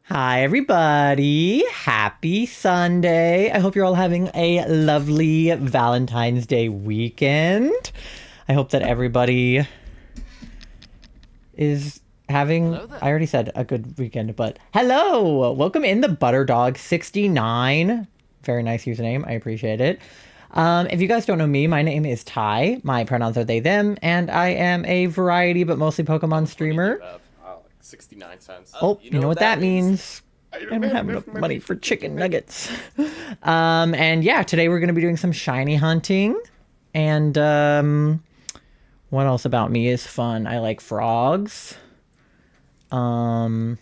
Hi, everybody. Happy Sunday. I hope you're all having a lovely Valentine's Day weekend. I hope that everybody is having, I already said a good weekend, but hello. Welcome in the Butterdog69. Very nice username. I appreciate it. If you guys don't know me, my name is Ty. My pronouns are they, them, and I am a variety but mostly Pokemon streamer. 69 cents. Oh, you know what that means. I don't have enough money for chicken nuggets. And yeah, today we're going to be doing some shiny hunting. And what else about me is fun? I like frogs. I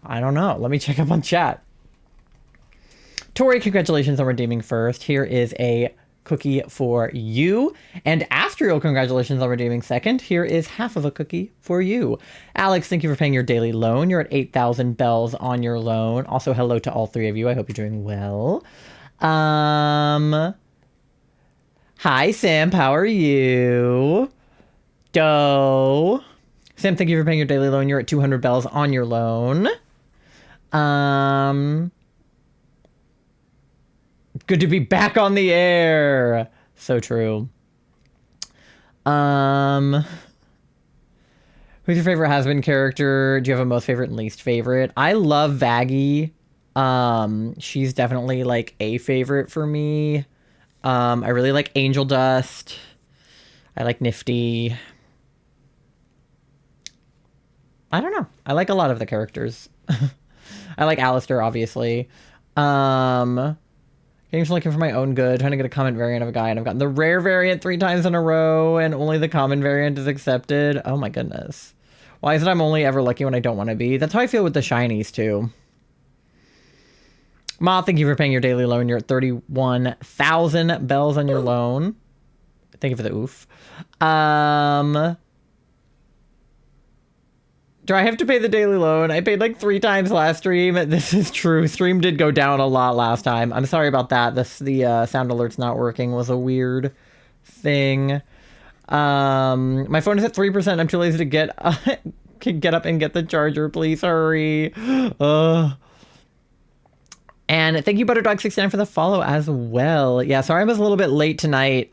don't know. Let me check up on chat. Tori, congratulations on redeeming first. Here is a cookie for you. And Astriel, congratulations on redeeming second. Here is half of a cookie for you. Alex, thank you for paying your daily loan. You're at 8,000 bells on your loan. Also, hello to all three of you. I hope you're doing well. Hi, Sam. How are you? Doe. Sam, thank you for paying your daily loan. You're at 200 bells on your loan. Good to be back on the air. So true. Who's your favorite has-been character? Do you have a most favorite and least favorite? I love Vaggie. She's definitely like a favorite for me. I really like Angel Dust. I like Nifty. I don't know. I like a lot of the characters. I like Alistair, obviously. Game's looking for my own good, trying to get a common variant of a guy, and I've gotten the rare variant 3 times in a row, and only the common variant is accepted. Oh my goodness. Why is it I'm only ever lucky when I don't want to be? That's how I feel with the shinies, too. Ma, thank you for paying your daily loan. You're at 31,000 bells on your loan. Thank you for the oof. Do I have to pay the daily loan? I paid like 3 times last stream. This is true. Stream did go down a lot last time. I'm sorry about that. The sound alerts not working was a weird thing. My phone is at 3%. I'm too lazy to get up and get the charger. Please hurry. And thank you, Butterdog69, for the follow as well. Yeah, sorry I was a little bit late tonight.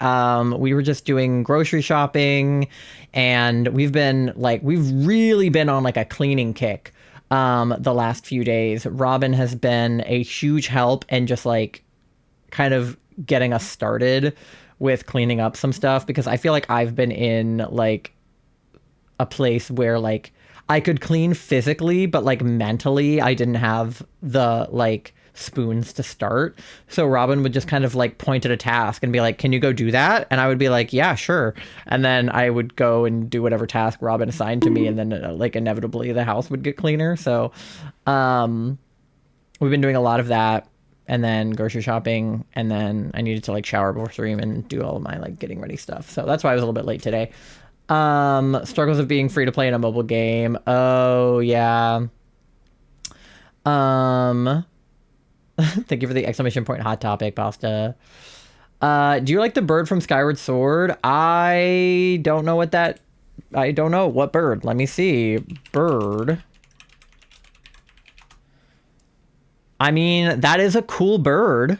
We were just doing grocery shopping, and we've really been on like a cleaning kick the last few days. Robin has been a huge help and just like kind of getting us started with cleaning up some stuff, because I feel like I've been in like a place where like I could clean physically, but like mentally I didn't have the like spoons to start. So Robin would just kind of like point at a task and be like, can you go do that? And I would be like, yeah, sure. And then I would go and do whatever task Robin assigned to me, and then like inevitably the house would get cleaner. So we've been doing a lot of that, and then grocery shopping, and then I needed to like shower before stream and do all of my like getting ready stuff. So that's why I was a little bit late today. Struggles of being free to play in a mobile game. Oh yeah. Thank you for the exclamation point hot topic, pasta. Do you like the bird from Skyward Sword? I don't know what bird. Let me see. Bird. I mean, that is a cool bird.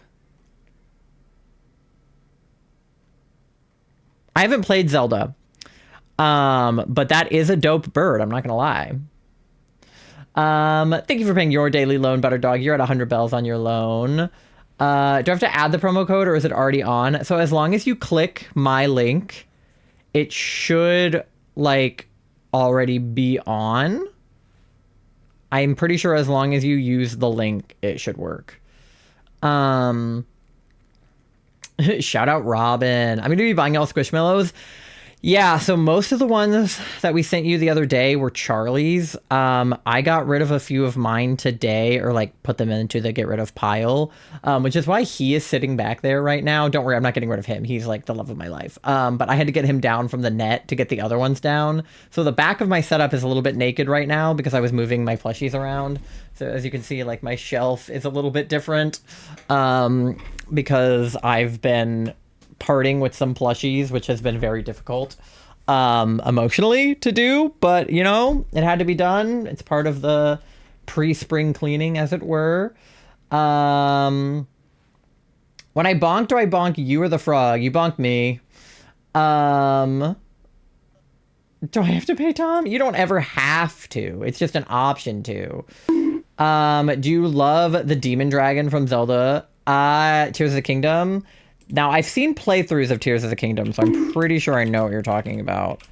I haven't played Zelda. But that is a dope bird, I'm not gonna lie. Thank you for paying your daily loan, Butterdog. You're at 100 bells on your loan. Do I have to add the promo code, or is it already on? So as long as you click my link, it should like already be on. I'm pretty sure as long as you use the link, it should work. Shout out Robin. I'm gonna be buying all Squishmallows. Yeah, so most of the ones that we sent you the other day were Charlie's. I got rid of a few of mine today, or like put them into the get rid of pile, which is why he is sitting back there right now. Don't worry, I'm not getting rid of him. He's like the love of my life. But I had to get him down from the net to get the other ones down. So the back of my setup is a little bit naked right now because I was moving my plushies around. So as you can see, like my shelf is a little bit different because I've been parting with some plushies, which has been very difficult. emotionally to do, but you know, it had to be done. It's part of the pre-spring cleaning, as it were. When I bonk, do I bonk you or the frog? You bonk me. Do I have to pay Tom? You don't ever have to. It's just an option to. Do you love the demon dragon from Zelda? Tears of the Kingdom. Now, I've seen playthroughs of Tears of the Kingdom, so I'm pretty sure I know what you're talking about.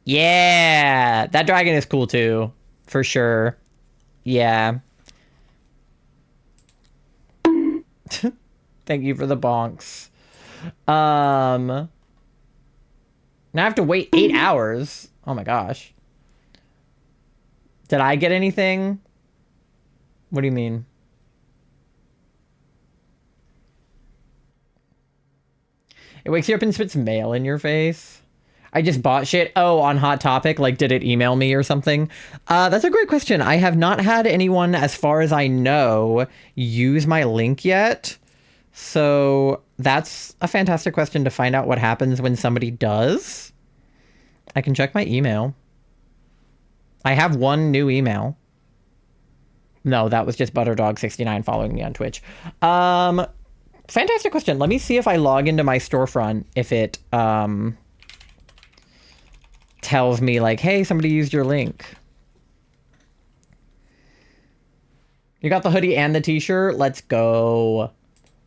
Yeah, that dragon is cool too, for sure. Yeah. Thank you for the bonks. Now I have to wait 8 hours. Oh my gosh. Did I get anything? What do you mean? It wakes you up and spits mail in your face. I just bought shit. Oh, on Hot Topic, like, did it email me or something? That's a great question. I have not had anyone, as far as I know, use my link yet. So that's a fantastic question to find out what happens when somebody does. I can check my email. I have one new email. No, that was just Butterdog69 following me on Twitch. Fantastic question. Let me see if I log into my storefront, if it tells me like, hey, somebody used your link. You got the hoodie and the t-shirt? Let's go.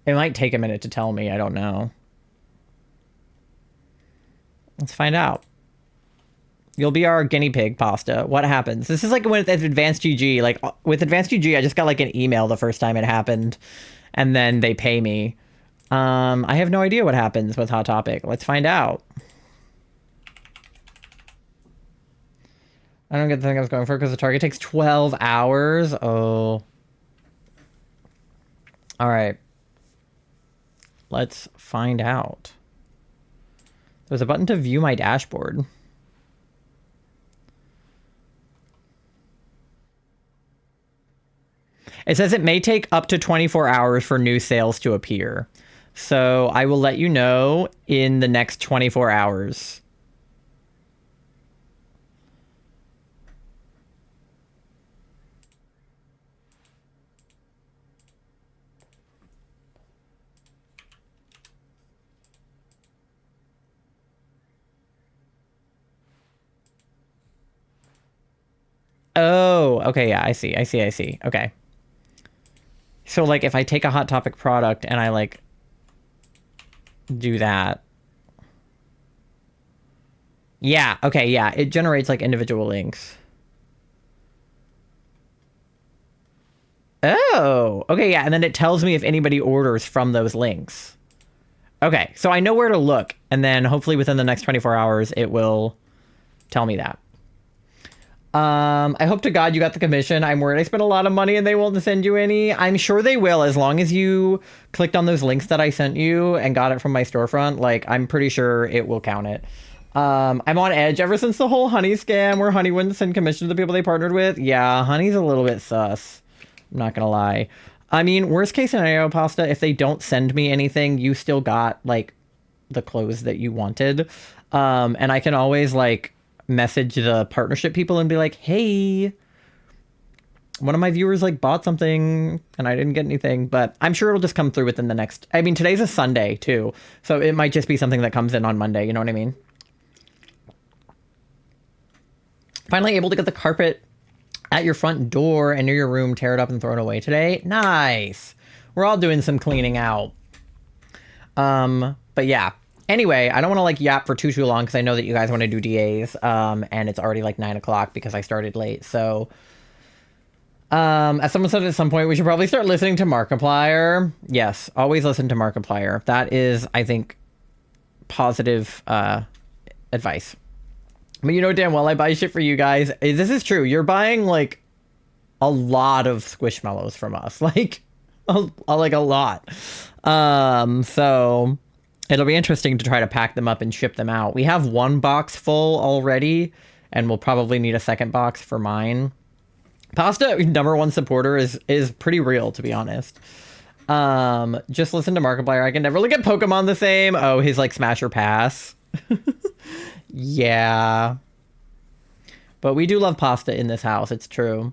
It might take a minute to tell me. I don't know. Let's find out. You'll be our guinea pig, Pasta. What happens? This is like with Advanced GG. Like, with Advanced GG, I just got like an email the first time it happened. And then they pay me. I have no idea what happens with Hot Topic. Let's find out. I don't get the thing I was going for because the target takes 12 hours. Oh. All right. Let's find out. There's a button to view my dashboard. It says it may take up to 24 hours for new sales to appear. So I will let you know in the next 24 hours. Oh, okay, yeah, I see. Okay. So, like, if I take a Hot Topic product and I, like, do that. Yeah, okay, yeah. It generates, like, individual links. Oh, okay, yeah. And then it tells me if anybody orders from those links. Okay, so I know where to look. And then hopefully within the next 24 hours, it will tell me that. I hope to God you got the commission. I'm worried I spent a lot of money and they won't send you any. I'm sure they will, as long as you clicked on those links that I sent you and got it from my storefront. Like, I'm pretty sure it will count it. I'm on edge ever since the whole Honey scam where Honey wouldn't send commission to the people they partnered with. Yeah, Honey's a little bit sus. I'm not gonna lie. I mean, worst case scenario, Pasta, if they don't send me anything, you still got, like, the clothes that you wanted. And I can always, like, message the partnership people and be like, hey, one of my viewers like bought something and I didn't get anything, but I'm sure it'll just come through within the next, I mean, today's a Sunday too, so it might just be something that comes in on Monday, you know what I mean? Finally able to get the carpet at your front door and near your room, tear it up and throw it away today. Nice. We're all doing some cleaning out. But yeah. Anyway, I don't want to like yap for too long because I know that you guys want to do DAs, and it's already like 9 o'clock because I started late. So, as someone said at some point, we should probably start listening to Markiplier. Yes, always listen to Markiplier. That is, I think, positive advice. But you know damn well I buy shit for you guys. This is true. You're buying like a lot of Squishmallows from us, like a lot. So. It'll be interesting to try to pack them up and ship them out. We have one box full already, and we'll probably need a second box for mine. Pasta, #1 supporter, is pretty real, to be honest. Just listen to Markiplier. I can never look at Pokemon the same. Oh, his like smash or pass. Yeah. But we do love pasta in this house. It's true.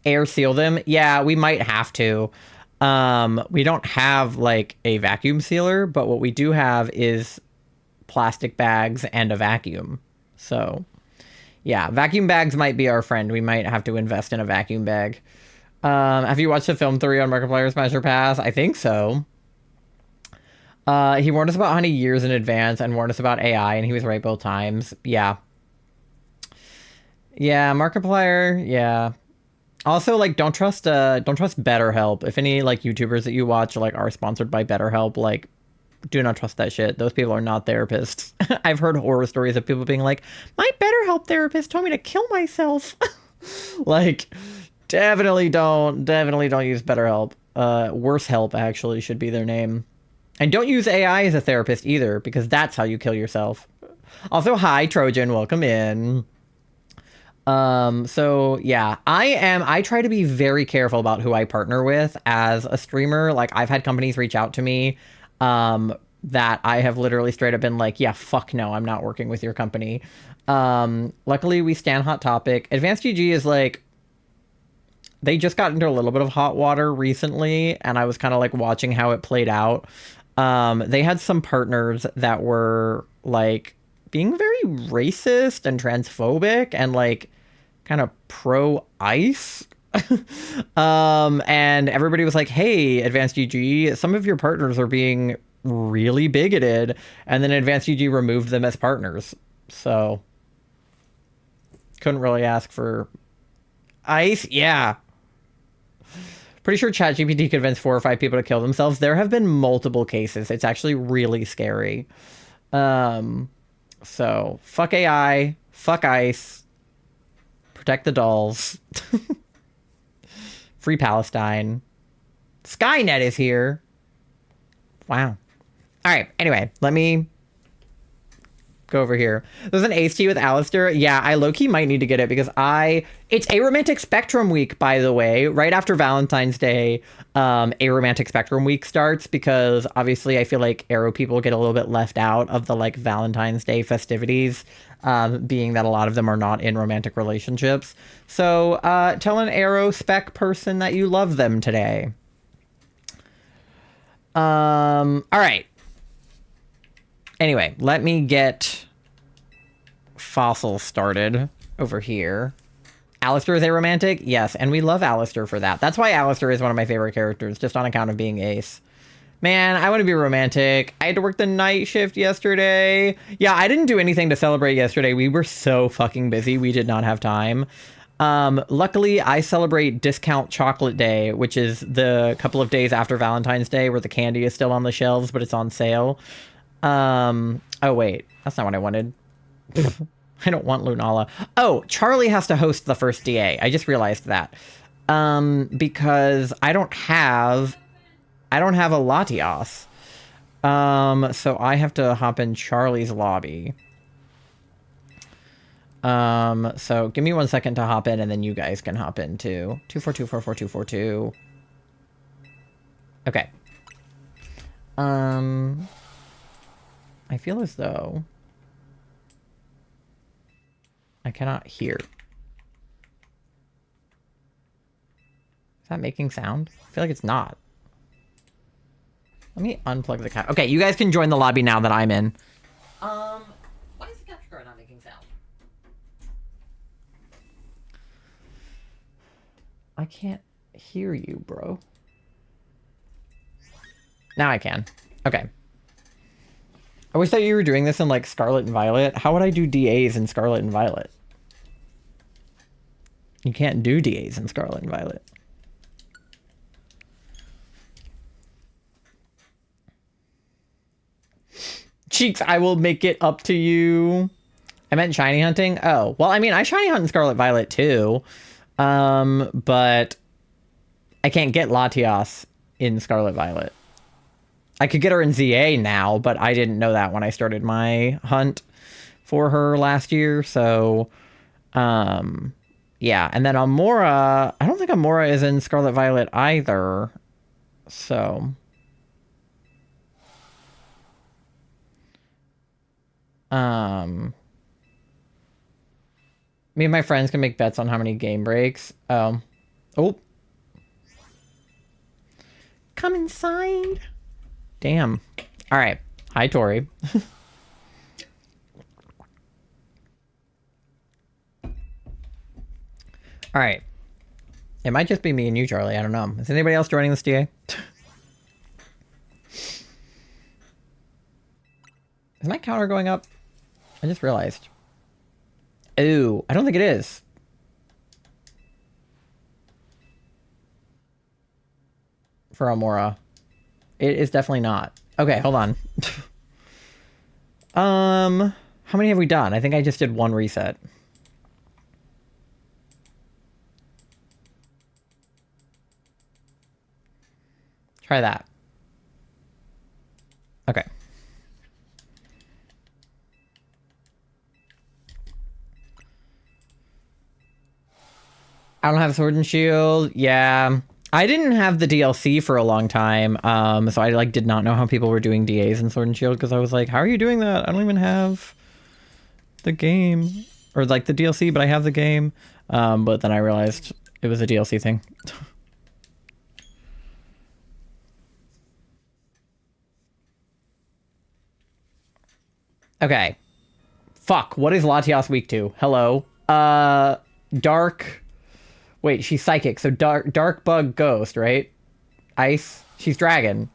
Air seal them. Yeah, we might have to. We don't have like a vacuum sealer, but what we do have is plastic bags and a vacuum. So yeah, vacuum bags might be our friend. We might have to invest in a vacuum bag. Have you watched the film 3 on Markiplier's Smash or Pass? I think so. He warned us about honey years in advance and warned us about AI, and he was right both times. Yeah. Yeah, Markiplier, yeah. Also, like, don't trust BetterHelp. If any, like, YouTubers that you watch, like, are sponsored by BetterHelp, like, do not trust that shit. Those people are not therapists. I've heard horror stories of people being like, my BetterHelp therapist told me to kill myself. Like, definitely don't use BetterHelp. Worse Help, actually, should be their name. And don't use AI as a therapist either, because that's how you kill yourself. Also, hi, Trojan, welcome in. So yeah, I try to be very careful about who I partner with as a streamer. Like, I've had companies reach out to me, that I have literally straight up been like, yeah, fuck no, I'm not working with your company. Luckily we stand Hot Topic. Advanced GG is like, they just got into a little bit of hot water recently, and I was kind of like watching how it played out. They had some partners that were like being very racist and transphobic and like kind of pro ICE. And everybody was like, hey, Advanced GG, some of your partners are being really bigoted. And then Advanced GG removed them as partners. So couldn't really ask for ICE. Yeah. Pretty sure ChatGPT could convince 4 or 5 people to kill themselves. There have been multiple cases. It's actually really scary. So fuck AI, fuck ICE, protect the dolls. Free Palestine. Skynet is here. Wow. All right. Anyway, let me go over here. There's an Ace Tea with Alistair. Yeah, I low-key might need to get it because it's Aromantic Spectrum Week, by the way. Right after Valentine's Day, Aromantic Spectrum Week starts, because obviously I feel like Arrow people get a little bit left out of the like Valentine's Day festivities, being that a lot of them are not in romantic relationships. So tell an Arrow spec person that you love them today. All right. Anyway, let me get Fossil started over here. Alistair is aromantic? Yes, and we love Alistair for that. That's why Alistair is one of my favorite characters, just on account of being Ace. Man, I want to be romantic. I had to work the night shift yesterday. Yeah, I didn't do anything to celebrate yesterday. We were so fucking busy. We did not have time. Luckily, I celebrate Discount Chocolate Day, which is the couple of days after Valentine's Day where the candy is still on the shelves, but it's on sale. Oh wait, that's not what I wanted. I don't want Lunala. Oh, Charlie has to host the first DA. I just realized that. Because I don't have a Latias. So I have to hop in Charlie's lobby. So give me 1 second to hop in, and then you guys can hop in too. 242444242. Okay. I feel as though I cannot hear. Is that making sound? I feel like it's not. Let me unplug the cat. Okay, you guys can join the lobby now that I'm in. Why is the capture card not making sound? I can't hear you, bro. Now I can. Okay. I always thought you were doing this in like Scarlet and Violet. How would I do DAs in Scarlet and Violet? You can't do DAs in Scarlet and Violet. Cheeks, I will make it up to you. I meant shiny hunting. Oh, well, I mean, I shiny hunt in Scarlet Violet too. But I can't get Latias in Scarlet Violet. I could get her in ZA now, but I didn't know that when I started my hunt for her last year. So, yeah. And then Amora, I don't think Amora is in Scarlet Violet either. So, me and my friends can make bets on how many game breaks. Oh. Come inside. Damn. All right. Hi, Tori. All right. It might just be me and you, Charlie. I don't know. Is anybody else joining this DA? Is my counter going up? I just realized. Ooh, I don't think it is. For Amora. It is definitely not. Okay, hold on. How many have we done? I think I just did one reset. Try that. Okay. I don't have Sword and Shield. Yeah. I didn't have the DLC for a long time. So I like did not know how people were doing DAs in Sword and Shield because I was like, how are you doing that? I don't even have the game or like the DLC, but I have the game. But then I realized it was a DLC thing. Okay. Fuck. What is Latias weak to? Hello. Dark. Wait, she's psychic. So dark bug ghost, right? Ice. She's dragon.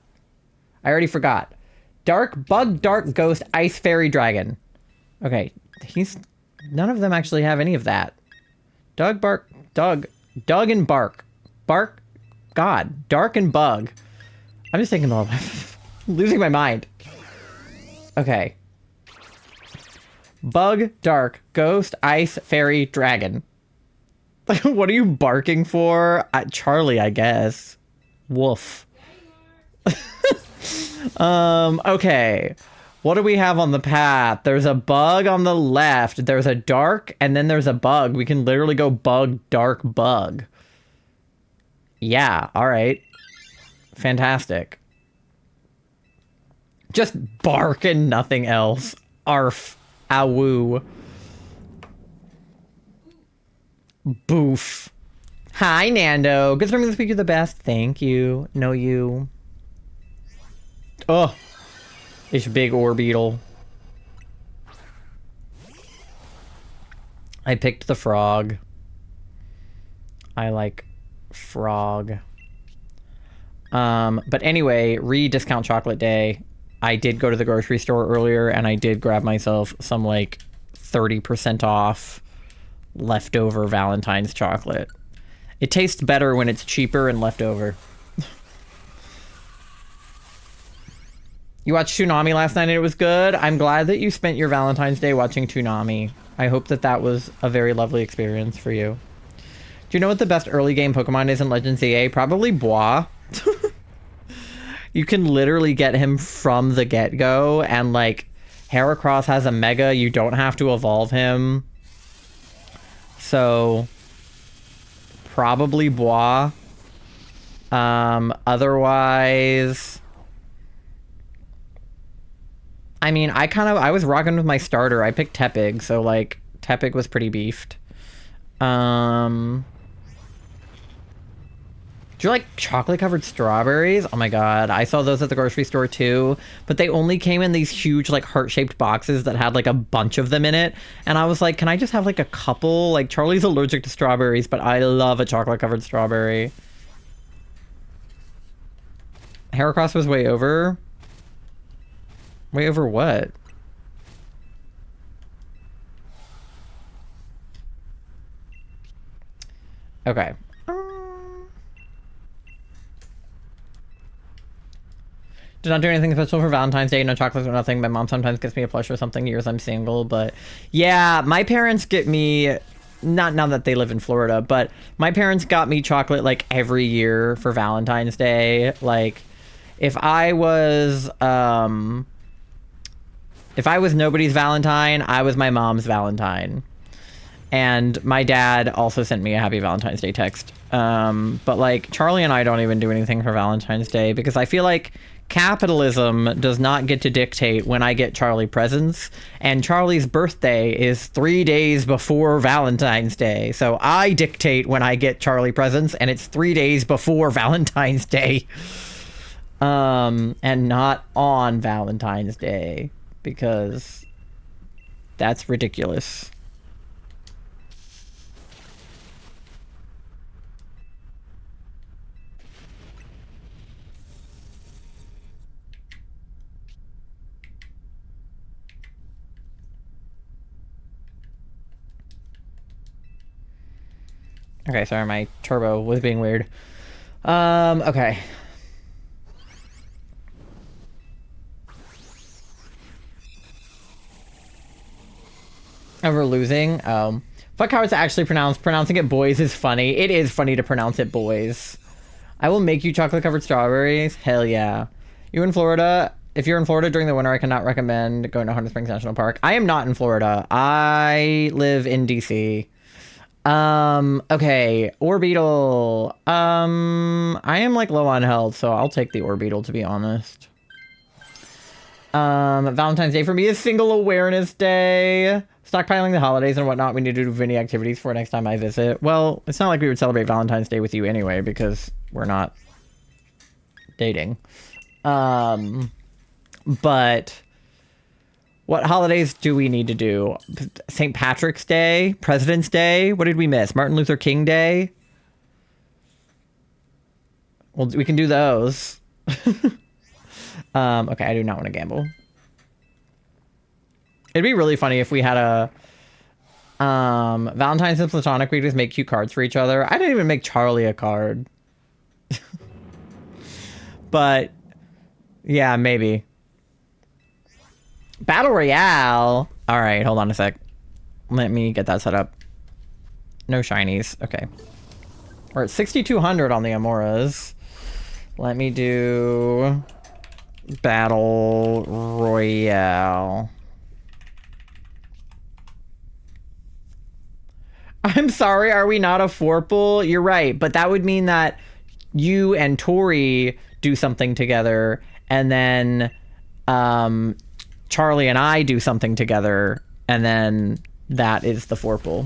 I already forgot. Dark bug, dark ghost, ice fairy dragon. Okay. None of them actually have any of that. Doug and bark. Bark. God. Dark and bug. I'm just thinking about losing my mind. Okay. Bug, dark, ghost, ice, fairy, dragon. What are you barking for? Charlie, I guess. Woof. Okay. What do we have on the path? There's a bug on the left. There's a dark, and then there's a bug. We can literally go bug, dark, bug. Yeah, all right. Fantastic. Just bark and nothing else. Arf. Awoo. Boof. Hi, Nando. Good streaming this week. You're the best. Thank you. No, you. Oh. It's big Orbeetle. I picked the frog. I like frog. But anyway, re-discount chocolate day. I did go to the grocery store earlier and I did grab myself some like 30% off leftover Valentine's chocolate. It tastes better when it's cheaper and leftover. You watched Toonami last night and it was good. I'm glad that you spent your Valentine's Day watching Toonami. I hope that that was a very lovely experience for you. Do you know what the best early game Pokemon is in Legends ZA? Probably Bois. You can literally get him from the get-go, and like Heracross has a Mega, you don't have to evolve him. So probably Bois. Otherwise, I mean, I was rocking with my starter. I picked Tepig, so like Tepig was pretty beefed. Do you like chocolate covered strawberries? Oh my god, I saw those at the grocery store too, but they only came in these huge like heart-shaped boxes that had like a bunch of them in it, and I was like, can I just have like a couple? Like Charlie's allergic to strawberries, but I love a chocolate covered strawberry. Heracross was way over. Way over what? Okay. Did not do anything special for Valentine's Day. No chocolates or nothing. My mom sometimes gets me a plush or something. Years I'm single, but yeah, my parents get me. Not now that they live in Florida, but my parents got me chocolate like every year for Valentine's Day. Like, if I was nobody's Valentine, I was my mom's Valentine. And my dad also sent me a happy Valentine's Day text. But like Charlie and I don't even do anything for Valentine's Day because I feel like capitalism does not get to dictate when I get Charlie presents. And Charlie's birthday is 3 days before Valentine's Day. So I dictate when I get Charlie presents, and it's 3 days before Valentine's Day. And not on Valentine's Day because that's ridiculous. Okay, sorry, my turbo was being weird. Okay. Ever losing? Fuck how it's actually pronounced. Pronouncing it boys is funny. It is funny to pronounce it boys. I will make you chocolate-covered strawberries. Hell yeah. You in Florida? If you're in Florida during the winter, I cannot recommend going to Hunter Springs National Park. I am not in Florida. I live in DC. Okay, Orbeetle. I am like low on health, so I'll take the Orbeetle to be honest. Valentine's Day for me is Single Awareness Day. Stockpiling the holidays and whatnot we need to do Vinny activities for next time I visit. Well, it's not like we would celebrate Valentine's Day with you anyway because we're not dating. But what holidays do we need to do? St. Patrick's Day? President's Day? What did we miss? Martin Luther King Day? Well, we can do those. Okay, I do not want to gamble. It'd be really funny if we had a Valentine's and Platonic. We just make cute cards for each other. I didn't even make Charlie a card. But yeah, maybe. Battle Royale. All right, hold on a sec. Let me get that set up. No shinies. Okay. We're at 6,200 on the Amoras. Let me do Battle Royale. I'm sorry, are we not a Forple? You're right, but that would mean that you and Tori do something together, and then Charlie and I do something together, and then that is the Forple.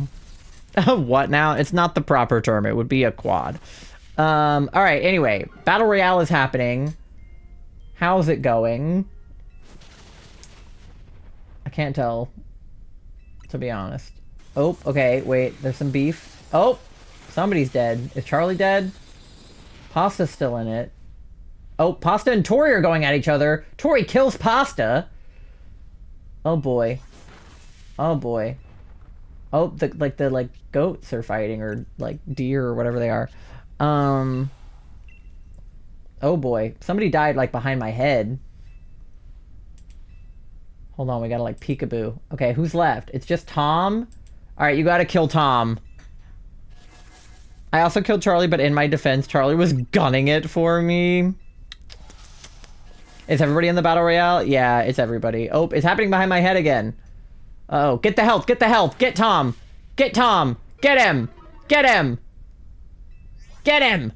What now? It's not the proper term. It would be a quad. All right, anyway. Battle Royale is happening. How's it going? I can't tell, to be honest. Oh, okay, wait. There's some beef. Oh, somebody's dead. Is Charlie dead? Pasta's still in it. Oh, Pasta and Tori are going at each other. Tori kills Pasta. Oh, boy. Oh, boy. Oh, the goats are fighting, or like deer or whatever they are. Oh boy, somebody died like behind my head. Hold on, we gotta like peekaboo. Okay, who's left? It's just Tom. All right, you gotta kill Tom. I also killed Charlie, but in my defense, Charlie was gunning it for me. Is everybody in the battle royale? Yeah, it's everybody. Oh, it's happening behind my head again. Uh-oh, get the health, get the health, get Tom. Get Tom, get him, get him. Get him.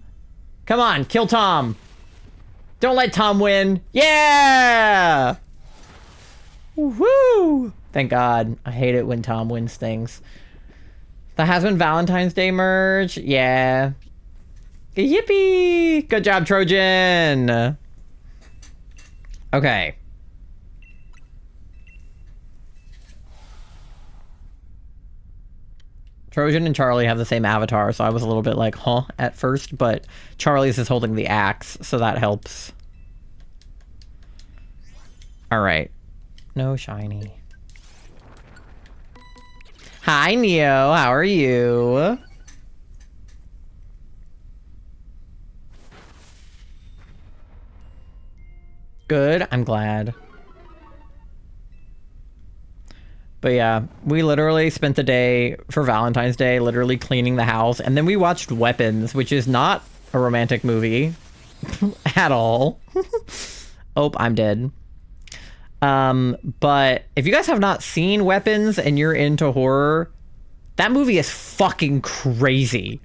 Come on, kill Tom. Don't let Tom win. Yeah! Woo! Thank God. I hate it when Tom wins things. That has been Valentine's Day merge. Yeah. Yippee! Good job, Trojan. Okay. Trojan and Charlie have the same avatar, so I was a little bit like, huh, at first, but Charlie's is holding the axe, so that helps. Alright. No shiny. Hi, Neo. How are you? Good. I'm glad. But yeah, we literally spent the day for Valentine's Day literally cleaning the house, and then we watched Weapons, which is not a romantic movie at all. Oh, I'm dead. But if you guys have not seen Weapons and you're into horror, That movie is fucking crazy.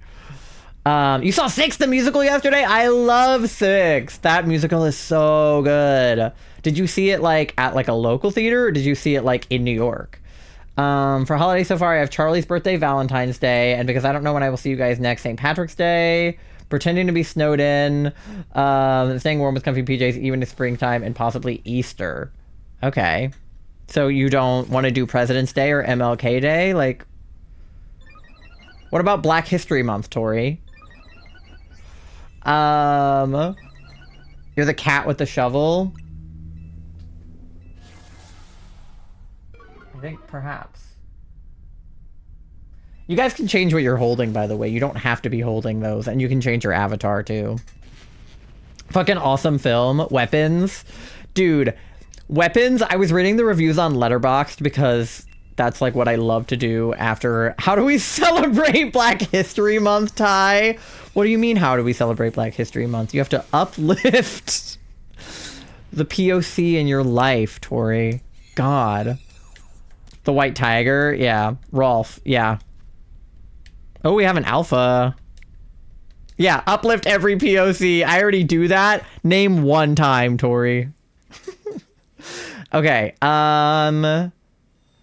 You saw Six, the musical, yesterday? I love Six. That musical is so good. Did you see it like at like a local theater, or did you see it like in New York? For holiday so far, I have Charlie's birthday, Valentine's Day, and because I don't know when I will see you guys next, St. Patrick's Day, pretending to be snowed in, staying warm with comfy PJs even in springtime, and possibly Easter. Okay. So you don't want to do President's Day or MLK Day? Like, what about Black History Month, Tori? You're the cat with the shovel? I think perhaps. You guys can change what you're holding, by the way. You don't have to be holding those, and you can change your avatar, too. Fucking awesome film. Weapons. Dude, Weapons, I was reading the reviews on Letterboxd because that's like what I love to do after. How do we celebrate Black History Month, Ty? What do you mean, how do we celebrate Black History Month? You have to uplift the POC in your life, Tori. God. The White Tiger, yeah. Rolf, yeah. Oh, we have an alpha. Yeah, uplift every POC. I already do that. Name one time, Tori. Okay, I'll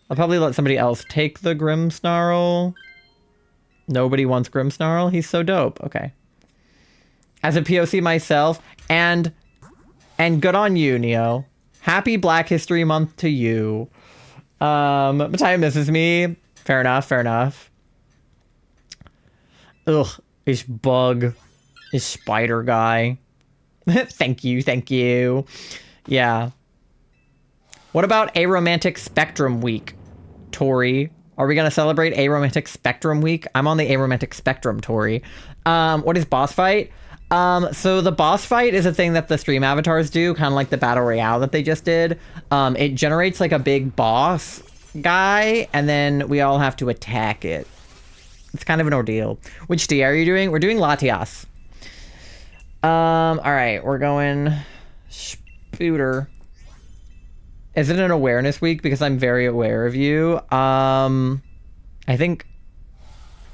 probably let somebody else take the Grimmsnarl. Nobody wants Grimmsnarl? He's so dope. Okay. As a POC myself, and good on you, Neo. Happy Black History Month to you. Mattia misses me. Fair enough, fair enough. Ugh, this bug. This spider guy. Thank you, thank you. Yeah. What about Aromantic Spectrum Week, Tori? Are we going to celebrate Aromantic Spectrum Week? I'm on the Aromantic Spectrum, Tori. What is boss fight? So the boss fight is a thing that the stream avatars do, kind of like the battle royale that they just did. It generates like a big boss guy, and then we all have to attack it. It's kind of an ordeal. Which D are you doing? We're doing Latias. All right, we're going Spooter. Is it an awareness week? Because I'm very aware of you. I think...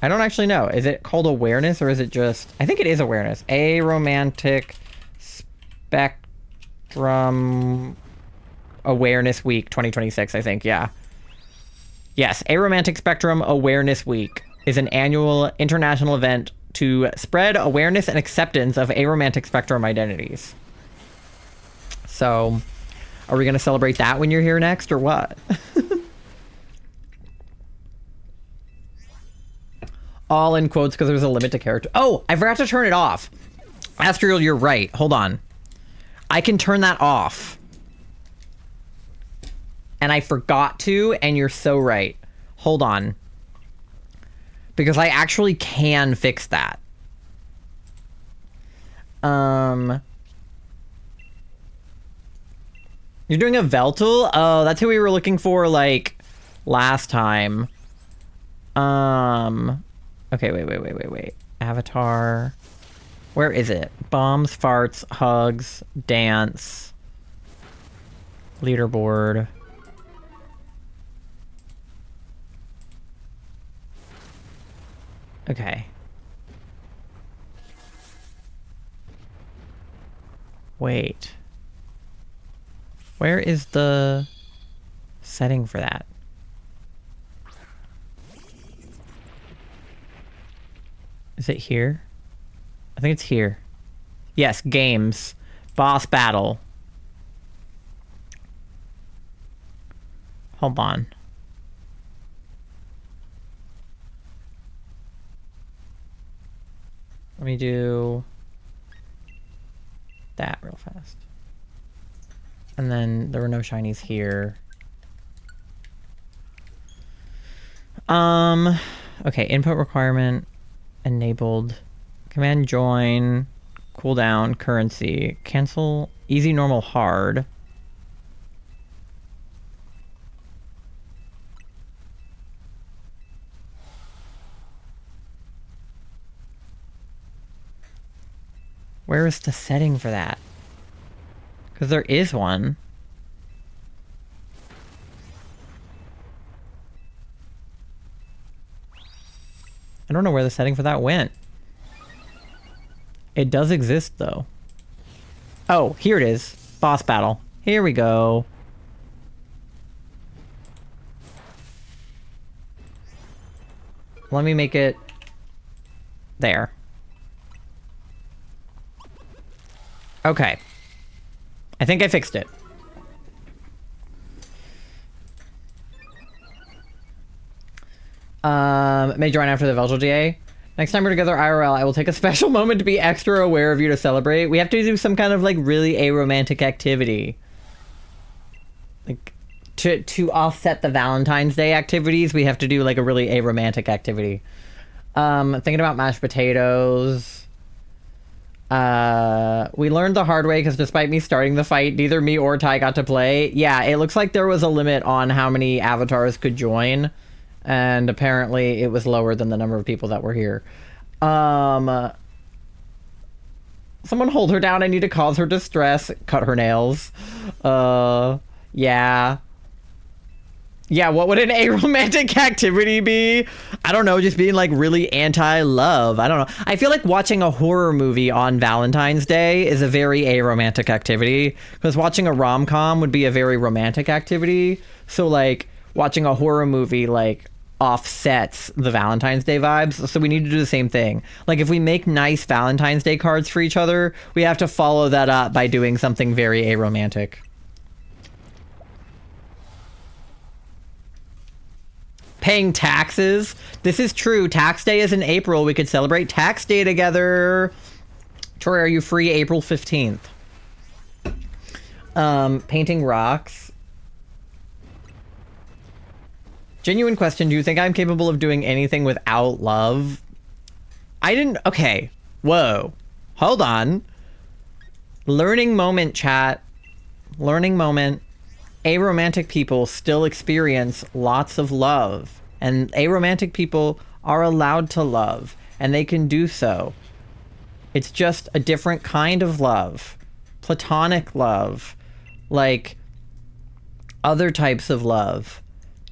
I don't actually know. Is it called awareness, or is it just... I think it is awareness. Aromantic Spectrum Awareness Week 2026, I think. Yeah. Yes, Aromantic Spectrum Awareness Week is an annual international event to spread awareness and acceptance of aromantic spectrum identities. So... are we going to celebrate that when you're here next, or what? All in quotes because there's a limit to character. Oh, I forgot to turn it off. Astral, you're right. Hold on. I can turn that off. And I forgot to, and you're so right. Hold on. Because I actually can fix that. You're doing a Veltal? Oh, that's who we were looking for, like, last time. Okay, wait. Avatar. Where is it? Bombs, farts, hugs, dance. Leaderboard. Okay. Wait. Where is the setting for that? Is it here? I think it's here. Yes, games. Boss battle. Hold on. Let me do that real fast. And then there were no shinies here. Okay, input requirement enabled. Command join, cooldown, currency, cancel, easy, normal, hard. Where is the setting for that? Because there is one. I don't know where the setting for that went. It does exist, though. Oh, here it is. Boss battle. Here we go. Let me make it there. Okay. I think I fixed it. May join after the Velgel DA. Next time we're together IRL, I will take a special moment to be extra aware of you to celebrate. We have to do some kind of like really aromantic activity. Like to offset the Valentine's Day activities, we have to do like a really aromantic activity. Thinking about mashed potatoes. We learned the hard way because despite me starting the fight, neither me or Ty got to play. Yeah, it looks like there was a limit on how many avatars could join. And apparently it was lower than the number of people that were here. Someone hold her down. I need to cause her distress. Cut her nails. Yeah. Yeah, what would an aromantic activity be? I don't know, just being like really anti-love. I don't know. I feel like watching a horror movie on Valentine's Day is a very aromantic activity. Because watching a rom-com would be a very romantic activity. So like watching a horror movie like offsets the Valentine's Day vibes, so we need to do the same thing. Like if we make nice Valentine's Day cards for each other, we have to follow that up by doing something very aromantic. Paying taxes. This is true. Tax day is in April. We could celebrate tax day together. Troy, are you free April 15th? Painting rocks. Genuine question, do you think I'm capable of doing anything without love? I didn't... Okay. Whoa. Hold on. Learning moment, chat. Learning moment. Aromantic people still experience lots of love. And aromantic people are allowed to love. And they can do so. It's just a different kind of love. Platonic love. Like other types of love.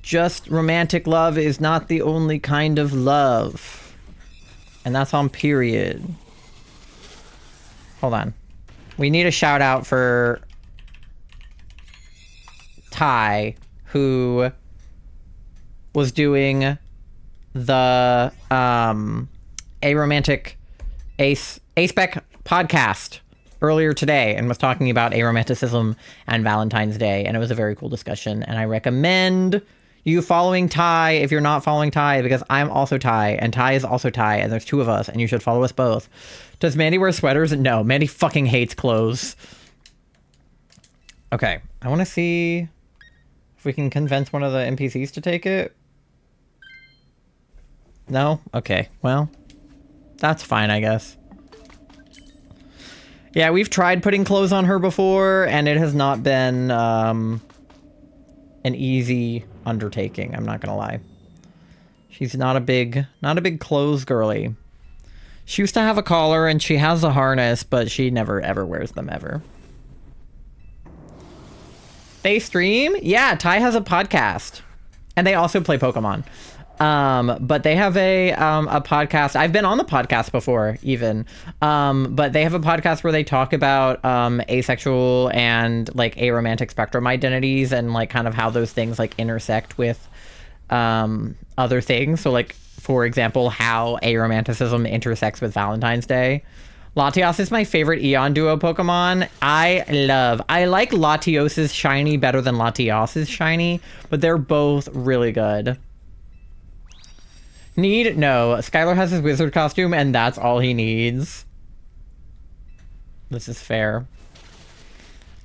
Just romantic love is not the only kind of love. And that's on period. Hold on. We need a shout out for Ty, who was doing the aromantic aspec podcast earlier today and was talking about aromanticism and Valentine's Day, and it was a very cool discussion, and I recommend you following Ty if you're not following Ty, because I'm also Ty, and Ty is also Ty, and there's two of us, and you should follow us both. Does Mandy wear sweaters? No, Mandy fucking hates clothes. Okay, I want to see if we can convince one of the NPCs to take it. No? Okay, well, that's fine, I guess. Yeah, we've tried putting clothes on her before, and it has not been an easy undertaking, I'm not gonna lie. She's not a big clothes girly. She used to have a collar and she has a harness, but she never ever wears them ever. They stream? Yeah, Ty has a podcast. And they also play Pokemon. But they have a podcast. I've been on the podcast before, even. But they have a podcast where they talk about asexual and like aromantic spectrum identities and like kind of how those things like intersect with other things. So like, for example, how aromanticism intersects with Valentine's Day. Latios is my favorite Eon Duo Pokemon. I like Latios's shiny better than Latios's shiny, but they're both really good. Need? No. Skylar has his wizard costume, and that's all he needs. This is fair.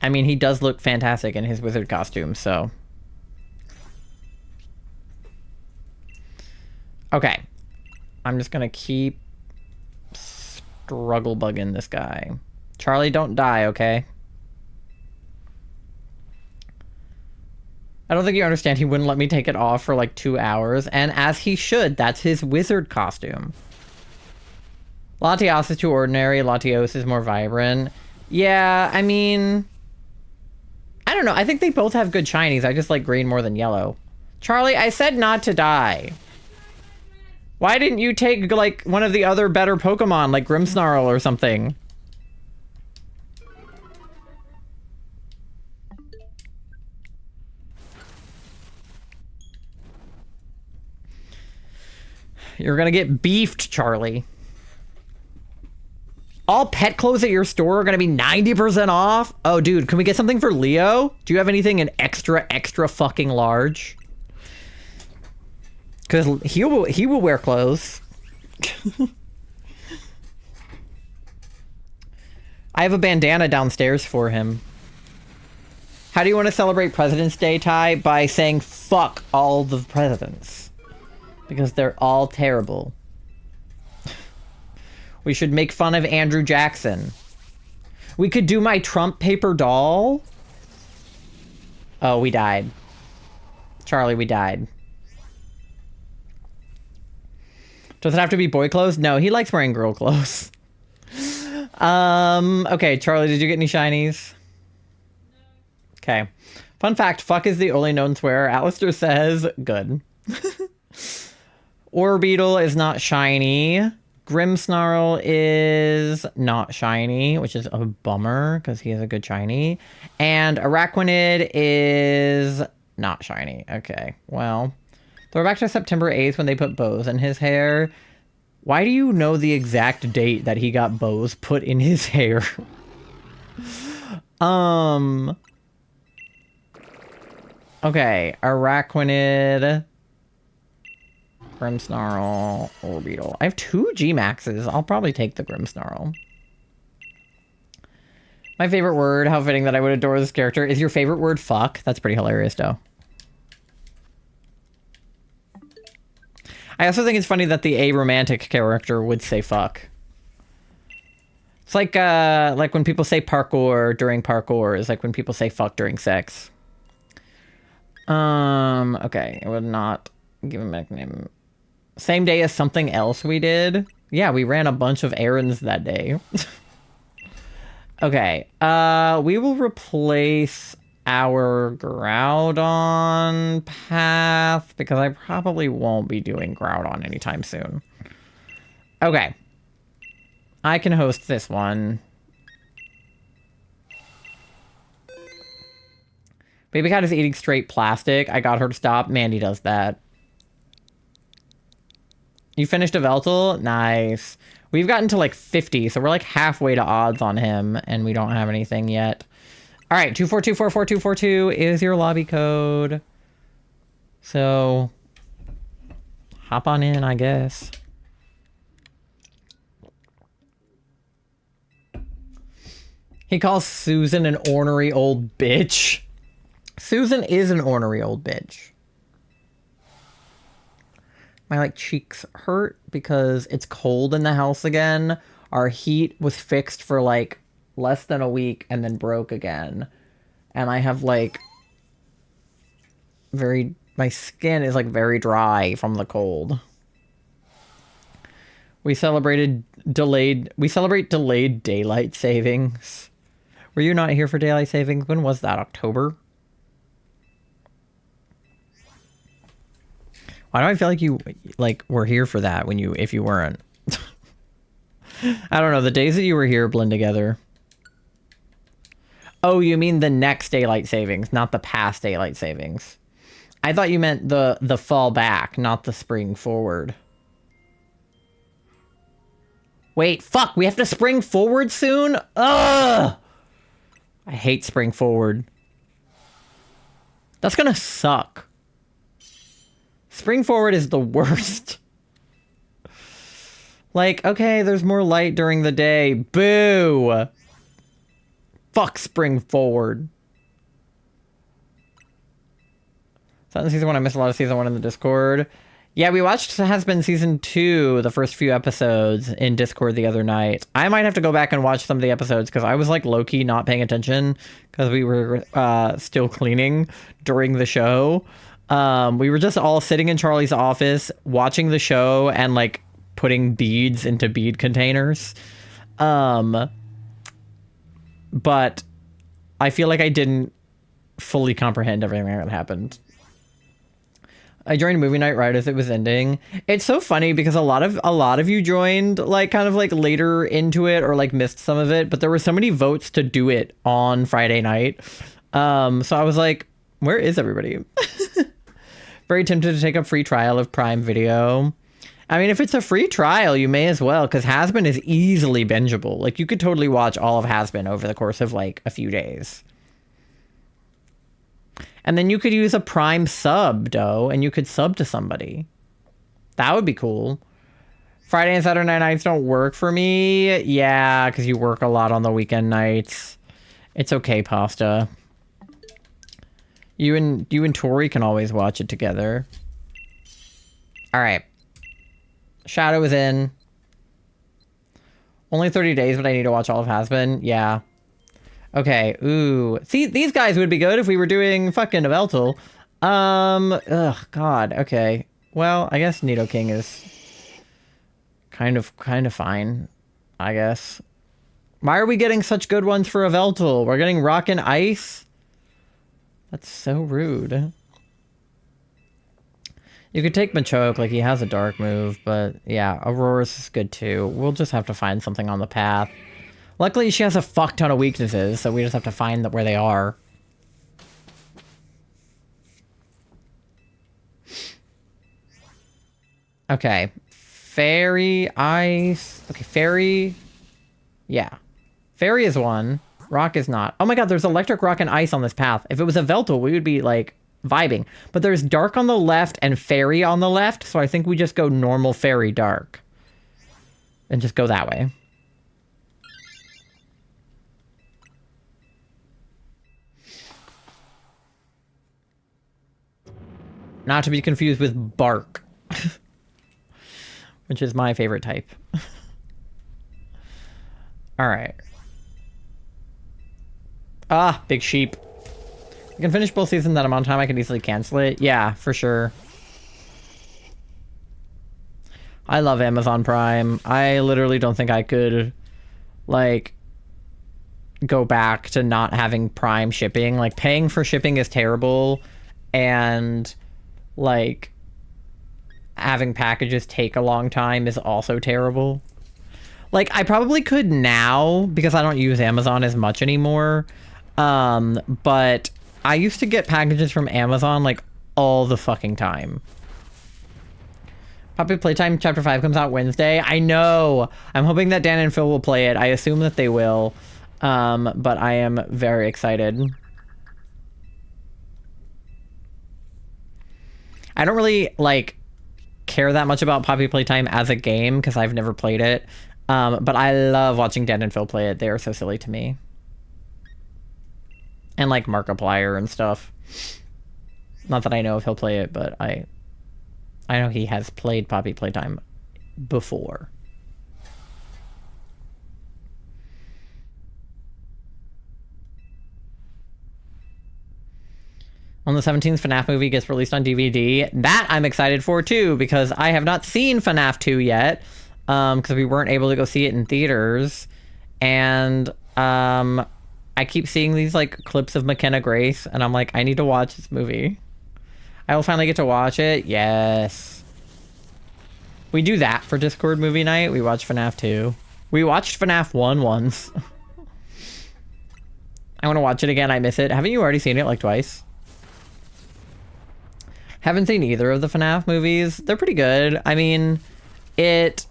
I mean, he does look fantastic in his wizard costume, so... Okay. I'm just gonna keep struggle bugging this guy. Charlie, don't die, okay? I don't think you understand. He wouldn't let me take it off for like 2 hours, and as he should. That's his wizard costume. Latios is too ordinary. Latios is more vibrant. Yeah, I mean... I don't know. I think they both have good shinies. I just like green more than yellow. Charlie, I said not to die. Why didn't you take, like, one of the other better Pokemon, like Grimmsnarl or something? You're gonna get beefed, Charlie. All pet clothes at your store are gonna be 90% off? Oh, dude, can we get something for Leo? Do you have anything in extra fucking large? Because he will wear clothes. I have a bandana downstairs for him. How do you want to celebrate President's Day, Ty? By saying fuck all the presidents. Because they're all terrible. We should make fun of Andrew Jackson. We could do my Trump paper doll. Oh, we died. Charlie, we died. Does it have to be boy clothes? No, he likes wearing girl clothes. Okay, Charlie, did you get any shinies? Okay. Fun fact, fuck is the only known swear. Alistair says, good. Orbeetle is not shiny. Grimmsnarl is not shiny, which is a bummer because he has a good shiny. And Araquanid is not shiny. Okay, well, we're back to September 8th when they put bows in his hair. Why do you know the exact date that he got bows put in his hair? Okay, Araquanid, Grimmsnarl, Orbeetle. I have 2 G-Maxes. I'll probably take the Grimmsnarl. My favorite word, how fitting that I would adore this character. Is your favorite word fuck? That's pretty hilarious, though. I also think it's funny that the aromantic character would say fuck. It's like when people say parkour during parkour is like when people say fuck during sex. Okay, I would not give him a nickname. Same day as something else we did. Yeah, we ran a bunch of errands that day. Okay, we will replace our Groudon path because I probably won't be doing Groudon anytime soon. Okay. I can host this one. Baby Cat is eating straight plastic. I got her to stop. Mandy does that. You finished a Veltal? Nice. We've gotten to like 50, so we're like halfway to odds on him, and we don't have anything yet. All right, 242444242 is your lobby code. So, hop on in, I guess. He calls Susan an ornery old bitch. Susan is an ornery old bitch. My like cheeks hurt because it's cold in the house again. Our heat was fixed for like less than a week and then broke again. And I have like my skin is like very dry from the cold. We celebrate delayed daylight savings. Were you not here for daylight savings? When was that? October? Why do I feel like you were here for that when if you weren't? I don't know. The days that you were here blend together. Oh, you mean the next daylight savings, not the past daylight savings. I thought you meant the fall back, not the spring forward. Wait, fuck, we have to spring forward soon? Ugh! I hate spring forward. That's gonna suck. Spring forward is the worst. Like, okay, there's more light during the day. Boo! Fuck spring forward. So in season 1, I missed a lot of season 1 in the Discord. Yeah, we watched Has Been season 2, the first few episodes in Discord the other night. I might have to go back and watch some of the episodes because I was like low-key not paying attention because we were still cleaning during the show. We were just all sitting in Charlie's office watching the show and like putting beads into bead containers. But I feel like I didn't fully comprehend everything that happened. I joined movie night right as it was ending. It's so funny because a lot of you joined like kind of like later into it or like missed some of it, but there were so many votes to do it on Friday night. So I was like, where is everybody? Very tempted to take a free trial of Prime Video. I mean, if it's a free trial, you may as well, because Has-Been is easily bingeable. Like, you could totally watch all of Has-Been over the course of, like, a few days. And then you could use a Prime sub, though, and you could sub to somebody. That would be cool. Friday and Saturday nights don't work for me. Yeah, because you work a lot on the weekend nights. It's okay, Pasta. You and Tori can always watch it together. All right. Shadow is in. Only 30 days, but I need to watch all of Has-Been. Yeah. Okay. Ooh. See, these guys would be good if we were doing fucking Veltal. Ugh, God. Okay. Well, I guess Nidoking is kind of fine, I guess. Why are we getting such good ones for a Veltal? We're getting Rock and Ice? That's so rude. You could take Machoke, like he has a dark move, but yeah, Aurora's is good too. We'll just have to find something on the path. Luckily, she has a fuck ton of weaknesses, so we just have to find where they are. Okay. Fairy, Ice. Okay, Fairy. Yeah. Fairy is one. Rock is not. Oh my god, there's Electric, Rock, and Ice on this path. If it was a Veltal, we would be, like, vibing. But there's Dark on the left and Fairy on the left, so I think we just go normal Fairy Dark. And just go that way. Not to be confused with Bark. Which is my favorite type. Alright. Ah, big sheep. I can finish both seasons that I'm on time. I can easily cancel it. Yeah, for sure. I love Amazon Prime. I literally don't think I could, like, go back to not having Prime shipping. Like, paying for shipping is terrible. And, like, having packages take a long time is also terrible. Like, I probably could now because I don't use Amazon as much anymore. But I used to get packages from Amazon, like, all the fucking time. Poppy Playtime Chapter 5 comes out Wednesday. I know! I'm hoping that Dan and Phil will play it. I assume that they will. But I am very excited. I don't really, like, care that much about Poppy Playtime as a game, because I've never played it. But I love watching Dan and Phil play it. They are so silly to me. And like Markiplier and stuff. Not that I know if he'll play it, but I know he has played Poppy Playtime before. On the 17th, FNAF movie gets released on DVD. That I'm excited for too, because I have not seen FNAF 2 yet. Because we weren't able to go see it in theaters. And I keep seeing these like clips of McKenna Grace, and I'm like, I need to watch this movie. I will finally get to watch it. Yes. We do that for Discord movie night. We watch FNAF 2. We watched FNAF 1 once. I want to watch it again. I miss it. Haven't you already seen it like twice? Haven't seen either of the FNAF movies. They're pretty good. I mean, it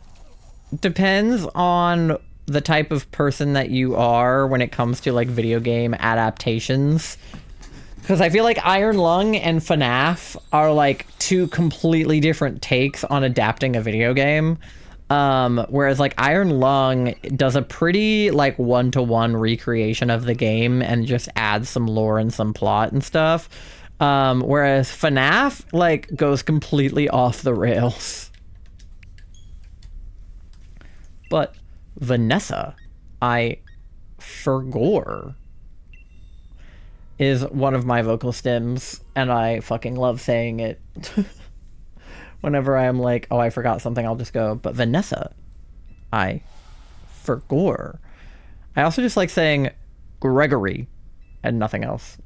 depends on the type of person that you are when it comes to like video game adaptations, because I feel like Iron Lung and FNAF are like two completely different takes on adapting a video game, whereas like Iron Lung does a pretty like one-to-one recreation of the game and just adds some lore and some plot and stuff, whereas FNAF like goes completely off the rails. But Vanessa, I forgore, is one of my vocal stems, and I fucking love saying it. Whenever I'm like, oh, I forgot something, I'll just go, but Vanessa, I forgore. I also just like saying Gregory and nothing else.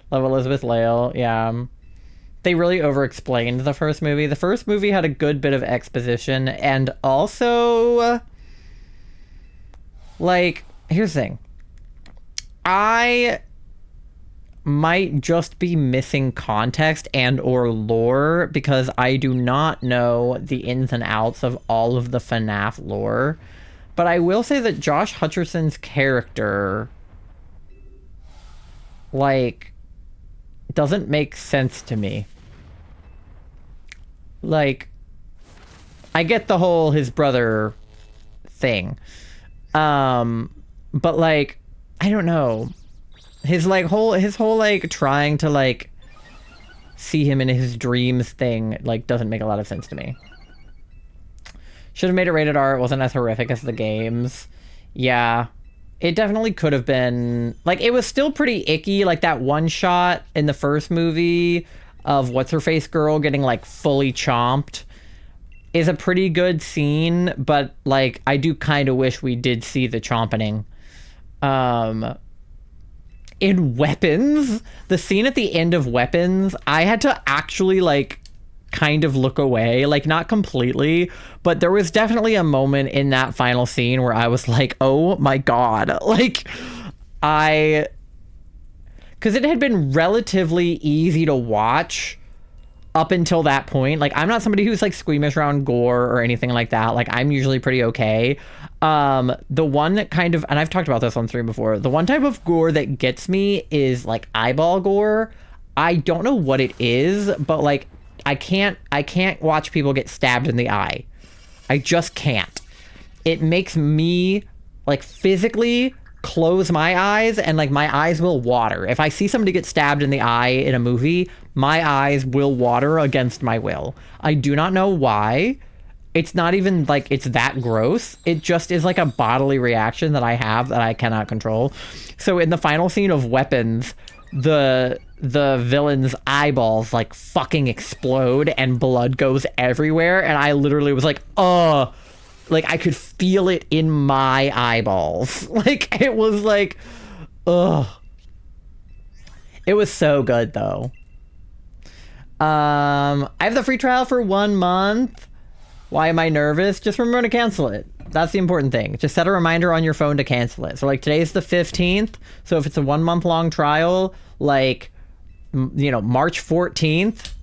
Love Elizabeth Lale, yeah. They really over-explained the first movie. The first movie had a good bit of exposition, and also, like, here's the thing. I might just be missing context and or lore because I do not know the ins and outs of all of the FNAF lore. But I will say that Josh Hutcherson's character, like, doesn't make sense to me. Like, I get the whole his brother thing. But like, I don't know. His whole like trying to like see him in his dreams thing like doesn't make a lot of sense to me. Should have made it rated R. It wasn't as horrific as the games. Yeah. It definitely could have been like it was still pretty icky, like that one shot in the first movie of what's her face girl getting like fully chomped is a pretty good scene, but like I do kind of wish we did see the chompening. In Weapons, the scene at the end of Weapons, I had to actually like kind of look away, like not completely, but there was definitely a moment in that final scene where I was like, oh my god, like because it had been relatively easy to watch up until that point. Like, I'm not somebody who's like squeamish around gore or anything like that. Like, I'm usually pretty okay. The one that kind of, and I've talked about this on stream before, the one type of gore that gets me is like eyeball gore. I don't know what it is, but like I can't watch people get stabbed in the eye. I just can't. It makes me like physically close my eyes, and like my eyes will water. If I see somebody get stabbed in the eye in a movie, my eyes will water against my will. I do not know why. It's not even like it's that gross. It just is like a bodily reaction that I have that I cannot control. So in the final scene of Weapons, the villain's eyeballs like fucking explode and blood goes everywhere, and I literally was like, like I could feel it in my eyeballs. Like it was like, ugh. It was so good though. I have the free trial for 1 month. Why am I nervous? Just remember to cancel it. That's the important thing. Just set a reminder on your phone to cancel it. So like today's the 15th. So if it's a 1 month long trial, like, you know, March 14th,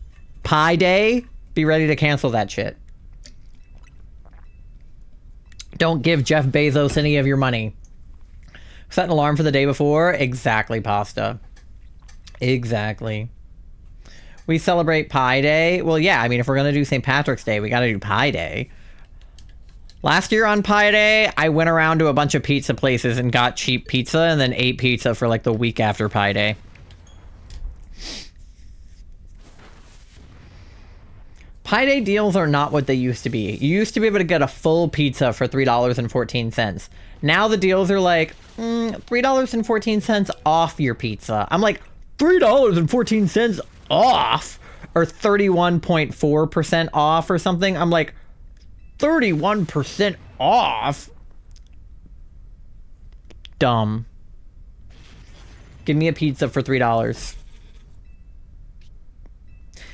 Pi Day, be ready to cancel that shit. Don't give Jeff Bezos any of your money. Set an alarm for the day before. Exactly, Pasta. Exactly. We celebrate Pi Day. Well, yeah, I mean, if we're going to do St. Patrick's Day, we got to do Pi Day. Last year on Pi Day, I went around to a bunch of pizza places and got cheap pizza and then ate pizza for like the week after Pi Day. Pi Day deals are not what they used to be. You used to be able to get a full pizza for $3.14. Now the deals are like, $3.14 off your pizza. I'm like, $3.14 off? Or 31.4% off or something? I'm like, 31% off? Dumb. Give me a pizza for $3.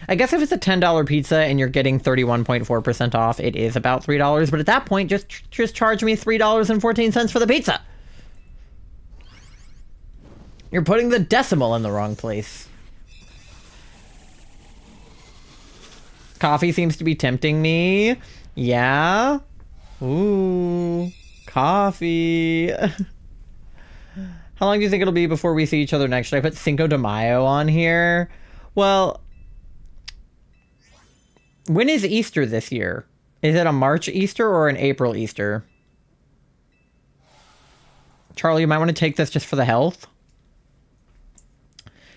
I guess if it's a $10 pizza and you're getting 31.4% off, it is about $3. But at that point, just charge me $3.14 for the pizza. You're putting the decimal in the wrong place. Coffee seems to be tempting me. Yeah. Ooh, coffee. How long do you think it'll be before we see each other next? Should I put Cinco de Mayo on here? Well, when is Easter this year? Is it a March Easter or an April Easter? Charlie, you might want to take this just for the health.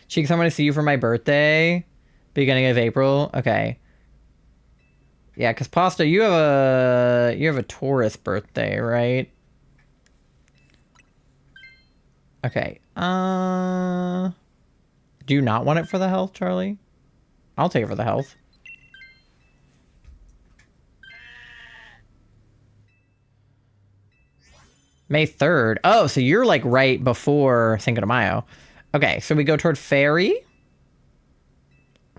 Cheeks, I'm going to see you for my birthday. Beginning of April. Okay. Yeah, because Pasta, you have a Taurus birthday, right? Okay. Do you not want it for the health, Charlie? I'll take it for the health. May 3rd. Oh, so you're like right before Cinco de Mayo. Okay, so we go toward Fairy.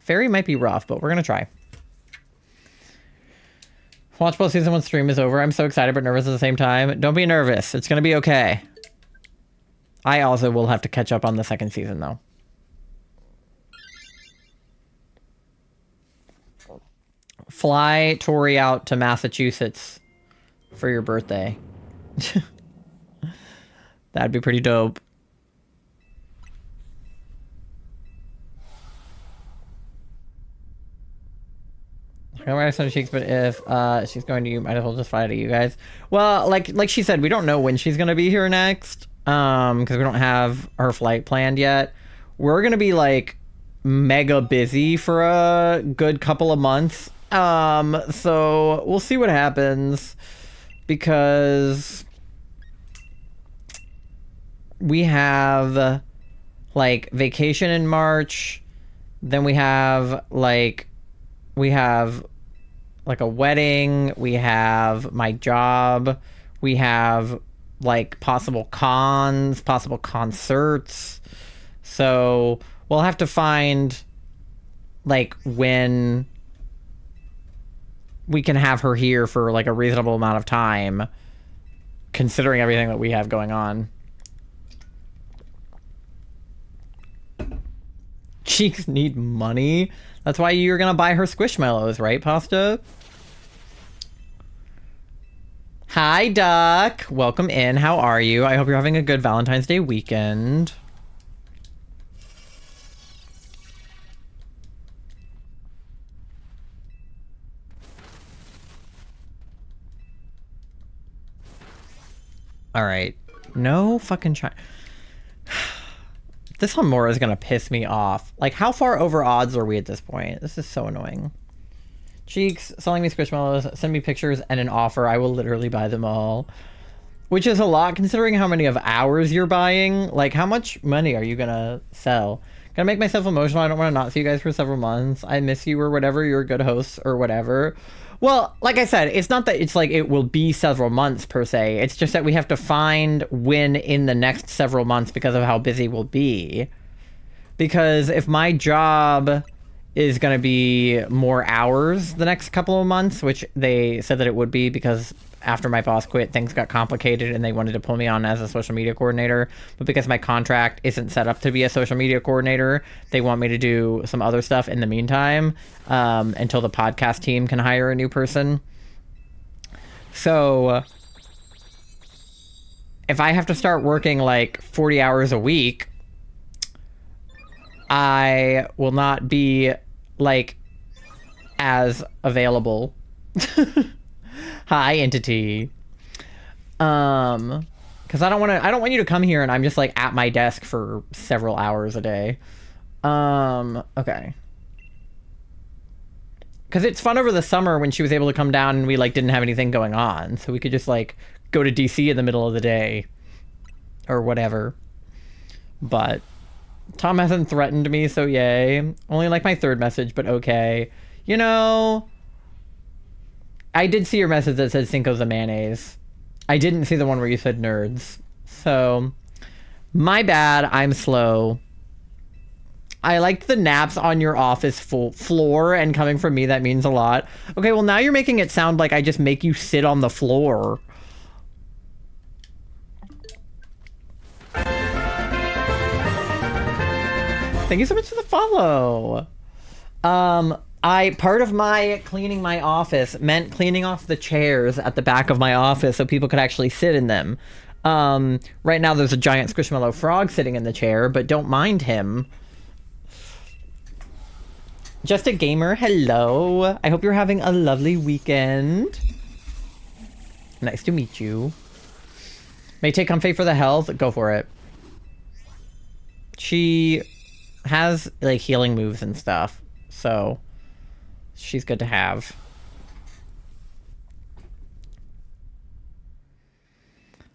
Fairy might be rough, but we're gonna try. Watch both season 1 stream is over. I'm so excited but nervous at the same time. Don't be nervous. It's gonna be okay. I also will have to catch up on the second season, though. Fly Tori out to Massachusetts for your birthday. That'd be pretty dope. I don't want to cheeks, but if she's going to you, might as well just fly to you guys. Well, like she said, we don't know when she's gonna be here next, because we don't have her flight planned yet. We're gonna be like mega busy for a good couple of months. So we'll see what happens, because we have like vacation in March, then we have like a wedding, we have my job, we have like possible cons, possible concerts. So we'll have to find like when we can have her here for like a reasonable amount of time, considering everything that we have going on. Cheeks need money. That's why you're gonna buy her Squishmallows, right, Pasta? Hi, Duck. Welcome in. How are you? I hope you're having a good Valentine's Day weekend. All right. No fucking try. This Hamura is gonna piss me off. Like, how far over odds are we at this point? This is so annoying. Cheeks, selling me Squishmallows, send me pictures and an offer. I will literally buy them all. Which is a lot considering how many of hours you're buying. Like, how much money are you gonna sell? Gonna make myself emotional. I don't want to not see you guys for several months. I miss you or whatever. You're a good host or whatever. Well, like I said, it's not that it's like it will be several months per se. It's just that we have to find when in the next several months because of how busy we'll be. Because if my job is going to be more hours the next couple of months, which they said that it would be because after my boss quit, things got complicated and they wanted to pull me on as a social media coordinator. But because my contract isn't set up to be a social media coordinator, they want me to do some other stuff in the meantime, until the podcast team can hire a new person. So if I have to start working like 40 hours a week, I will not be like as available. Hi, entity. Because I don't want you to come here and I'm just like at my desk for several hours a day. Okay. Because it's fun over the summer when she was able to come down and we like didn't have anything going on, so we could just like go to DC in the middle of the day or whatever. But Tom hasn't threatened me, so yay. Only like my third message, but okay. You know, I did see your message that said Cinco's a mayonnaise. I didn't see the one where you said nerds. So, my bad, I'm slow. I liked the naps on your office floor, and coming from me, that means a lot. Okay, well now you're making it sound like I just make you sit on the floor. Thank you so much for the follow. Part of my cleaning my office meant cleaning off the chairs at the back of my office so people could actually sit in them. Right now there's a giant Squishmallow frog sitting in the chair, but don't mind him. Just a gamer, hello. I hope you're having a lovely weekend. Nice to meet you. May take Comfy for the health. Go for it. She has like healing moves and stuff, so she's good to have.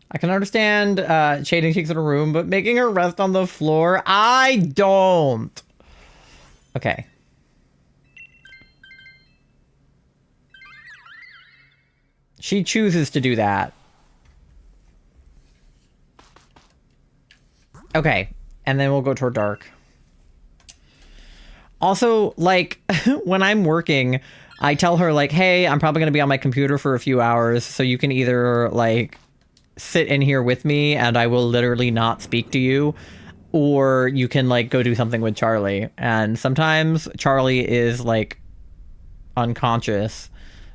I can understand shading Cheeks in a room, but making her rest on the floor, I don't. Okay. She chooses to do that. Okay, and then we'll go toward dark. Also, like, when I'm working, I tell her, like, hey, I'm probably going to be on my computer for a few hours, so you can either, like, sit in here with me and I will literally not speak to you, or you can, like, go do something with Charlie. And sometimes Charlie is, like, unconscious,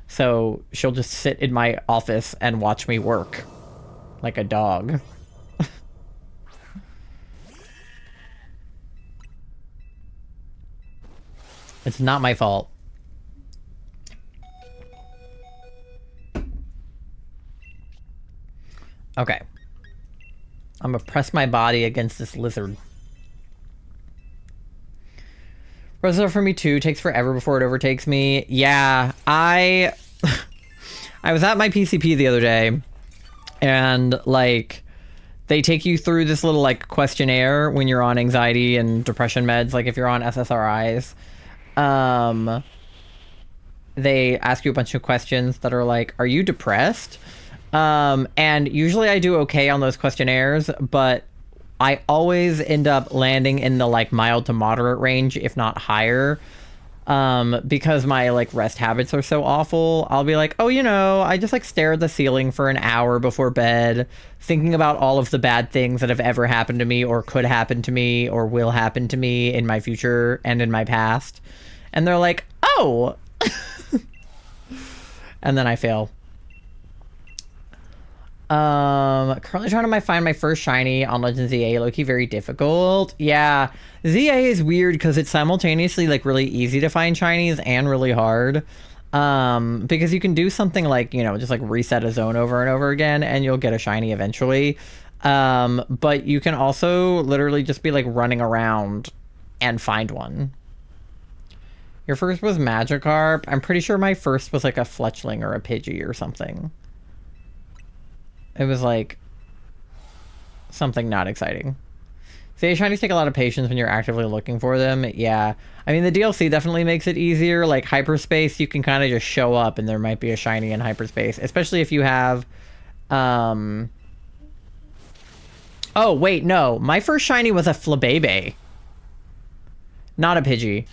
so she'll just sit in my office and watch me work like a dog. It's not my fault. Okay. I'm gonna press my body against this lizard. Reserve for me too. Takes forever before it overtakes me. Yeah, I was at my PCP the other day, and like they take you through this little like questionnaire when you're on anxiety and depression meds. Like if you're on SSRIs, they ask you a bunch of questions that are like, "Are you depressed?" And usually I do okay on those questionnaires, but I always end up landing in the like mild to moderate range, if not higher. Because my like rest habits are so awful. I'll be like, oh, you know, I just like stare at the ceiling for an hour before bed, thinking about all of the bad things that have ever happened to me or could happen to me or will happen to me in my future and in my past. And they're like, oh, and then I fail. Currently trying to find my first shiny on Legends ZA. Low-key very difficult. Yeah, ZA is weird because it's simultaneously like really easy to find shinies and really hard. Because you can do something like, you know, just like reset a zone over and over again and you'll get a shiny eventually. But you can also literally just be like running around and find one. Your first was Magikarp. I'm pretty sure my first was like a Fletchling or a Pidgey or something. It was like something not exciting. So shinies take a lot of patience when you're actively looking for them. Yeah. I mean, the DLC definitely makes it easier. Like hyperspace, you can kind of just show up and there might be a shiny in hyperspace, especially if you have, oh, wait, no. My first shiny was a Flabébé. Not a Pidgey.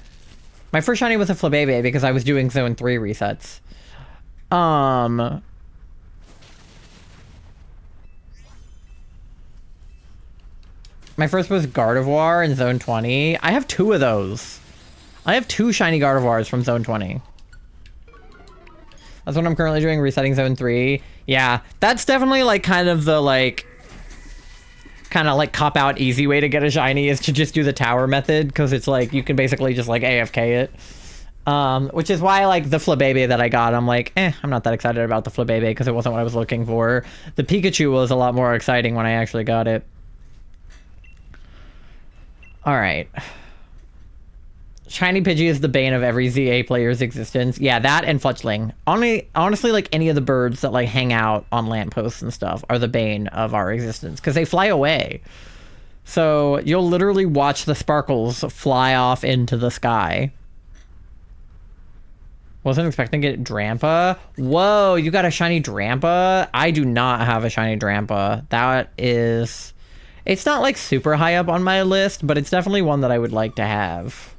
My first shiny was a Flabébé because I was doing Zone 3 resets. My first was Gardevoir in Zone 20. I have 2 of those. I have 2 shiny Gardevoirs from Zone 20. That's what I'm currently doing, resetting Zone 3. Yeah, that's definitely like kind of the like... kind of like cop-out easy way to get a shiny is to just do the tower method, because it's like you can basically just like AFK it. Which is why like the Flabébé that I got, I'm like, I'm not that excited about the Flabébé because it wasn't what I was looking for. The Pikachu was a lot more exciting when I actually got it. Alright. Shiny Pidgey is the bane of every ZA player's existence. Yeah, that and Fletchling. Honestly, like any of the birds that like hang out on lampposts and stuff are the bane of our existence because they fly away. So you'll literally watch the sparkles fly off into the sky. Wasn't expecting to get Drampa. Whoa, you got a shiny Drampa? I do not have a shiny Drampa. That is... It's not like super high up on my list, but it's definitely one that I would like to have.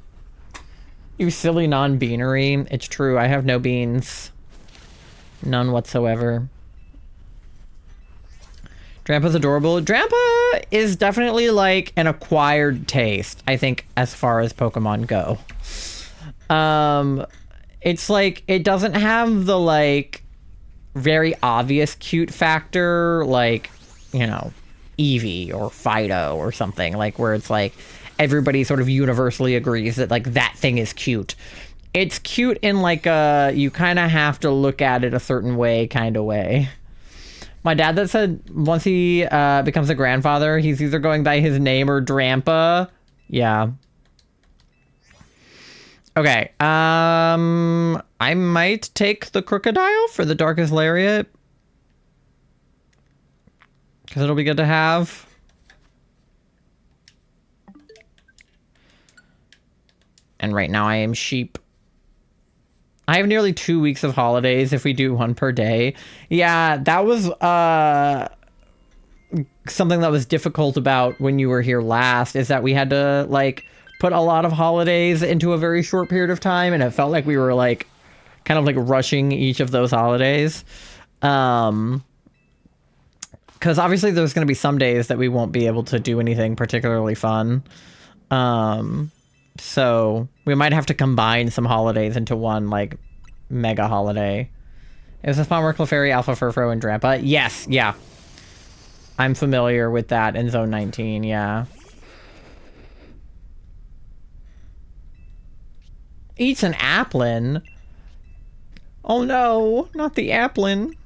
You silly non-beanery. It's true, I have no beans. None whatsoever. Drampa's adorable. Drampa is definitely like an acquired taste, I think, as far as Pokemon go. It's like, it doesn't have the like very obvious cute factor, like, you know, Eevee or Fido or something, like where it's like everybody sort of universally agrees that like that thing is cute. It's cute in like a you kind of have to look at it a certain way kind of way. My dad that said once he becomes a grandfather, he's either going by his name or Drampa. Yeah. Okay. I might take the Crocodile for the Darkest Lariat. Because it'll be good to have. And right now I am sheep. I have nearly 2 weeks of holidays if we do one per day. Yeah, that was something that was difficult about when you were here last, is that we had to like put a lot of holidays into a very short period of time, and it felt like we were like kind of like rushing each of those holidays. Because obviously there's going to be some days that we won't be able to do anything particularly fun. So we might have to combine some holidays into one like mega holiday. Is the spawn where Clefairy, Alpha Furfro, and Drampa? Yes, yeah. I'm familiar with that in Zone 19, yeah. Eats an applin? Oh no, not the applin.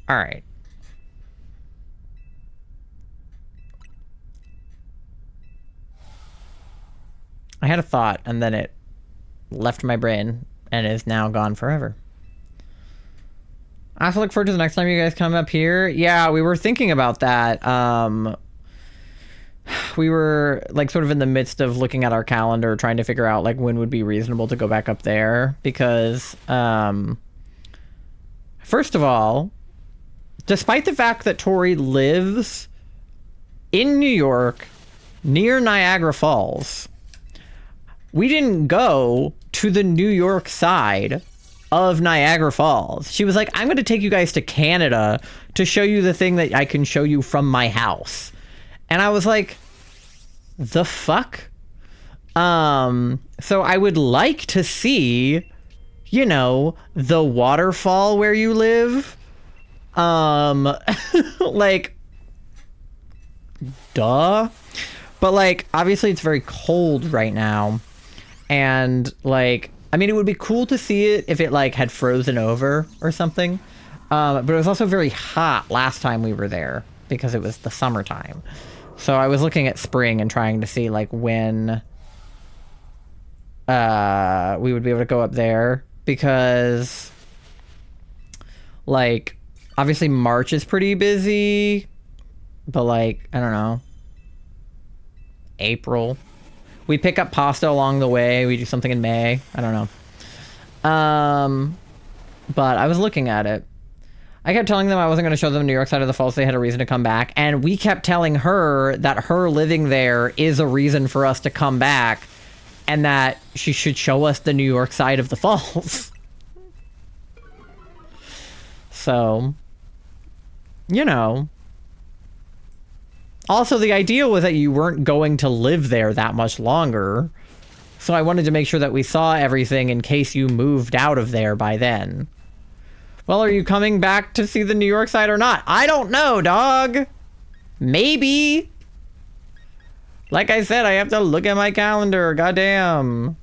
All right. I had a thought and then it left my brain and is now gone forever. I also look forward to the next time you guys come up here. Yeah, we were thinking about that. We were like sort of in the midst of looking at our calendar, trying to figure out like when would be reasonable to go back up there because, first of all, despite the fact that Tori lives in New York near Niagara Falls, we didn't go to the New York side of Niagara Falls. She was like, I'm going to take you guys to Canada to show you the thing that I can show you from my house. And I was like, the fuck? So I would like to see, you know, the waterfall where you live. Like, duh. But like, obviously it's very cold right now. And like, I mean, it would be cool to see it if it like had frozen over or something. But it was also very hot last time we were there because it was the summertime. So I was looking at spring and trying to see like when we would be able to go up there because like obviously March is pretty busy, but like, I don't know, April. We pick up pasta along the way. We do something in May. I don't know. But I was looking at it. I kept telling them I wasn't going to show them the New York side of the falls. They had a reason to come back. And we kept telling her that her living there is a reason for us to come back and that she should show us the New York side of the falls. So, you know. Also, the idea was that you weren't going to live there that much longer. So I wanted to make sure that we saw everything in case you moved out of there by then. Well, are you coming back to see the New York side or not? I don't know, dog. Maybe. Like I said, I have to look at my calendar. Goddamn.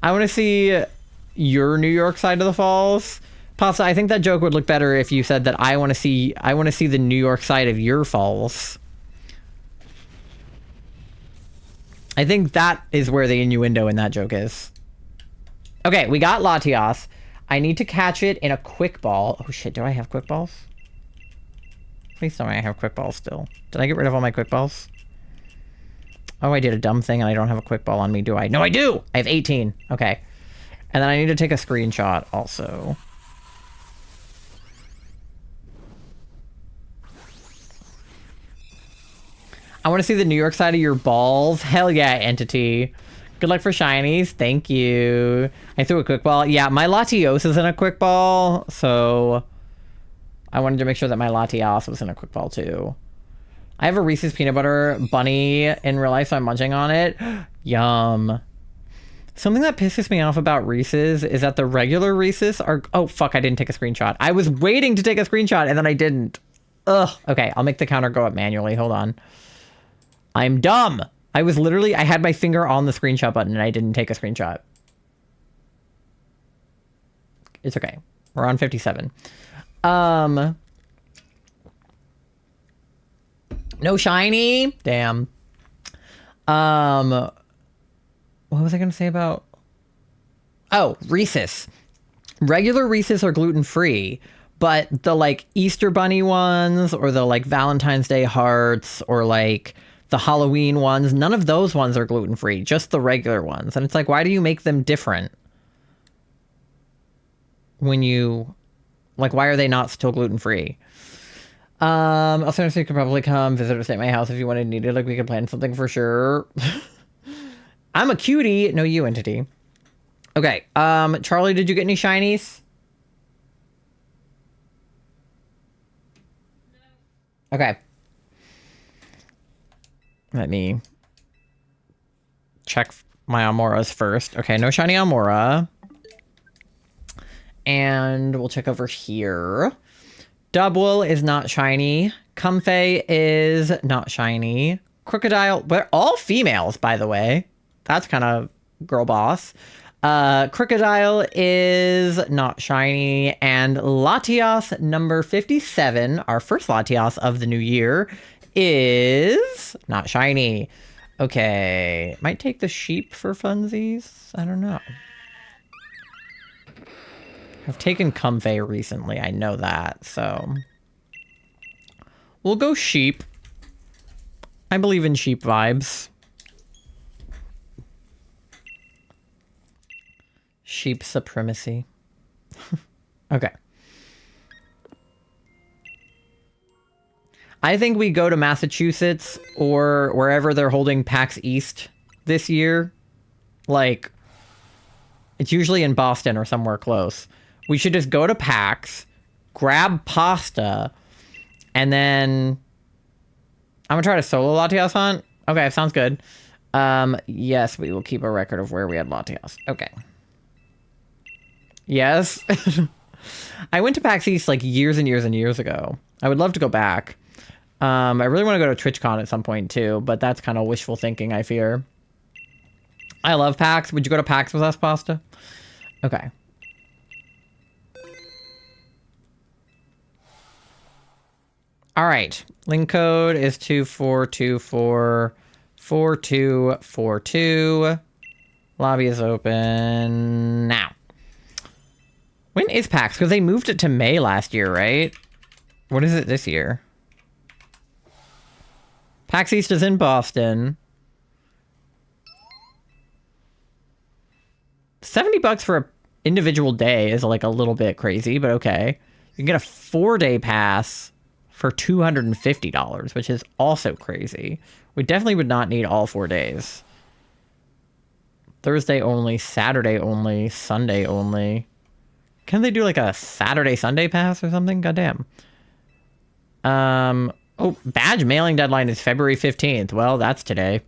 I want to see your New York side of the falls. Pasta, I think that joke would look better if you said that I want to see the New York side of your falls. I think that is where the innuendo in that joke is. Okay, we got Latias. I need to catch it in a quick ball. Oh shit, do I have quick balls? Please tell me I have quick balls still. Did I get rid of all my quick balls? Oh, I did a dumb thing and I don't have a quick ball on me, do I? No, I do! I have 18. Okay. And then I need to take a screenshot also. I want to see the New York side of your balls. Hell yeah, entity. Good luck for shinies. Thank you. I threw a quick ball. Yeah, my Latios is in a quick ball, so I wanted to make sure that my Latios was in a quick ball too. I have a Reese's peanut butter bunny in real life, so I'm munching on it. Yum. Something that pisses me off about Reese's is that the regular Reese's are... Oh, fuck, I didn't take a screenshot. I was waiting to take a screenshot, and then I didn't. Ugh. Okay, I'll make the counter go up manually. Hold on. I'm dumb. I was literally... I had my finger on the screenshot button, and I didn't take a screenshot. It's okay. We're on 57. No shiny? Damn. What was I going to say about... Oh, Reese's. Regular Reese's are gluten-free, but the, like, Easter Bunny ones, or the, like, Valentine's Day hearts, or, like, the Halloween ones. None of those ones are gluten-free, just the regular ones. And it's like, why do you make them different? When you, like, why are they not still gluten-free? Also, you could probably come visit or stay at my house if you wanted needed. Like, we could plan something for sure. I'm a cutie. No, you entity. Okay. Charlie, did you get any shinies? Okay. Let me check my Amoras first. Okay, no shiny Amora. And we'll check over here. Dubwool is not shiny. Comfey is not shiny. Crocodile, we're all females, by the way. That's kind of girl boss. Crocodile is not shiny. And Latias number 57, our first Latias of the new year, is not shiny. Okay, might take the sheep for funsies. I don't know. I've taken Comfey recently, I know that, so we'll go sheep. I believe in sheep vibes. Sheep supremacy. Okay. I think we go to Massachusetts or wherever they're holding PAX East this year. Like, it's usually in Boston or somewhere close. We should just go to PAX, grab pasta, and then I'm gonna try to solo Latias hunt. Okay, sounds good. Yes, we will keep a record of where we had Latias. Okay. Yes. I went to PAX East like years and years and years ago. I would love to go back. I really want to go to TwitchCon at some point too, but that's kind of wishful thinking, I fear. I love PAX. Would you go to PAX with us, Pasta? Okay. All right. Link code is 24244242. Lobby is open now. When is PAX? Because they moved it to May last year, right? What is it this year? PAX East is in Boston. $70 for an individual day is like a little bit crazy, but okay. You can get a 4-day pass for $250, which is also crazy. We definitely would not need all 4 days. Thursday only, Saturday only, Sunday only. Can they do like a Saturday, Sunday pass or something? Goddamn. Oh, badge mailing deadline is February 15th. Well, that's today.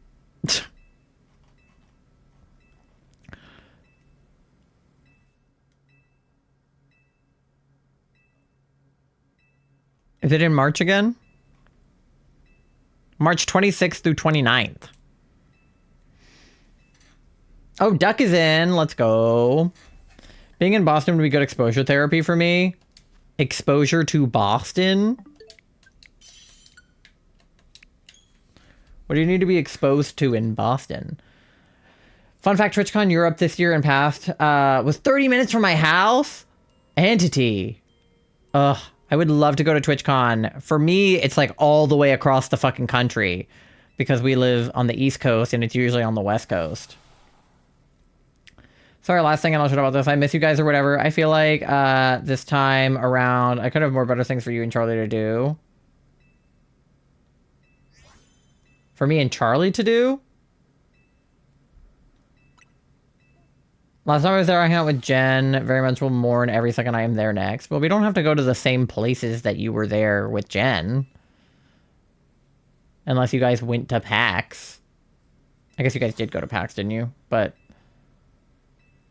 Is it in March again? March 26th through 29th. Oh, Duck is in. Let's go. Being in Boston would be good exposure therapy for me. Exposure to Boston? What do you need to be exposed to in Boston? Fun fact, TwitchCon Europe this year and past was 30 minutes from my house. Entity. Ugh. I would love to go to TwitchCon. For me, it's like all the way across the fucking country because we live on the East Coast and it's usually on the West Coast. Sorry, last thing, and I'll shut up about this. I miss you guys or whatever. I feel like this time around, I could have more better things for you and Charlie to do. For me and Charlie to do? Last time I was there, I hung out with Jen. Very much will mourn every second I am there next. But we don't have to go to the same places that you were there with Jen. Unless you guys went to PAX. I guess you guys did go to PAX, didn't you? But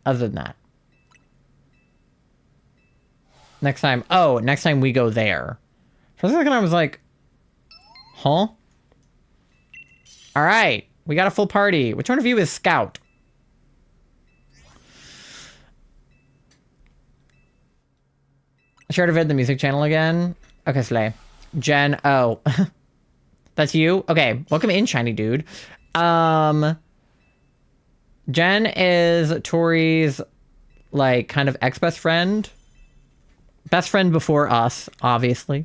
other than that. Next time. Oh, next time we go there. For a second I was like, huh? Alright. We got a full party. Which one of you is Scout? Shared a vid the music channel again. Okay, Slay. Jen, oh. That's you? Okay, welcome in, shiny dude. Jen is Tori's, like, kind of ex-best friend. Best friend before us, obviously.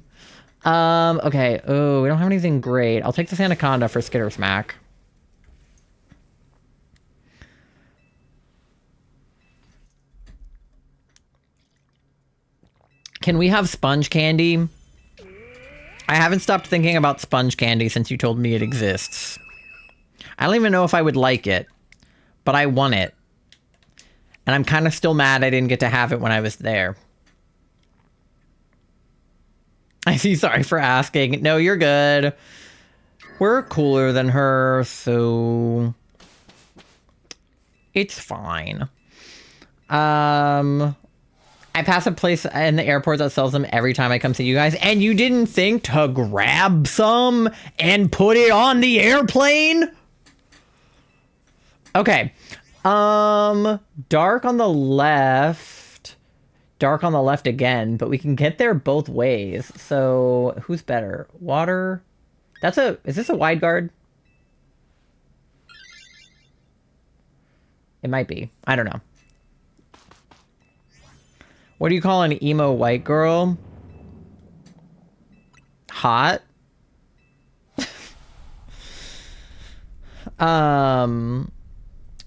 Okay. Oh, we don't have anything great. I'll take this anaconda for Skitter Smack. Can we have sponge candy? I haven't stopped thinking about sponge candy since you told me it exists. I don't even know if I would like it, but I want it. And I'm kind of still mad I didn't get to have it when I was there. I see, sorry for asking. No, you're good. We're cooler than her, so... it's fine. I pass a place in the airport that sells them every time I come see you guys, and you didn't think to grab some and put it on the airplane? Okay. Dark on the left. Dark on the left again, but we can get there both ways. So, who's better? Water? Is this a wide guard? It might be. I don't know. What do you call an emo white girl? Hot?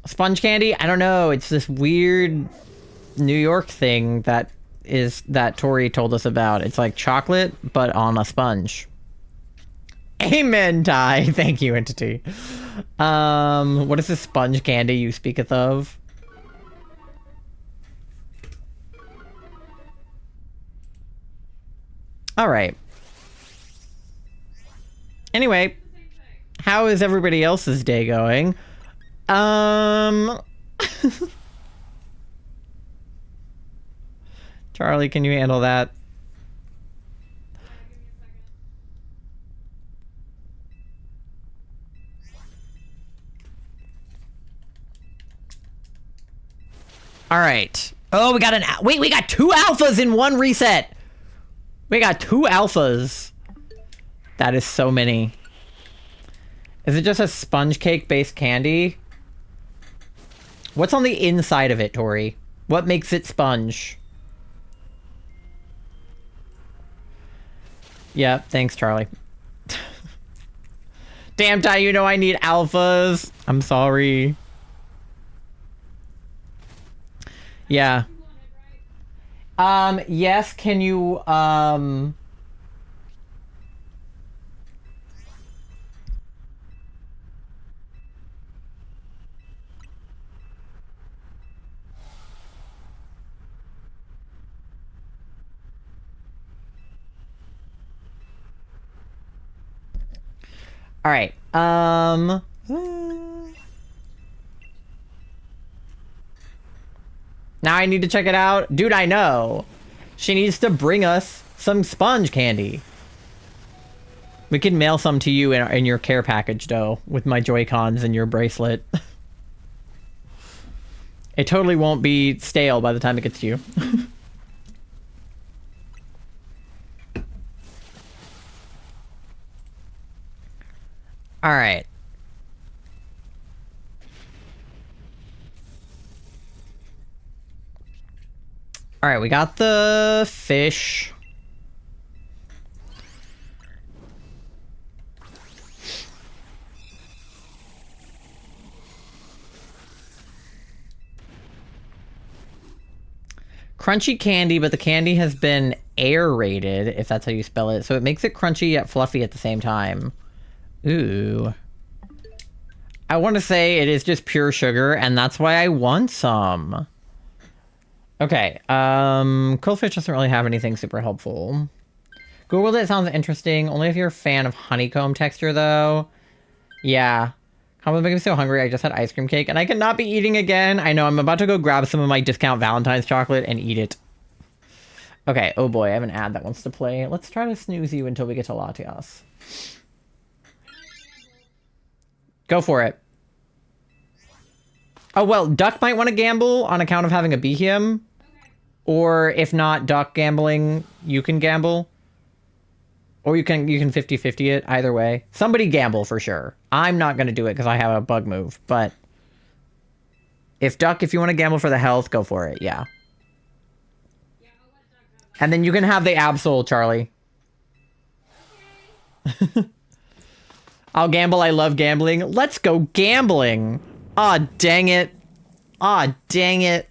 Sponge candy? I don't know. It's this weird New York thing that Tori told us about. It's like chocolate, but on a sponge. Amen, Ty. Thank you, Entity. What is this sponge candy you speaketh of? All right. Anyway, how is everybody else's day going? Charlie, can you handle that? All right. Oh, we got we got 2 alphas in one reset. We got 2 alphas. That is so many. Is it just a sponge cake based candy? What's on the inside of it, Tori? What makes it sponge? Yeah, thanks, Charlie. Damn, Ty, you know I need alphas. I'm sorry. Yeah. Yes, can you, All right. Now I need to check it out. Dude, I know. She needs to bring us some sponge candy. We can mail some to you in your care package, though, with my Joy-Cons and your bracelet. It totally won't be stale by the time it gets to you. All right. All right, we got the fish. Crunchy candy, but the candy has been aerated, if that's how you spell it. So it makes it crunchy yet fluffy at the same time. Ooh. I want to say it is just pure sugar, and that's why I want some. Okay, Quillfish doesn't really have anything super helpful. Googled it, sounds interesting. Only if you're a fan of honeycomb texture, though. Yeah. Combos making me so hungry, I just had ice cream cake, and I cannot be eating again. I know, I'm about to go grab some of my discount Valentine's chocolate and eat it. Okay, oh boy, I have an ad that wants to play. Let's try to snooze you until we get to Latias. Go for it. Oh, well, Duck might want to gamble on account of having a Behem. Or if not Duck gambling, you can gamble. Or you can 50-50 it, either way. Somebody gamble for sure. I'm not going to do it because I have a bug move, but... if Duck, if you want to gamble for the health, go for it, yeah. And then you can have the Absol, Charlie. I'll gamble. I love gambling. Let's go gambling. Aw, dang it. Aw, dang it.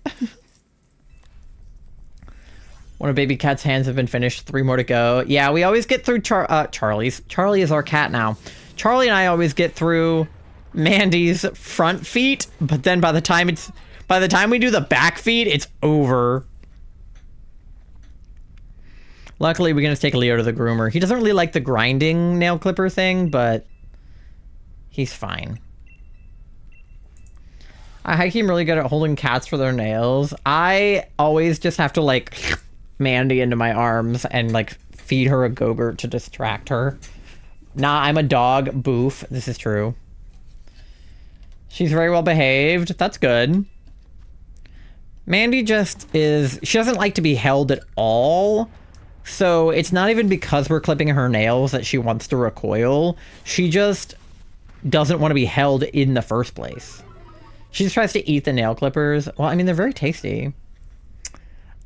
One of baby cat's hands have been finished. 3 more to go. Yeah, we always get through Charlie's. Charlie is our cat now. Charlie and I always get through Mandy's front feet, but then by the time we do the back feet, it's over. Luckily, we're gonna take Leo to the groomer. He doesn't really like the grinding nail clipper thing, but he's fine. I keep really good at holding cats for their nails. I always just have to like Mandy into my arms and like feed her a Go-Gurt to distract her. Nah, I'm a dog. Boof. This is true. She's very well behaved. That's good. Mandy just is... She doesn't like to be held at all. So it's not even because we're clipping her nails that she wants to recoil. She just doesn't want to be held in the first place. She just tries to eat the nail clippers. Well, I mean, they're very tasty.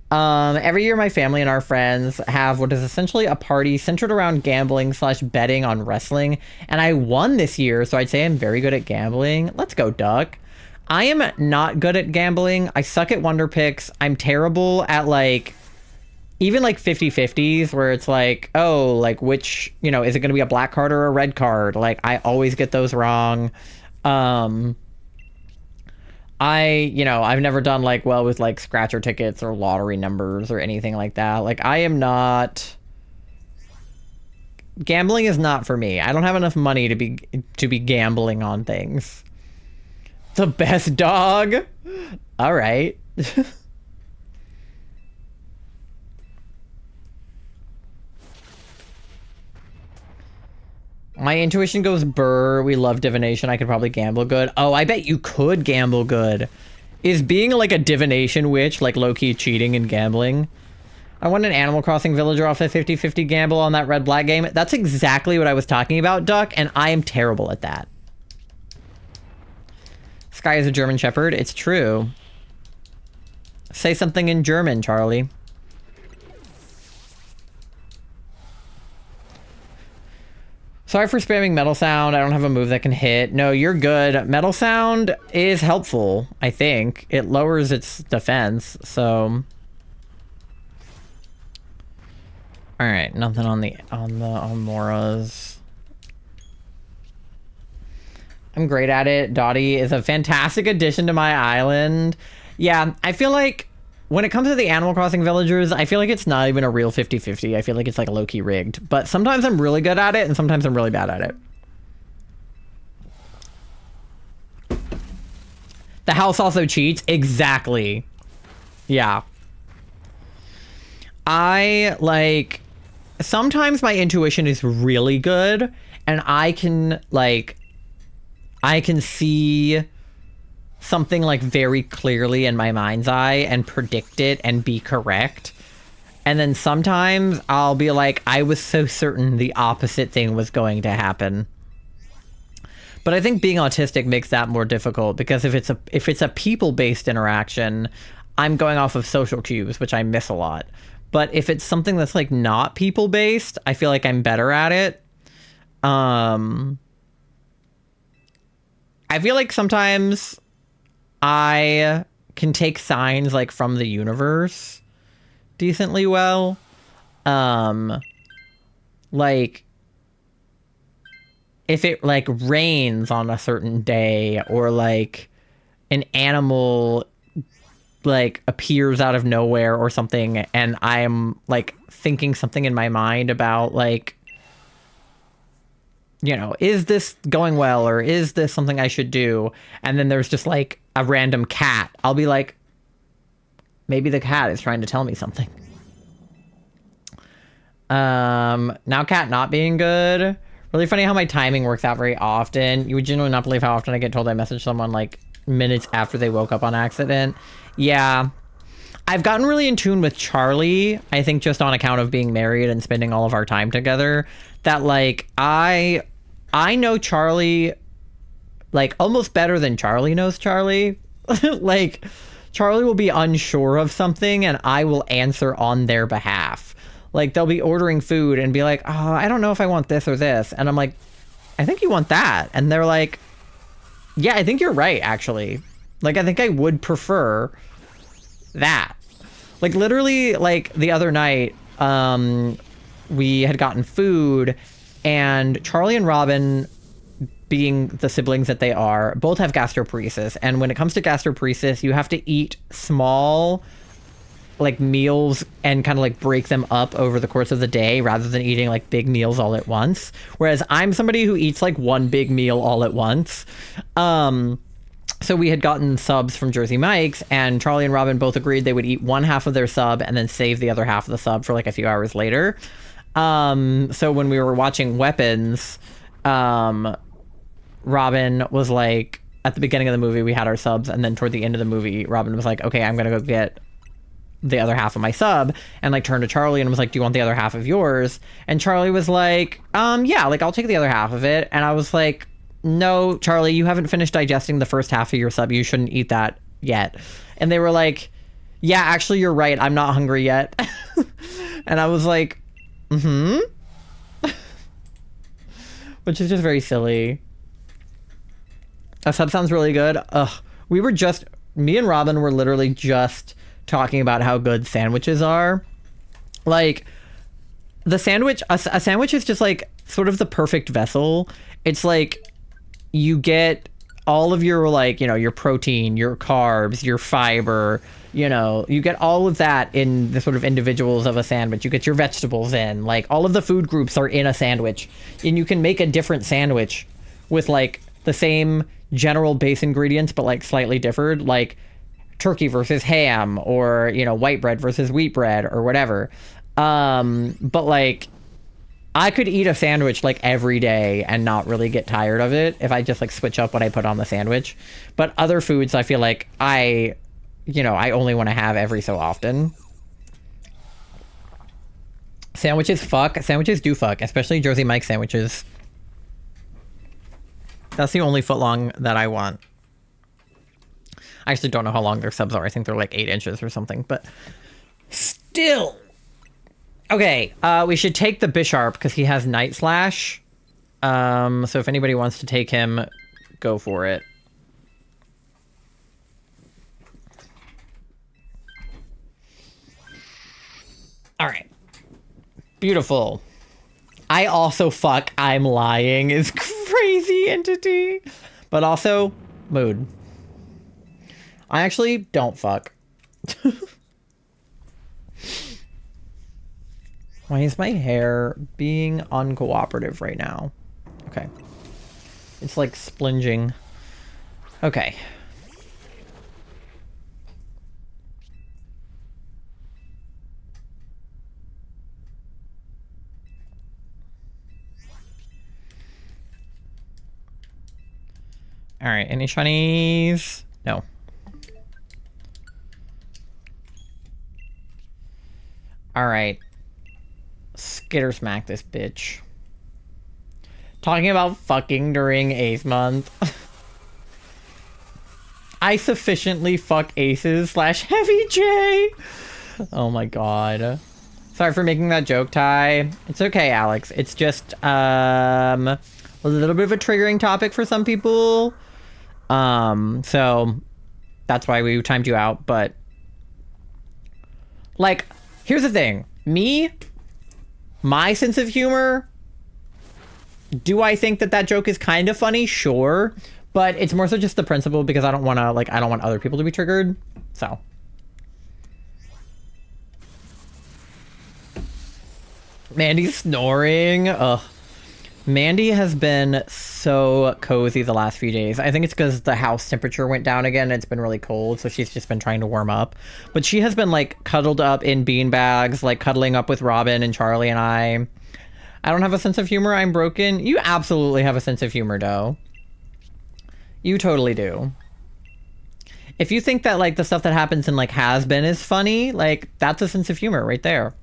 Every year my family and our friends have what is essentially a party centered around gambling / betting on wrestling. And I won this year, so I'd say I'm very good at gambling. Let's go, Duck. I am not good at gambling. I suck at Wonder Picks. I'm terrible at like, even like 50-50s where it's like, oh, like which, you know, is it going to be a black card or a red card? Like I always get those wrong. I've never done like well with like scratcher tickets or lottery numbers or anything like that. Like I am not, gambling is not for me. I don't have enough money to be gambling on things. The best dog. All right. My intuition goes burr. We love divination. I could probably gamble good. Oh, I bet you could gamble good. Is being like a divination witch like low-key cheating and gambling? I won an Animal Crossing villager off a 50-50 gamble on that red-black game. That's exactly what I was talking about, Duck, and I am terrible at that. Sky is a German Shepherd. It's true. Say something in German, Charlie. Sorry for spamming Metal Sound. I don't have a move that can hit. No, you're good. Metal Sound is helpful, I think. It lowers its defense, so... Alright, nothing on Mora's. I'm great at it. Dottie is a fantastic addition to my island. Yeah, I feel like when it comes to the Animal Crossing villagers, I feel like it's not even a real 50-50. I feel like it's like low-key rigged. But sometimes I'm really good at it, and sometimes I'm really bad at it. The house also cheats? Exactly. Yeah. Sometimes my intuition is really good, and I can see something like very clearly in my mind's eye and predict it and be correct. And then sometimes I'll be like, I was so certain the opposite thing was going to happen. But I think being autistic makes that more difficult because if it's a people-based interaction, I'm going off of social cues, which I miss a lot. But if it's something that's like not people-based, I feel like I'm better at it. I feel like sometimes I can take signs like from the universe decently well. Like if it like rains on a certain day or like an animal like appears out of nowhere or something and I'm like thinking something in my mind about like, you know, is this going well or is this something I should do? And then there's just like a random cat. I'll be like, maybe the cat is trying to tell me something. Now cat not being good. Really funny how my timing works out very often. You would genuinely not believe how often I get told I messaged someone like minutes after they woke up on accident. Yeah. I've gotten really in tune with Charlie, I think just on account of being married and spending all of our time together, that like I know Charlie like almost better than Charlie knows Charlie. Like Charlie will be unsure of something and I will answer on their behalf. Like they'll be ordering food and be like, oh, I don't know if I want this or this. And I'm like, I think you want that. And they're like, yeah, I think you're right, actually. Like, I think I would prefer that. Like, literally, like, the other night, we had gotten food, and Charlie and Robin, being the siblings that they are, both have gastroparesis. And when it comes to gastroparesis, you have to eat small, like, meals and kind of, like, break them up over the course of the day rather than eating, like, big meals all at once. Whereas I'm somebody who eats, like, one big meal all at once. So we had gotten subs from Jersey Mike's, and Charlie and Robin both agreed they would eat one half of their sub and then save the other half of the sub for like a few hours later. So when we were watching Weapons, Robin was like, at the beginning of the movie, we had our subs, and then toward the end of the movie, Robin was like, okay, I'm going to go get the other half of my sub, and like turned to Charlie and was like, do you want the other half of yours? And Charlie was like, yeah, like I'll take the other half of it. And I was like, no, Charlie, you haven't finished digesting the first half of your sub. You shouldn't eat that yet. And they were like, yeah, actually, you're right. I'm not hungry yet. And I was like, which is just very silly. A sub sounds really good. Ugh. Me and Robin were literally just talking about how good sandwiches are. Like, the sandwich, a sandwich is just like sort of the perfect vessel. It's like, you get all of your, like, you know, your protein, your carbs, your fiber, you know, you get all of that in the sort of individuals of a sandwich. You get your vegetables in, like, all of the food groups are in a sandwich, and you can make a different sandwich with, like, the same general base ingredients, but, like, slightly differed, like turkey versus ham, or, you know, white bread versus wheat bread, or whatever. But, like, I could eat a sandwich like every day and not really get tired of it if I just like switch up what I put on the sandwich. But other foods, I feel like I only want to have every so often. Sandwiches fuck. Sandwiches do fuck, especially Jersey Mike's sandwiches. That's the only footlong that I want. I actually don't know how long their subs are. I think they're like 8 inches or something, but still. Okay, we should take the Bisharp because he has Night Slash. So if anybody wants to take him, go for it. All right. Beautiful. I also fuck I'm Lying is crazy entity. But also, mood. I actually don't fuck. Why is my hair being uncooperative right now? Okay. It's like splinging. Okay. All right, any shinies? No. All right. Skitter smack this bitch. Talking about fucking during Ace month. I sufficiently fuck aces / heavy J. Oh my god. Sorry for making that joke, Ty. It's okay, Alex. It's just a little bit of a triggering topic for some people. So that's why we timed you out, but like, here's the thing. My sense of humor, do I think that joke is kind of funny? Sure. But it's more so just the principle because I don't want other people to be triggered. So. Mandy's snoring. Ugh. Mandy has been so cozy the last few days. I think it's because the house temperature went down again. It's been really cold, so she's just been trying to warm up. But she has been, like, cuddled up in bean bags, like, cuddling up with Robin and Charlie and I. I don't have a sense of humor. I'm broken. You absolutely have a sense of humor, Doe. You totally do. If you think that, like, the stuff that happens in, like, Has Been is funny, like, that's a sense of humor right there.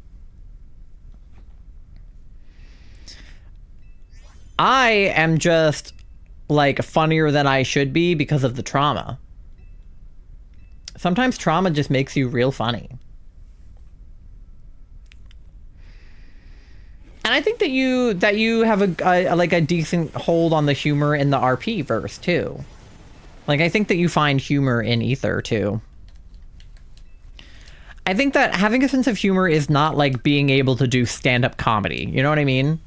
I am just, like, funnier than I should be because of the trauma. Sometimes trauma just makes you real funny. And I think that you have like a decent hold on the humor in the RP verse too. Like I think that you find humor in Ether too. I think that having a sense of humor is not like being able to do stand-up comedy. You know what I mean?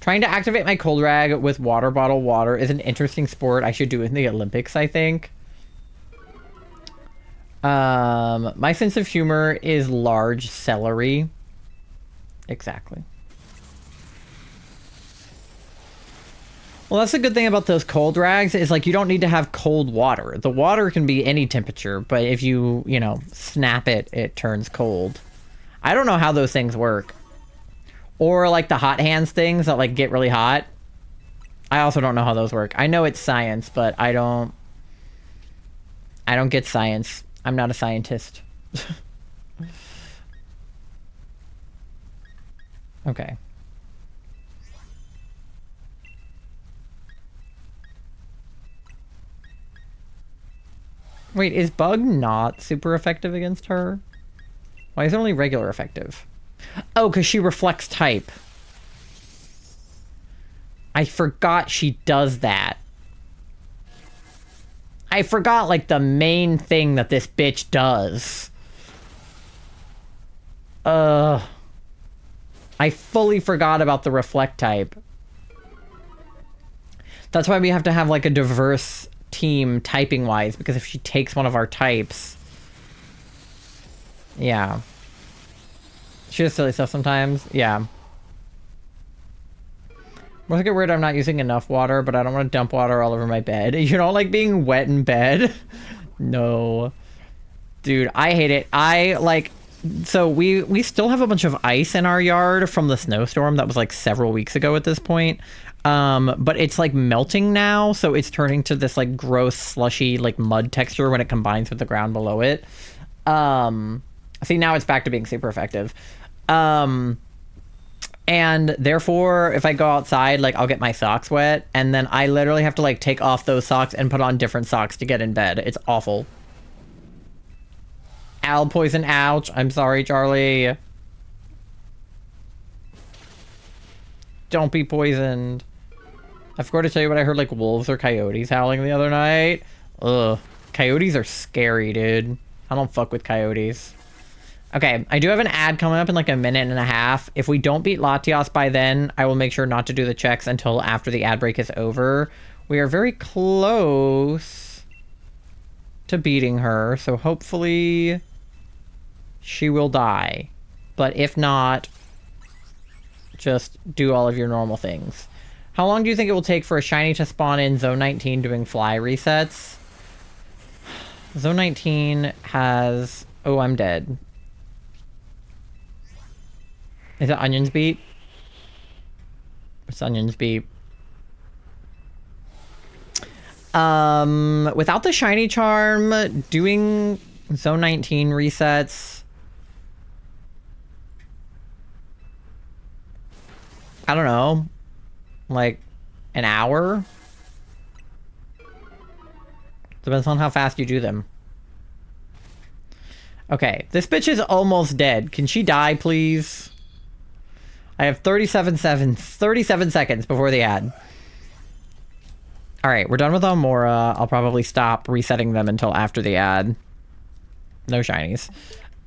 Trying to activate my cold rag with water bottle water is an interesting sport I should do in the Olympics, I think. My sense of humor is large celery. Exactly. Well, that's the good thing about those cold rags is like you don't need to have cold water. The water can be any temperature, but if you know, snap it, it turns cold. I don't know how those things work. Or like the hot hands things that like get really hot. I also don't know how those work. I know it's science, but I don't get science. I'm not a scientist. Okay. Wait, is Bug not super effective against her? Why is it only regular effective? Oh, because she reflects type. I forgot she does that. I forgot, like, the main thing that this bitch does. I fully forgot about the reflect type. That's why we have to have, like, a diverse team typing-wise, because if she takes one of our types... Yeah. She does silly stuff sometimes. Yeah. Once I get worried I'm not using enough water, but I don't want to dump water all over my bed. You don't like being wet in bed? No. Dude, I hate it. So we still have a bunch of ice in our yard from the snowstorm that was like several weeks ago at this point. But it's like melting now, so it's turning to this like gross, slushy, like mud texture when it combines with the ground below it. See, now it's back to being super effective. And therefore, if I go outside, like, I'll get my socks wet, and then I literally have to, like, take off those socks and put on different socks to get in bed. It's awful. Owl poison, ouch. I'm sorry, Charlie. Don't be poisoned. I forgot to tell you what I heard, like, wolves or coyotes howling the other night. Ugh. Coyotes are scary, dude. I don't fuck with coyotes. Okay, I do have an ad coming up in like a minute and a half. If we don't beat Latios by then, I will make sure not to do the checks until after the ad break is over. We are very close to beating her, so hopefully she will die. But if not, just do all of your normal things. How long do you think it will take for a shiny to spawn in Zone 19 doing fly resets? Zone 19 has... Oh, I'm dead. Is it Onions Beat? It's Onions Beat. Without the shiny charm, doing Zone 19 resets... I don't know. Like, an hour? Depends on how fast you do them. Okay, this bitch is almost dead. Can she die, please? I have 37 seconds before the ad. Alright, we're done with Almora. I'll probably stop resetting them until after the ad. No shinies.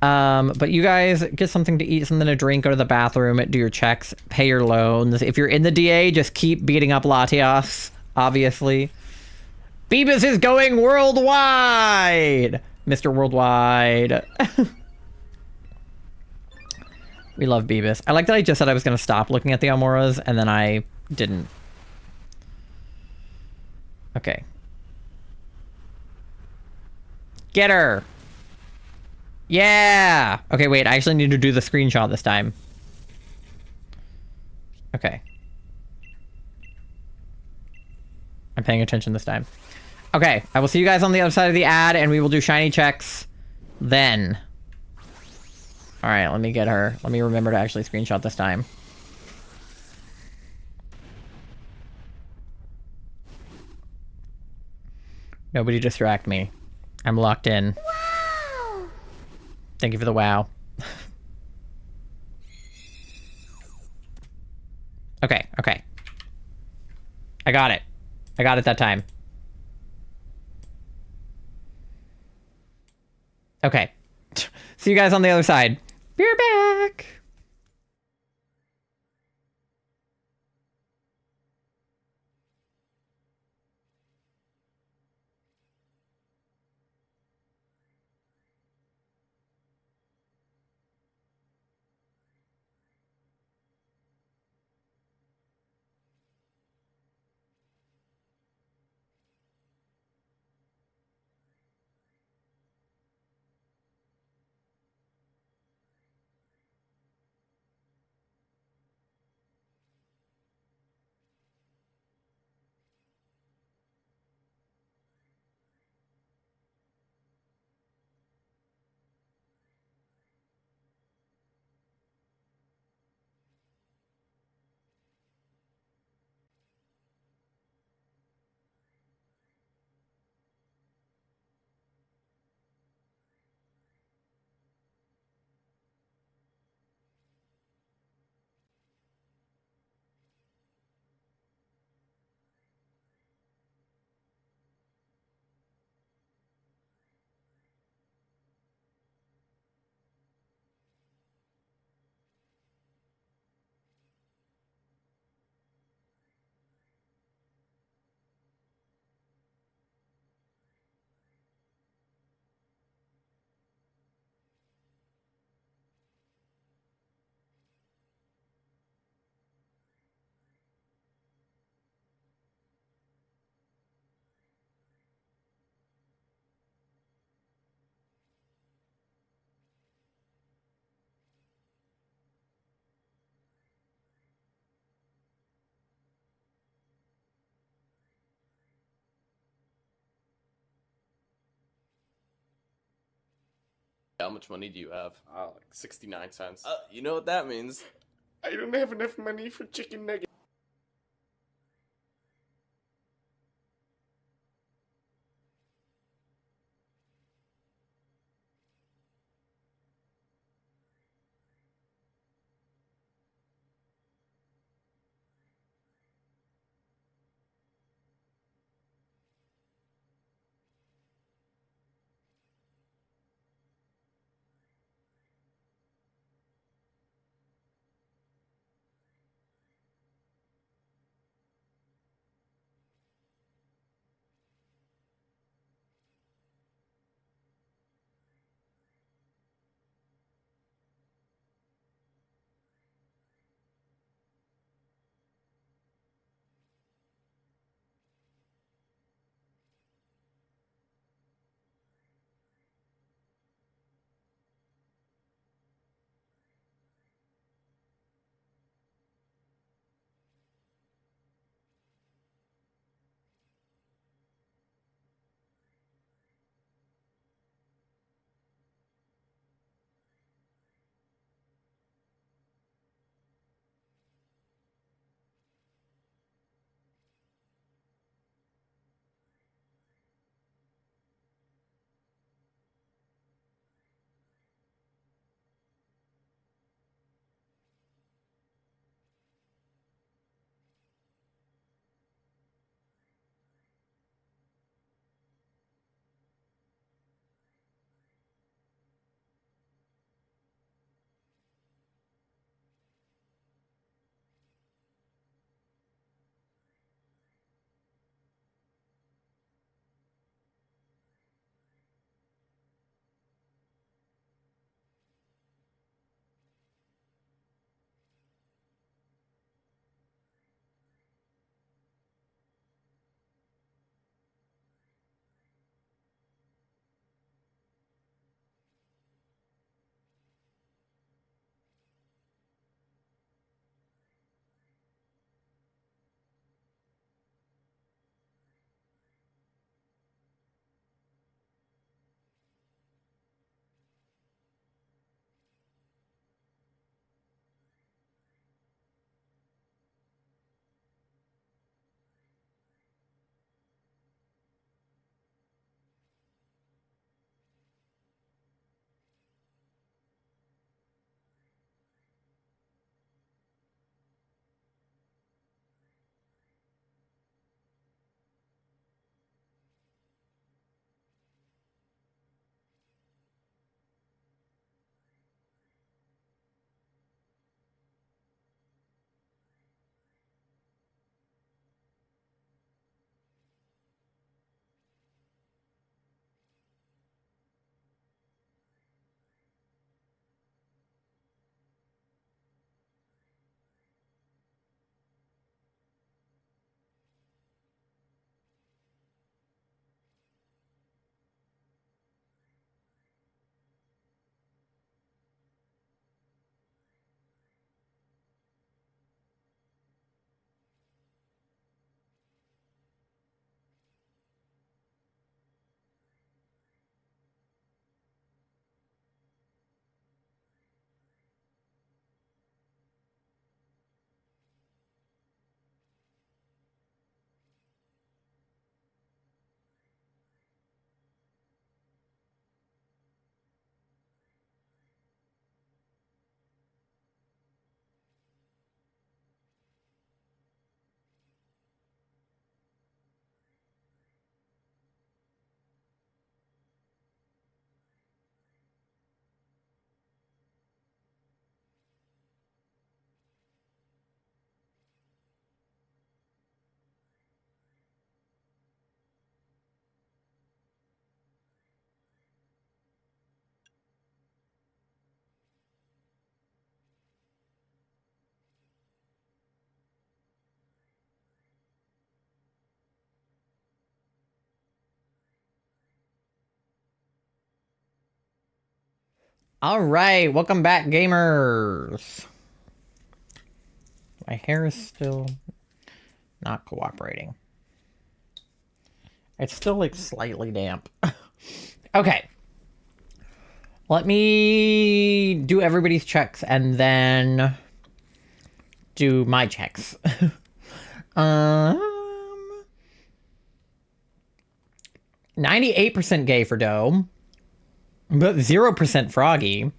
But you guys get something to eat, something to drink, go to the bathroom, do your checks, pay your loans. If you're in the DA, just keep beating up Latios, obviously. Phoebus is going worldwide! Mr. Worldwide. We love Beavis. I like that I just said I was going to stop looking at the Almoras, and then I didn't. Okay. Get her! Yeah! Okay, wait, I actually need to do the screenshot this time. Okay. I'm paying attention this time. Okay, I will see you guys on the other side of the ad, and we will do shiny checks then. Alright, let me get her. Let me remember to actually screenshot this time. Nobody distract me. I'm locked in. Wow! Thank you for the wow. Okay, okay. I got it. I got it that time. Okay. See you guys on the other side. We're back. How much money do you have? Like 69 cents. You know what that means. I don't have enough money for chicken nuggets. All right, welcome back, gamers. My hair is still not cooperating. It's still like slightly damp. Okay. Let me do everybody's checks and then do my checks. 98% gay for Doe, but 0% Froggy.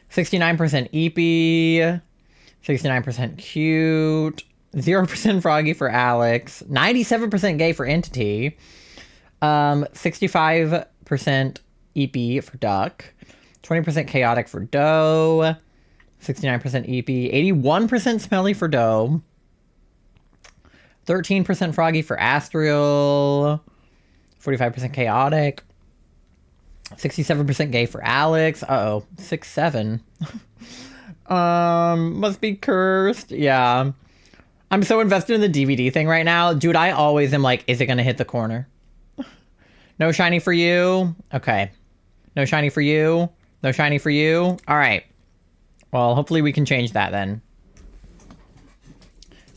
69% Eepy. 69% cute. 0% Froggy for Alex. 97% gay for Entity. 65% Eepy for Duck. 20% chaotic for Doe. 69% Eepy. 81% smelly for Doe. 13% Froggy for Astriel. 45% chaotic. 67% gay for Alex. Uh-oh. 6-7. Must be cursed. Yeah. I'm so invested in the DVD thing right now. Dude, I always am like, is it gonna hit the corner? No shiny for you? Okay. No shiny for you? No shiny for you? Alright. Well, hopefully we can change that then.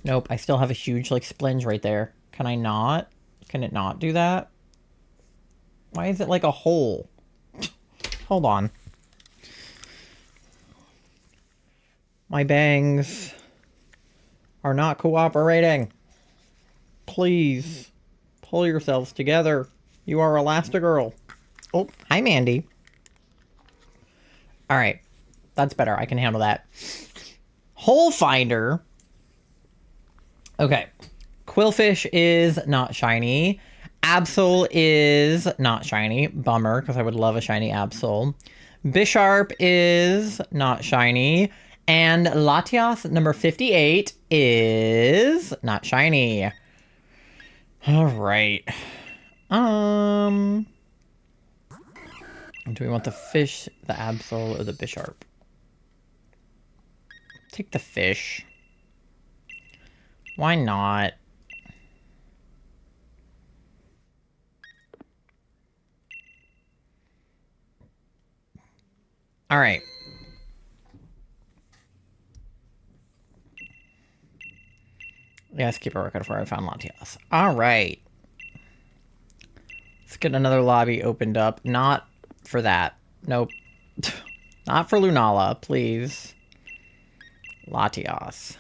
Nope, I still have a huge, like, splenge right there. Can I not? Can it not do that? Why is it like a hole? Hold on. My bangs are not cooperating. Please pull yourselves together. You are Elastigirl. Oh, hi, Mandy. All right. That's better. I can handle that. Hole Finder. Okay. Quillfish is not shiny. Absol is not shiny. Bummer, because I would love a shiny Absol. Bisharp is not shiny. And Latias number 58 is not shiny. All right. Do we want the fish, the Absol, or the Bisharp? Take the fish. Why not? All right. Yes, keep a record of where I found Latias. All right. Let's get another lobby opened up. Not for that. Nope. Not for Lunala, please. Latias.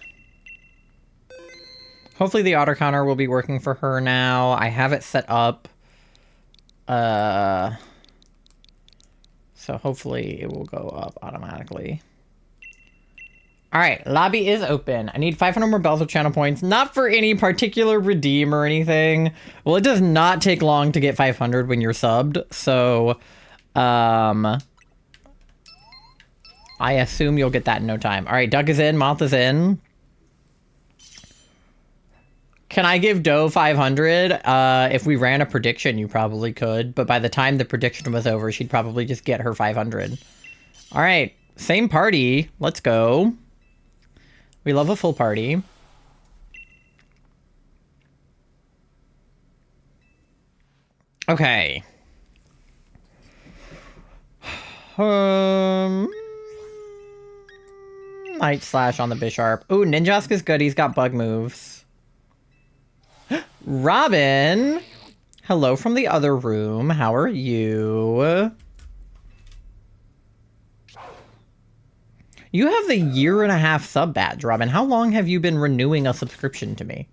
Hopefully the auto counter will be working for her now. I have it set up. So hopefully it will go up automatically. All right, lobby is open. I need 500 more bells of channel points. Not for any particular redeem or anything. Well, it does not take long to get 500 when you're subbed. So, I assume you'll get that in no time. All right, Duck is in. Moth is in. Can I give Doe 500? If we ran a prediction, you probably could. But by the time the prediction was over, she'd probably just get her 500. All right, same party. Let's go. We love a full party. Okay. Night Slash on the Bisharp. Ooh, Ninjask is good. He's got bug moves. Robin! Hello from the other room. How are you? You have the 1.5 sub badge, Robin. How long have you been renewing a subscription to me?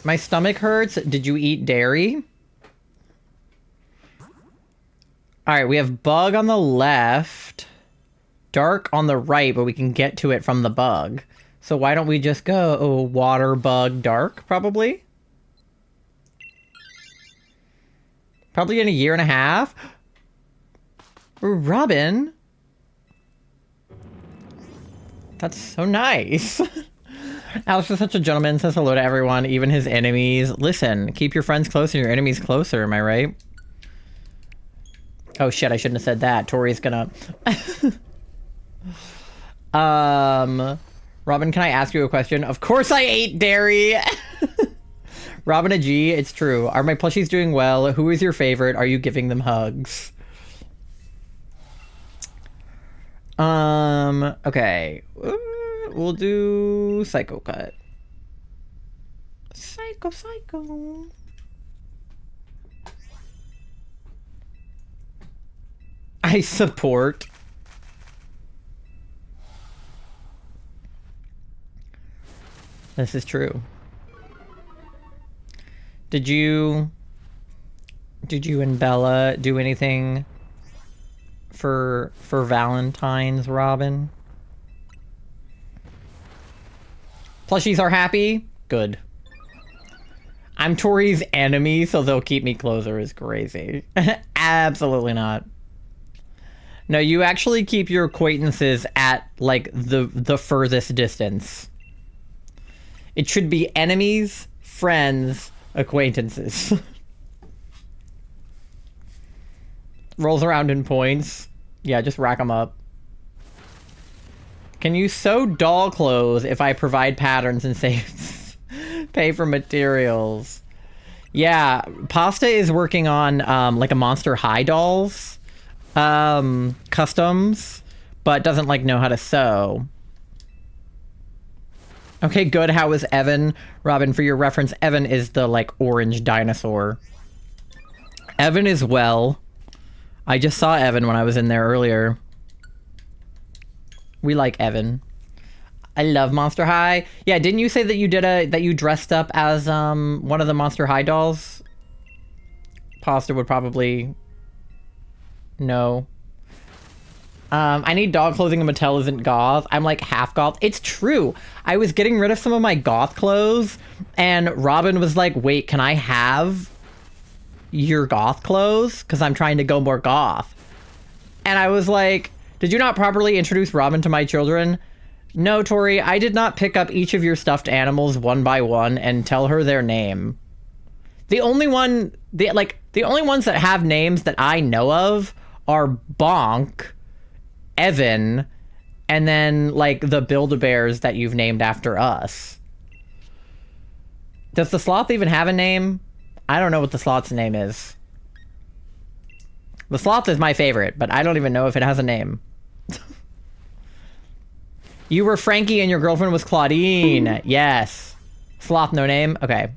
My stomach hurts. Did you eat dairy? All right, we have bug on the left, dark on the right, but we can get to it from the bug. So why don't we just go water, bug, dark, probably? Probably in a 1.5 years. Robin. That's so nice. Alex is such a gentleman, says hello to everyone, even his enemies. Listen, keep your friends close and your enemies closer, am I right? Oh shit, I shouldn't have said that. Tori's gonna... Robin, can I ask you a question? Of course I ate dairy! Robin a G, it's true. Are my plushies doing well? Who is your favorite? Are you giving them hugs? Okay. We'll do Psycho Cut. Psycho. I support. This is true. Did you and Bella do anything for Valentine's, Robin? Plushies are happy? Good. I'm Tori's enemy, so they'll keep me closer is crazy. Absolutely not. No, you actually keep your acquaintances at, like, the furthest distance. It should be enemies, friends, acquaintances. Rolls around in points. Yeah, just rack them up. Can you sew doll clothes if I provide patterns and save pay for materials? Yeah, Pasta is working on like a Monster High dolls customs, but doesn't like know how to sew. Okay, good. How is Evan? Robin, for your reference, Evan is the like orange dinosaur. Evan is well. I just saw Evan when I was in there earlier. We like Evan. I love Monster High. Yeah, didn't you say that you did that you dressed up as one of the Monster High dolls? Pasta would probably know. I need dog clothing and Mattel isn't goth. I'm like half goth. It's true. I was getting rid of some of my goth clothes and Robin was like, wait, can I have your goth clothes? Because I'm trying to go more goth. And I was like, did you not properly introduce Robin to my children? No, Tori, I did not pick up each of your stuffed animals one by one and tell her their name. The only ones that have names that I know of are Bonk, Evan, and then like the Build-A-Bears that you've named after us. Does the sloth even have a name? I don't know what the sloth's name is. The sloth is my favorite, but I don't even know if it has a name. You were Frankie and your girlfriend was Claudine. Yes. Sloth, no name? Okay.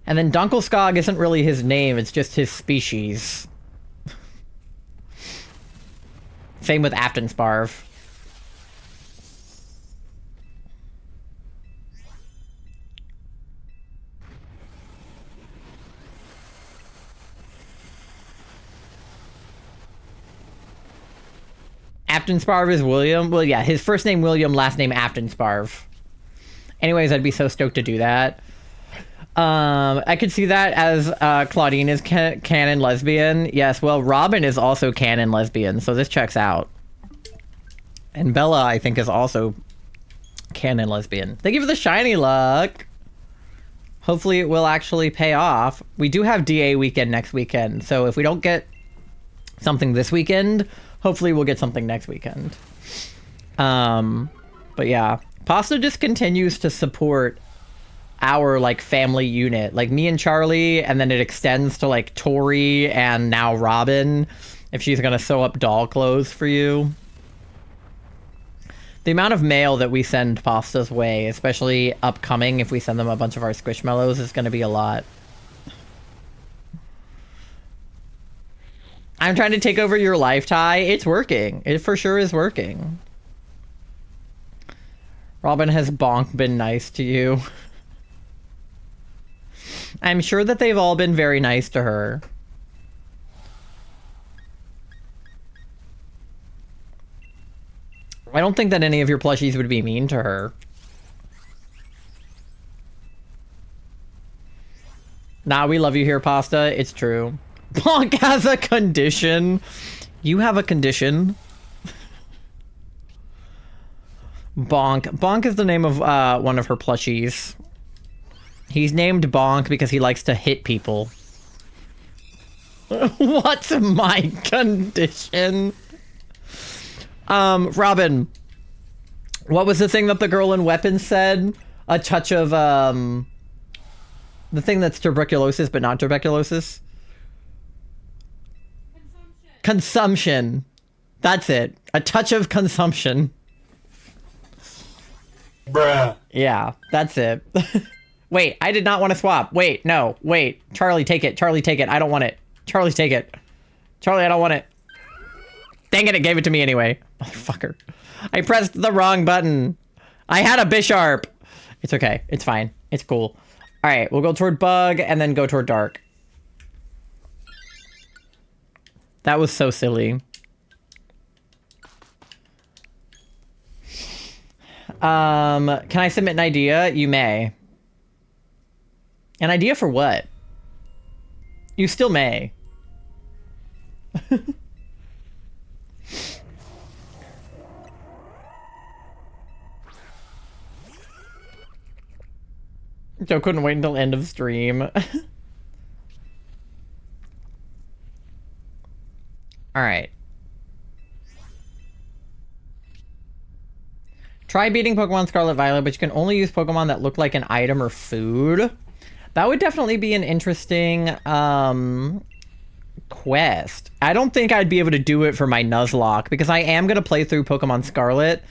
And then Dunkelskog isn't really his name, it's just his species. Same with Aftensparv. Aftensparv is William. Well, yeah, his first name William, last name Aftensparv. Anyways, I'd be so stoked to do that. I could see that as Claudine is canon lesbian. Yes, well, Robin is also canon lesbian, so this checks out. And Bella, I think, is also canon lesbian. Thank you for the shiny luck. Hopefully it will actually pay off. We do have DA weekend next weekend, so if we don't get something this weekend, hopefully we'll get something next weekend. But yeah, Pasta just continues to support our like family unit, like me and Charlie, and then it extends to like Tori and now Robin, if she's gonna sew up doll clothes for you. The amount of mail that we send Pasta's way, especially upcoming, if we send them a bunch of our Squishmallows, is gonna be a lot. I'm trying to take over your life, Ty. It's working. It for sure is working. Robin, has Bonk been nice to you? I'm sure that they've all been very nice to her. I don't think that any of your plushies would be mean to her. Nah, we love you here, Pasta. It's true. Bonk has a condition. You have a condition. Bonk. Bonk is the name of one of her plushies. He's named Bonk because he likes to hit people. What's my condition? Robin, what was the thing that the girl in Weapons said? A touch of, the thing that's tuberculosis, but not tuberculosis. Consumption. That's it. A touch of consumption. Bruh. Yeah, that's it. Wait, I did not want to swap. Wait, no. Wait. Charlie, take it. Charlie, take it. I don't want it. Charlie, take it. Charlie, I don't want it. Dang it, it gave it to me anyway. Motherfucker. I pressed the wrong button. I had a Bisharp. It's okay. It's fine. It's cool. All right, we'll go toward Bug and then go toward Dark. That was so silly. Can I submit an idea? You may. An idea for what? You still may. Joe couldn't wait until end of stream. All right. Try beating Pokemon Scarlet Violet, but you can only use Pokemon that look like an item or food. That would definitely be an interesting quest. I don't think I'd be able to do it for my Nuzlocke because I am going to play through Pokemon Scarlet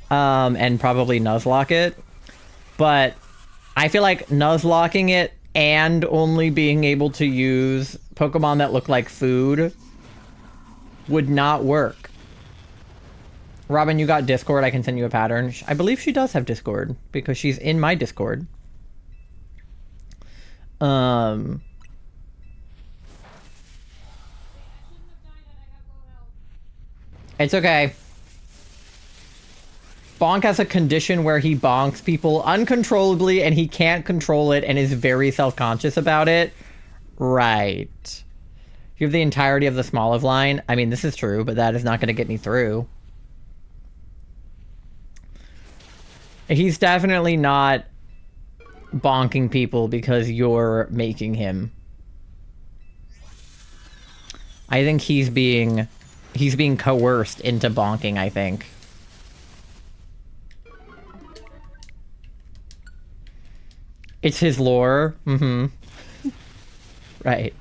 and probably Nuzlocke it. But I feel like Nuzlocking it and only being able to use Pokemon that look like food would not work. Robin, you got Discord. I can send you a pattern. I believe she does have Discord because she's in my Discord. It's okay. Bonk has a condition where he bonks people uncontrollably and he can't control it and is very self-conscious about it. Right. You have the entirety of the Smoliv line. I mean, this is true, but that is not going to get me through. He's definitely not bonking people because you're making him. I think he's being coerced into bonking, I think. It's his lore. Mm-hmm. Right.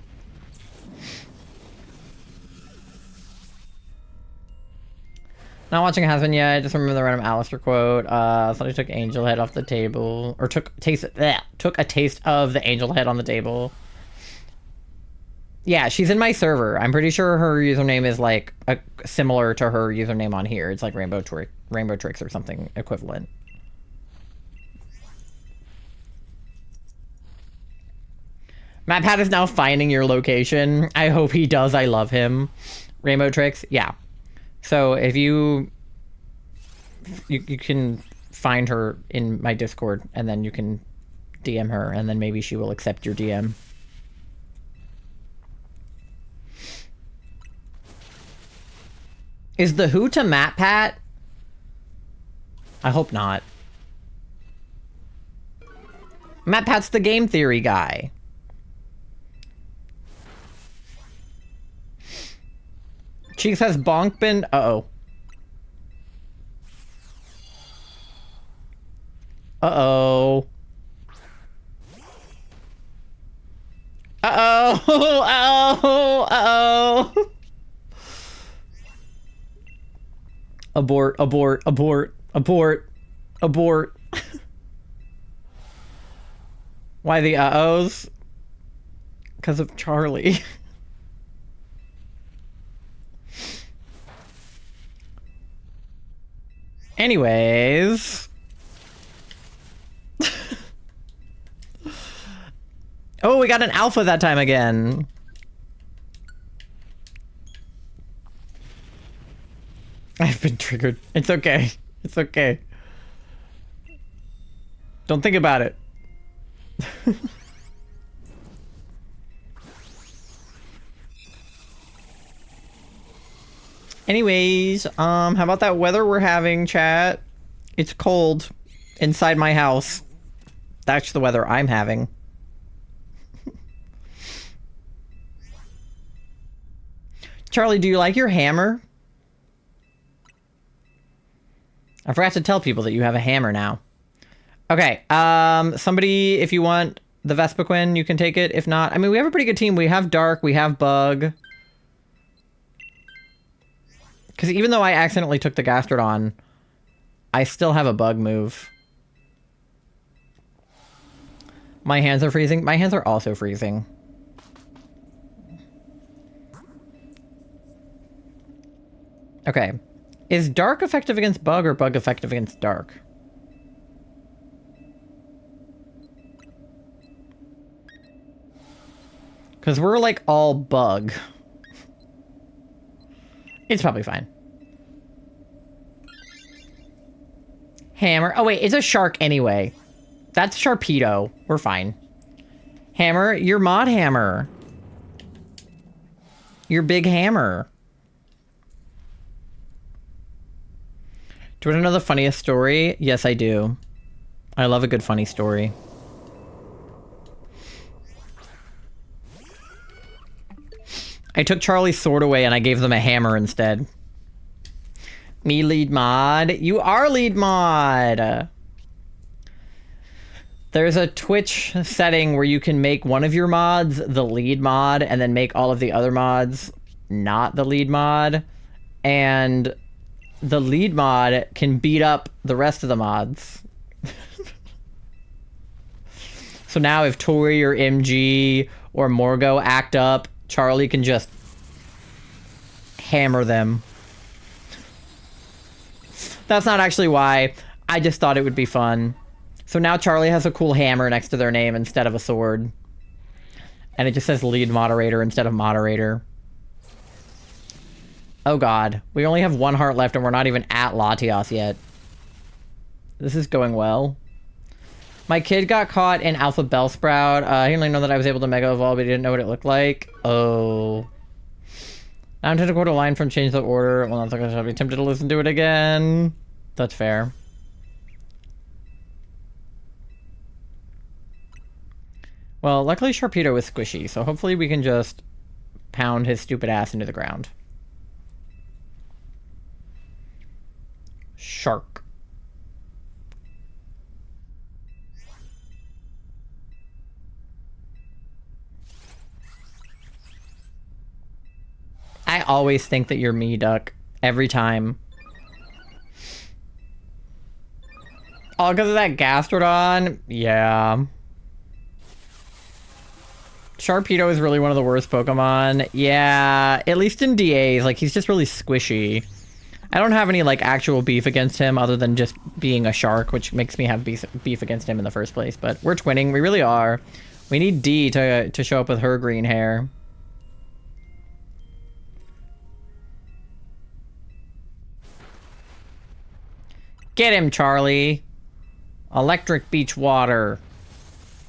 Not watching Has-Been yet. I just remember the random Alistair quote. Somebody took Angel Head off the table. Or took a taste of the Angel Head on the table. Yeah, she's in my server. I'm pretty sure her username is like similar to her username on here. It's like Rainbow Tricks or something equivalent. MatPat is now finding your location. I hope he does. I love him. Rainbow Tricks, yeah. So if you can find her in my Discord and then you can DM her and then maybe she will accept your DM. Is the who to MatPat? I hope not. MatPat's the game theory guy. Cheeks has Bonk been... Uh-oh. Uh-oh. Uh-oh. Uh-oh. Uh-oh. Abort, abort, abort, abort, abort. Why the uh-ohs? Because of Charlie. Anyways. Oh, we got an alpha that time again. I've been triggered. It's okay. It's okay. Don't think about it. Anyways, how about that weather we're having, chat? It's cold inside my house. That's the weather I'm having. Charlie, do you like your hammer? I forgot to tell people that you have a hammer now. Okay, somebody, if you want the Vespiquen, you can take it. If not, I mean, we have a pretty good team. We have Dark, we have Bug. Because even though I accidentally took the Gastrodon, I still have a Bug move. My hands are freezing. My hands are also freezing. Okay. Is Dark effective against Bug or Bug effective against Dark? Because we're like all Bug. It's probably fine. Hammer. Oh wait, it's a shark anyway. That's Sharpedo. We're fine. Hammer, your mod hammer. Your big hammer. Do you want to know the funniest story? Yes, I do. I love a good funny story. I took Charlie's sword away and I gave them a hammer instead. Me lead mod. You are lead mod. There's a Twitch setting where you can make one of your mods the lead mod and then make all of the other mods not the lead mod. And the lead mod can beat up the rest of the mods. So now if Tori or MG or Morgo act up, Charlie can just hammer them. That's not actually why. I just thought it would be fun. So now Charlie has a cool hammer next to their name instead of a sword. And it just says lead moderator instead of moderator. Oh god. We only have 1 heart left and we're not even at Latios yet. This is going well. My kid got caught in Alpha Bellsprout. He didn't know that I was able to Mega Evolve, but he didn't know what it looked like. Oh. Now I'm tempted to quote a line from Change the Order. Well, that's not gonna be tempted to listen to it again. That's fair. Well, luckily Sharpedo is squishy, so hopefully we can just pound his stupid ass into the ground. Shark. I always think that you're me, Duck. Every time. All because of that Gastrodon? Yeah. Sharpedo is really one of the worst Pokemon. Yeah, at least in DAs, like, he's just really squishy. I don't have any, like, actual beef against him other than just being a shark, which makes me have beef against him in the first place. But we're twinning. We really are. We need D to show up with her green hair. Get him, Charlie. Electric beach water.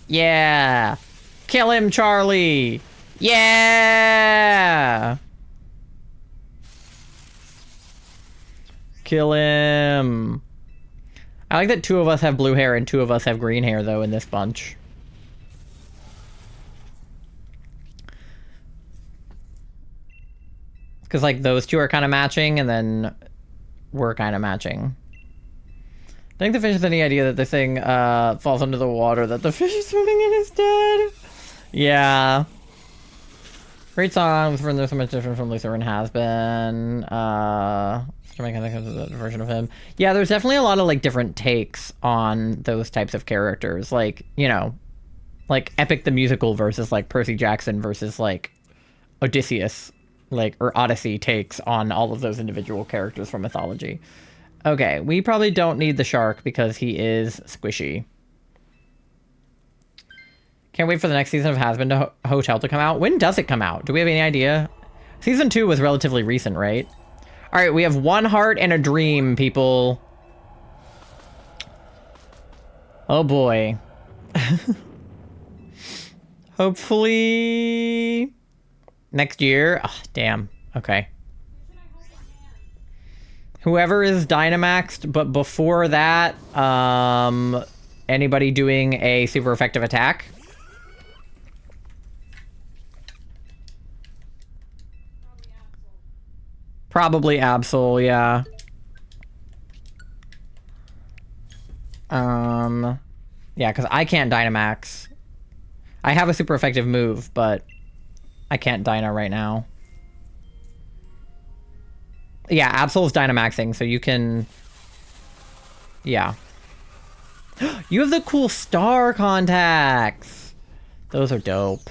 Yeah. Kill him, Charlie. Yeah. Kill him. I like that 2 of us have blue hair and 2 of us have green hair, though, in this bunch. Because, like, those 2 are kind of matching, and then we're kind of matching. I think the fish has any idea that this thing falls under the water that the fish is swimming in is dead. Yeah. Great song for there's so much different from Lucifer and Has Been. Version of him. Yeah, there's definitely a lot of like different takes on those types of characters. Like, you know, like Epic the Musical versus like Percy Jackson versus like Odysseus, like, or Odyssey takes on all of those individual characters from mythology. Okay, we probably don't need the shark because he is squishy. Can't wait for the next season of Has Been to Hotel to come out. When does it come out? Do we have any idea? Season 2 was relatively recent, right? All right, we have 1 heart and a dream, people. Oh boy. Hopefully next year. Oh, damn. Okay. Whoever is Dynamaxed, but before that, anybody doing a super effective attack? Probably Absol, yeah. Yeah, because I can't Dynamax. I have a super effective move, but I can't Dyna right now. Yeah, Absol's Dynamaxing, so you can... Yeah. You have the cool star contacts! Those are dope.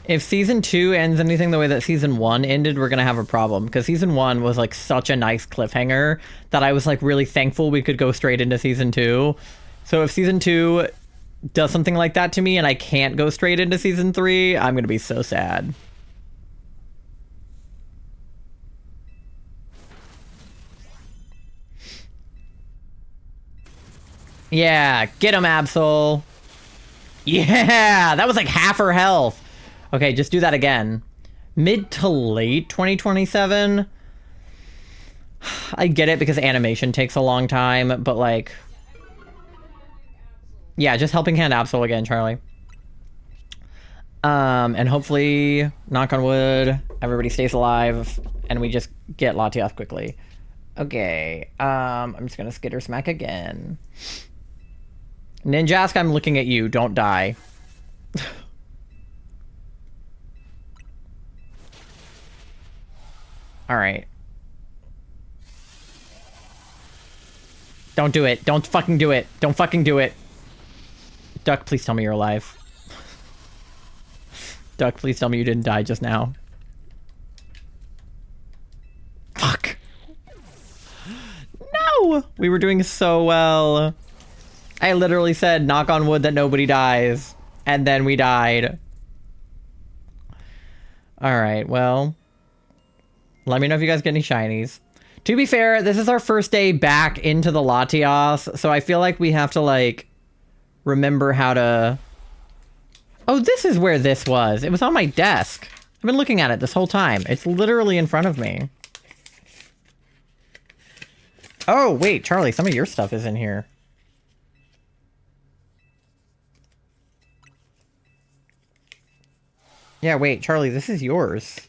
If Season 2 ends anything the way that Season 1 ended, we're gonna have a problem. Because Season 1 was, like, such a nice cliffhanger that I was, like, really thankful we could go straight into Season 2. So if Season 2 does something like that to me and I can't go straight into Season 3, I'm gonna be so sad. Yeah, get him, Absol. Yeah, that was like half her health. Okay, just do that again. Mid to late 2027. I get it because animation takes a long time, but like... Yeah, just helping hand Absol again, Charlie. And hopefully, knock on wood, everybody stays alive, and we just get Latias quickly. Okay, I'm just gonna Skitter Smack again. Ninjask, I'm looking at you. Don't die. Alright. Don't do it. Don't fucking do it. Don't fucking do it. Duck, please tell me you're alive. Duck, please tell me you didn't die just now. Fuck. No! We were doing so well. I literally said, knock on wood, that nobody dies. And then we died. Alright, well. Let me know if you guys get any shinies. To be fair, this is our first day back into the Latias, so I feel like we have to, like, remember how to... Oh, this is where this was. It was on my desk. I've been looking at it this whole time. It's literally in front of me. Oh, wait, Charlie, some of your stuff is in here. Yeah, wait, Charlie, this is yours.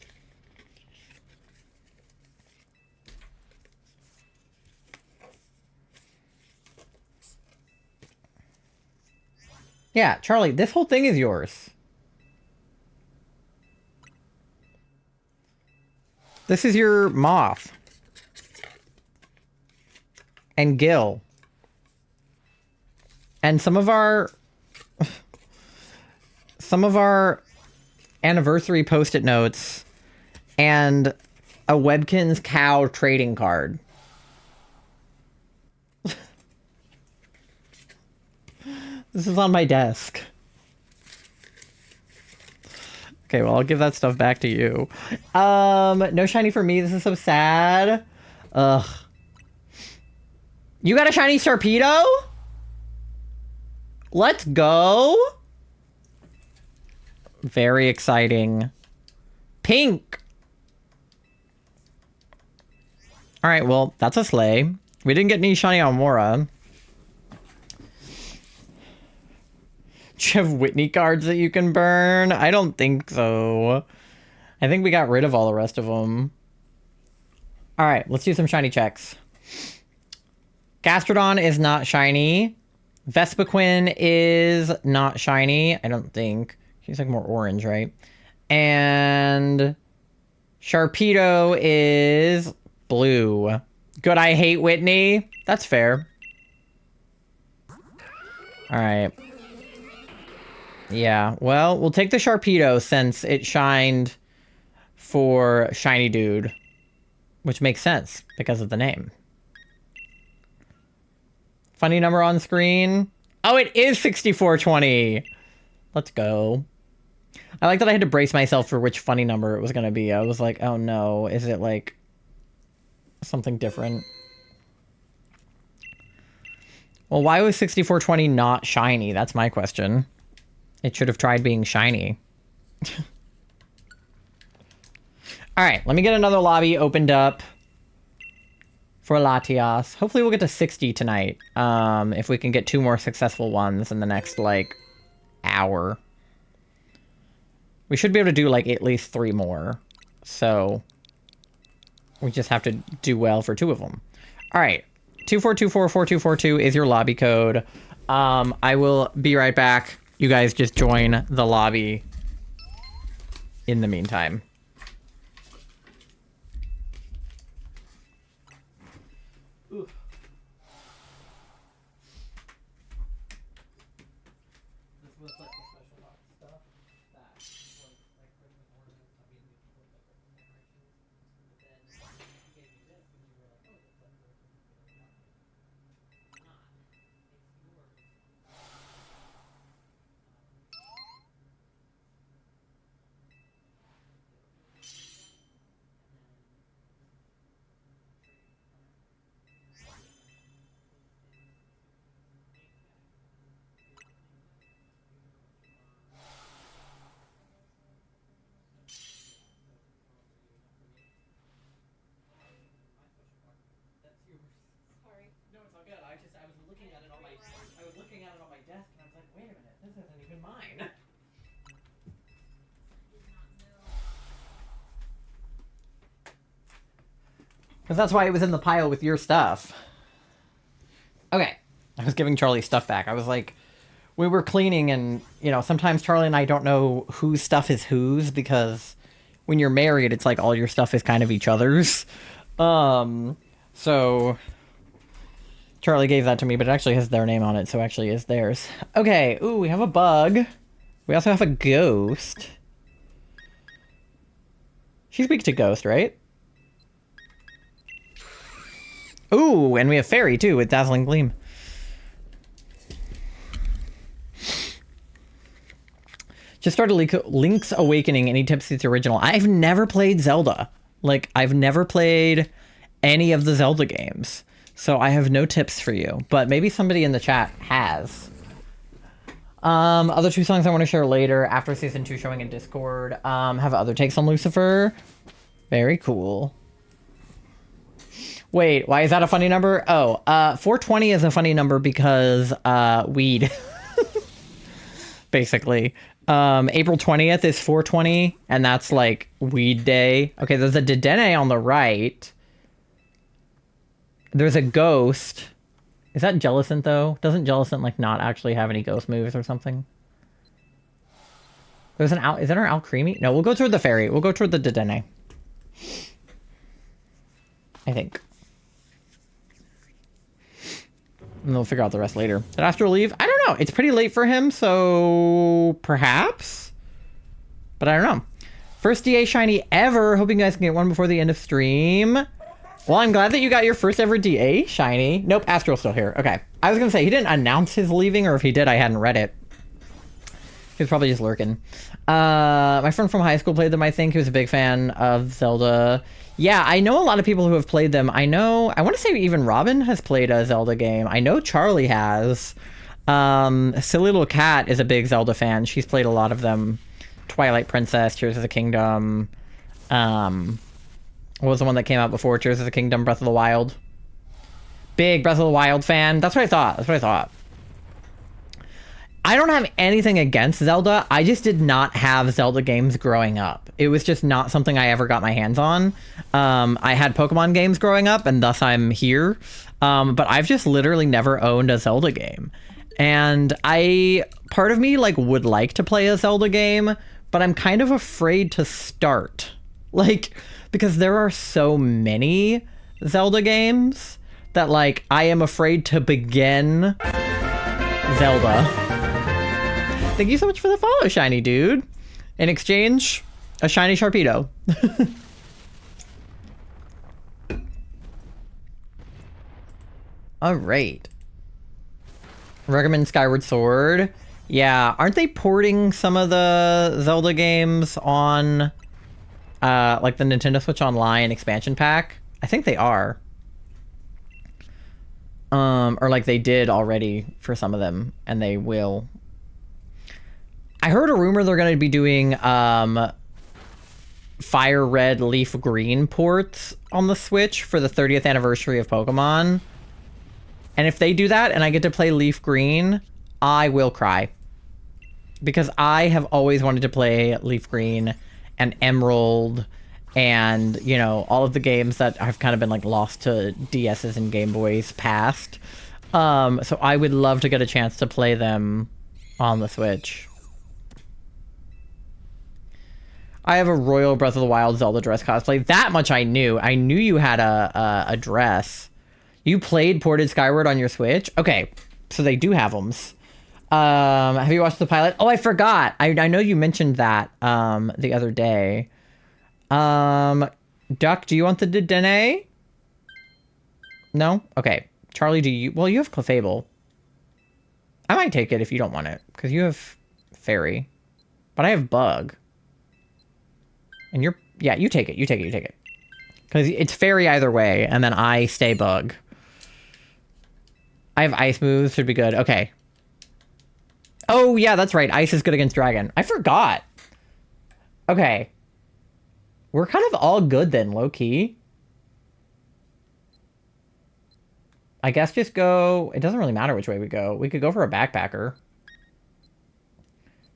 Yeah, Charlie, this whole thing is yours. This is your moth. And Gil. And some of our anniversary post-it notes and a Webkinz cow trading card. This is on my desk. Okay, well, I'll give that stuff back to you. No shiny for me. This is so sad. Ugh. You got a shiny Sharpedo? Let's go. Very exciting. Pink. All right, well, that's a sleigh. We didn't get any shiny Almora. Do you have Whitney cards that you can burn? I don't think so. I think we got rid of all the rest of them. All right, let's do some shiny checks. Gastrodon is not shiny. Vespiquen is not shiny, I don't think. She's like more orange, right? And Sharpedo is blue. Good, I hate Whitney. That's fair. All right. Yeah, well, we'll take the Sharpedo since it shined for Shiny Dude, which makes sense because of the name. Funny number on screen. Oh, it is 6420. Let's go. I like that I had to brace myself for which funny number it was going to be. I was like, oh no, is it like something different? Well, why was 6420 not shiny? That's my question. It should have tried being shiny. Alright, let me get another lobby opened up for Latias. Hopefully we'll get to 60 tonight. If we can get 2 more successful ones in the next, like, hour. We should be able to do, like, at least 3 more. So, we just have to do well for 2 of them. Alright, 24244242 is your lobby code. I will be right back. You guys just join the lobby in the meantime. Because that's why it was in the pile with your stuff. Okay. I was giving Charlie stuff back. I was like, we were cleaning and, you know, sometimes Charlie and I don't know whose stuff is whose because when you're married, it's like all your stuff is kind of each other's. So Charlie gave that to me, but it actually has their name on it, so it actually is theirs. Okay. Ooh, we have a bug. We also have a ghost. She's weak to ghost, right? Ooh, and we have fairy too with dazzling gleam. Just started Link's Awakening. Any tips? It's original. I've never played Zelda. Like, I've never played any of the Zelda games. So I have no tips for you. But maybe somebody in the chat has. Other two songs I want to share later after season 2 showing in Discord. Have other takes on Lucifer. Very cool. Wait, why is that a funny number? Oh, 420 is a funny number because weed. Basically. April 20th is 420, and that's like weed day. Okay, there's a Dedenne on the right. There's a ghost. Is that Jellicent, though? Doesn't Jellicent, like, not actually have any ghost moves or something? There's an Is that our Alcremie? No, we'll go toward the fairy. We'll go toward the Dedenne. I think. And we'll figure out the rest later. Did Astro leave? I don't know. It's pretty late for him, so perhaps? But I don't know. First DA shiny ever. Hoping you guys can get one before the end of stream. Well, I'm glad that you got your first ever DA shiny. Nope, Astro's still here. Okay. I was going to say, he didn't announce his leaving, or if he did, I hadn't read it. He was probably just lurking. My friend from high school played them, I think. He was a big fan of Zelda. Yeah, I know a lot of people who have played them. I want to say even Robin has played a Zelda game. I know Charlie has. Silly Little Cat is a big Zelda fan. She's played a lot of them. Twilight Princess, Tears of the Kingdom. What was the one that came out before Tears of the Kingdom? Breath of the Wild. Big Breath of the Wild fan. That's what I thought. I don't have anything against Zelda. I just did not have Zelda games growing up. It was just not something I ever got my hands on. I had Pokemon games growing up, and thus I'm here. But I've just literally never owned a Zelda game. And part of me like would like to play a Zelda game, but I'm kind of afraid to start. Like, because there are so many Zelda games that like I am afraid to begin Zelda. Thank you so much for the follow, shiny dude. In exchange, a shiny Sharpedo. All right. Recommend Skyward Sword. Yeah, aren't they porting some of the Zelda games on like the Nintendo Switch Online expansion pack? I think they are. Or like they did already for some of them, and they will. I heard a rumor they're going to be doing Fire Red, Leaf Green ports on the Switch for the 30th anniversary of Pokemon. And if they do that and I get to play Leaf Green, I will cry. Because I have always wanted to play Leaf Green and Emerald and, you know, all of the games that have kind of been like lost to DS's and Game Boys past. So I would love to get a chance to play them on the Switch. I have a Royal Breath of the Wild Zelda dress cosplay. That much I knew. I knew you had a dress. You played Ported Skyward on your Switch? Okay, so they do have them. Have you watched the pilot? Oh, I forgot. I know you mentioned that the other day. Duck, do you want the Dene? No? Okay. Charlie, do you? Well, you have Clefable. I might take it if you don't want it, because you have Fairy. But I have Bug. And you're... Yeah, you take it. You take it. You take it. Because it's Fairy either way, and then I stay Bug. I have Ice moves. Should be good. Okay. Oh, yeah, that's right. Ice is good against Dragon. I forgot. Okay. We're kind of all good then, low-key. I guess just go... It doesn't really matter which way we go. We could go for a backpacker.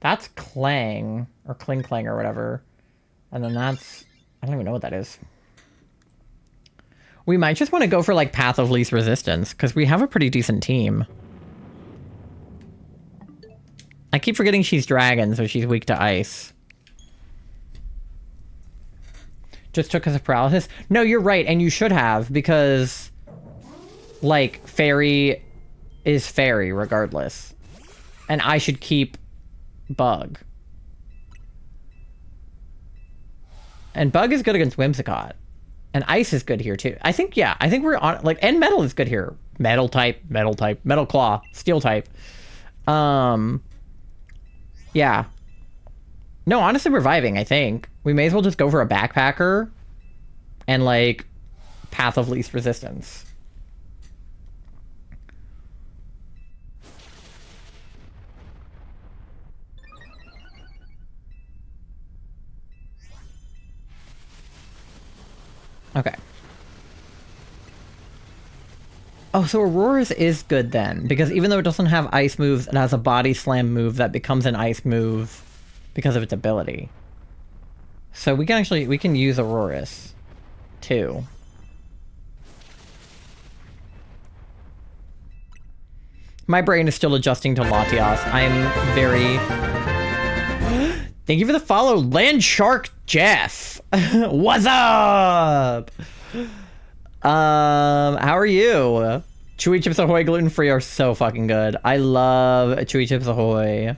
That's Clang. Or Kling Klang or whatever. And then that's... I don't even know what that is. We might just want to go for, like, Path of Least Resistance. Because we have a pretty decent team. I keep forgetting she's dragon, so she's weak to ice. Just took us a paralysis? No, you're right, and you should have, because... Like, Fairy is Fairy, regardless. And I should keep Bug. And Bug is good against Whimsicott. And Ice is good here, too. I think, yeah, I think we're on... Like, and Metal is good here. Metal type, Metal Claw, Steel type. Yeah. No, honestly, reviving, I think. We may as well just go for a backpacker. And, like, Path of Least Resistance. Okay. Oh, so Aurora's is good then, because even though it doesn't have ice moves, it has a body slam move that becomes an ice move because of its ability. So we can use Aurora's too. My brain is still adjusting to Latias. I'm very... Thank you for the follow, Land Shark Jeff. What's up? How are you? Chewy Chips Ahoy gluten-free are so fucking good. I love Chewy Chips Ahoy.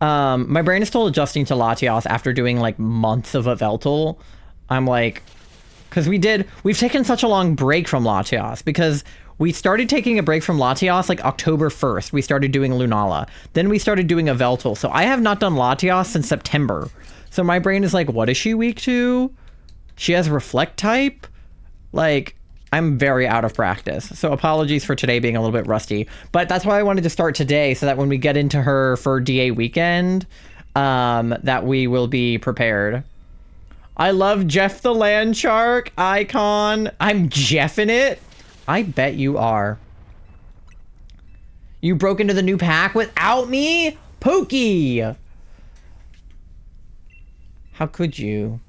My brain is still adjusting to Latias after doing like months of Yveltal. I'm like, because we've taken such a long break from Latias because we started taking a break from Latias like October 1st. We started doing Lunala. Then we started doing Yveltal. So I have not done Latias since September. So my brain is like, what is she weak to? She has Reflect type? Like, I'm very out of practice. So apologies for today being a little bit rusty. But that's why I wanted to start today, so that when we get into her for DA weekend, that we will be prepared. I love Jeff the Land Shark icon. I'm Jeffing it. I bet you are. You broke into the new pack without me? Pokey! How could you?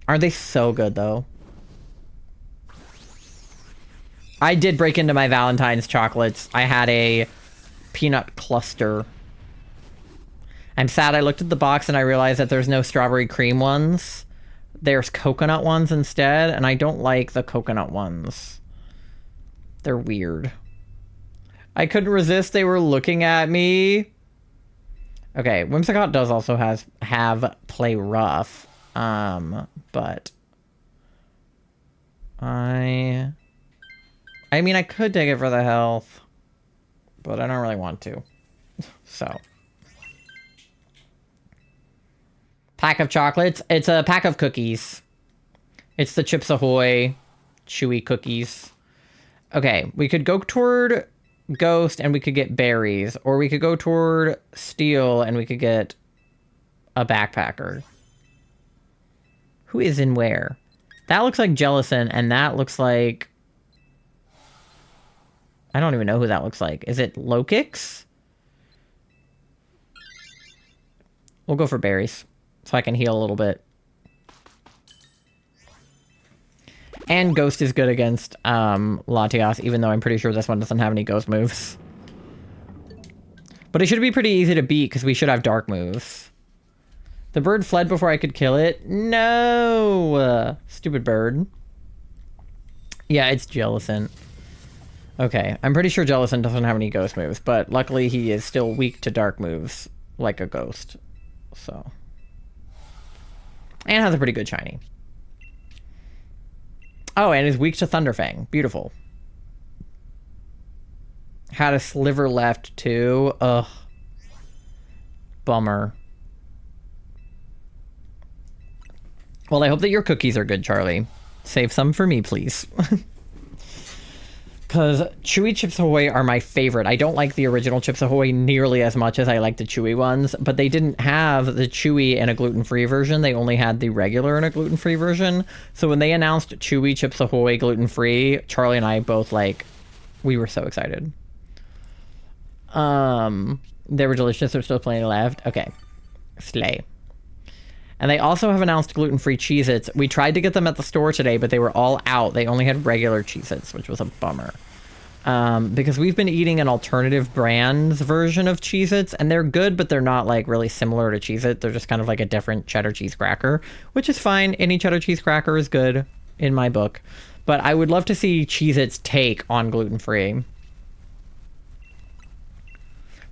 Aren't they so good, though? I did break into my Valentine's chocolates. I had a peanut cluster. I'm sad I looked at the box and I realized that there's no strawberry cream ones. There's coconut ones instead, and I don't like the coconut ones. They're weird. I couldn't resist. They were looking at me. Okay, Whimsicott does also have play rough. But I mean, I could take it for the health, but I don't really want to. So. Pack of chocolates. It's a pack of cookies. It's the Chips Ahoy chewy cookies. Okay, we could go toward Ghost and we could get berries, or we could go toward Steel and we could get a backpacker. Who is in where? That looks like Jellison, and that looks like... I don't even know who that looks like. Is it Lokix? We'll go for berries, so I can heal a little bit. And Ghost is good against Latias, even though I'm pretty sure this one doesn't have any Ghost moves. But it should be pretty easy to beat because we should have Dark moves. The bird fled before I could kill it. No! Stupid bird. Yeah, it's Jellicent. Okay, I'm pretty sure Jellicent doesn't have any Ghost moves, but luckily he is still weak to Dark moves, like a Ghost. So. And has a pretty good shiny. Oh, and is weak to Thunderfang. Beautiful. Had a sliver left, too. Ugh. Bummer. Well, I hope that your cookies are good, Charlie. Save some for me, please. Because Chewy Chips Ahoy are my favorite. I don't like the original Chips Ahoy nearly as much as I like the Chewy ones, but they didn't have the Chewy in a gluten-free version. They only had the regular in a gluten-free version. So when they announced Chewy Chips Ahoy gluten-free, Charlie and I both, like, we were so excited. They were delicious. There's still plenty left. Okay. Slay. And they also have announced gluten-free Cheez-Its. We tried to get them at the store today, but they were all out. They only had regular Cheez-Its, which was a bummer. Because we've been eating an alternative brands version of Cheez-Its, and they're good, but they're not, like, really similar to Cheez-It. They're just kind of like a different cheddar cheese cracker, which is fine. Any cheddar cheese cracker is good in my book. But I would love to see Cheez-Its take on gluten-free.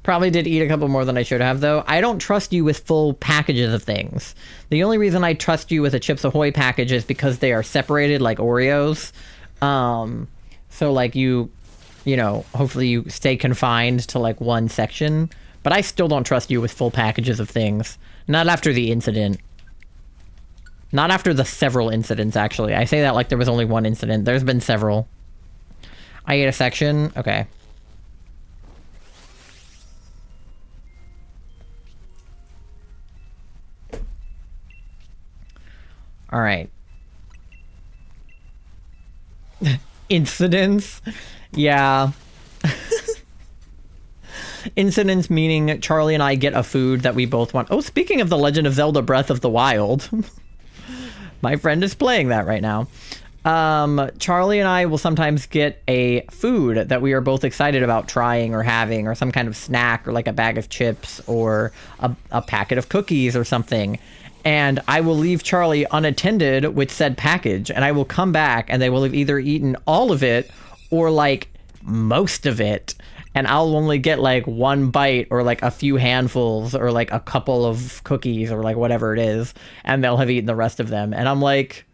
Probably did eat a couple more than I should have, though. I don't trust you with full packages of things. The only reason I trust you with a Chips Ahoy package is because they are separated like Oreos. So, like, you know, hopefully you stay confined to, like, one section. But I still don't trust you with full packages of things. Not after the incident. Not after the several incidents, actually. I say that like there was only one incident. There's been several. I ate a section. Okay. All right. Incidents? Yeah. Incidents meaning Charlie and I get a food that we both want. Oh, speaking of The Legend of Zelda Breath of the Wild. My friend is playing that right now. Charlie and I will sometimes get a food that we are both excited about trying or having, or some kind of snack, or like a bag of chips, or a packet of cookies or something. And I will leave Charlie unattended with said package, and I will come back and they will have either eaten all of it or like most of it, and I'll only get like one bite or like a few handfuls or like a couple of cookies or like whatever it is, and they'll have eaten the rest of them. And I'm like,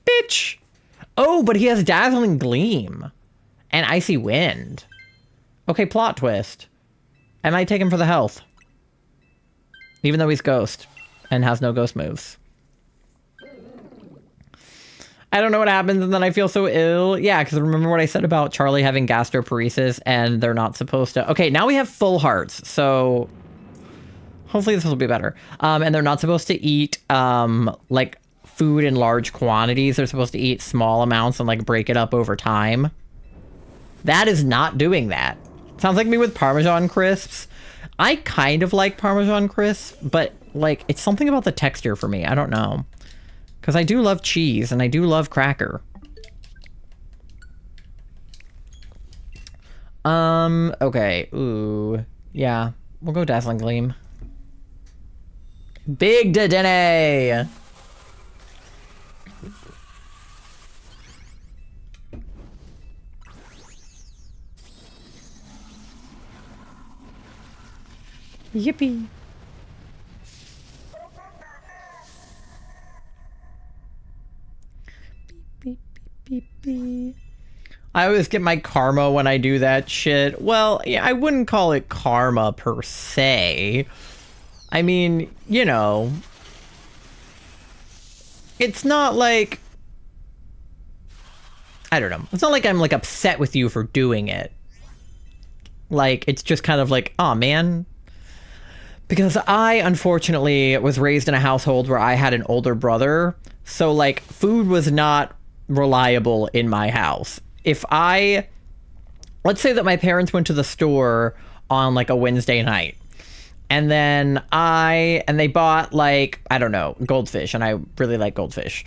bitch. Oh, but he has Dazzling Gleam and Icy Wind. Okay, plot twist. I might take him for the health, even though he's Ghost and has no Ghost moves. I don't know what happens, and then I feel so ill. Yeah, because remember what I said about Charlie having gastroparesis, and they're not supposed to... Okay, now we have full hearts, so hopefully this will be better. And they're not supposed to eat, like, food in large quantities. They're supposed to eat small amounts and, like, break it up over time. That is not doing that. Sounds like me with Parmesan crisps. I kind of like Parmesan crisps, but, like, it's something about the texture for me. I don't know. Because I do love cheese, and I do love cracker. Okay. Ooh. Yeah. We'll go Dazzling Gleam. Big Dedenne! Yippee. Beep, beep, beep, beep. I always get my karma when I do that shit. Well, yeah, I wouldn't call it karma per se. I mean, you know, it's not like, I don't know. It's not like I'm like upset with you for doing it. Like, it's just kind of like, oh man. Because I, unfortunately, was raised in a household where I had an older brother. So, like, food was not reliable in my house. If let's say that my parents went to the store on, like, a Wednesday night. And then they bought, like, I don't know, goldfish. And I really like goldfish.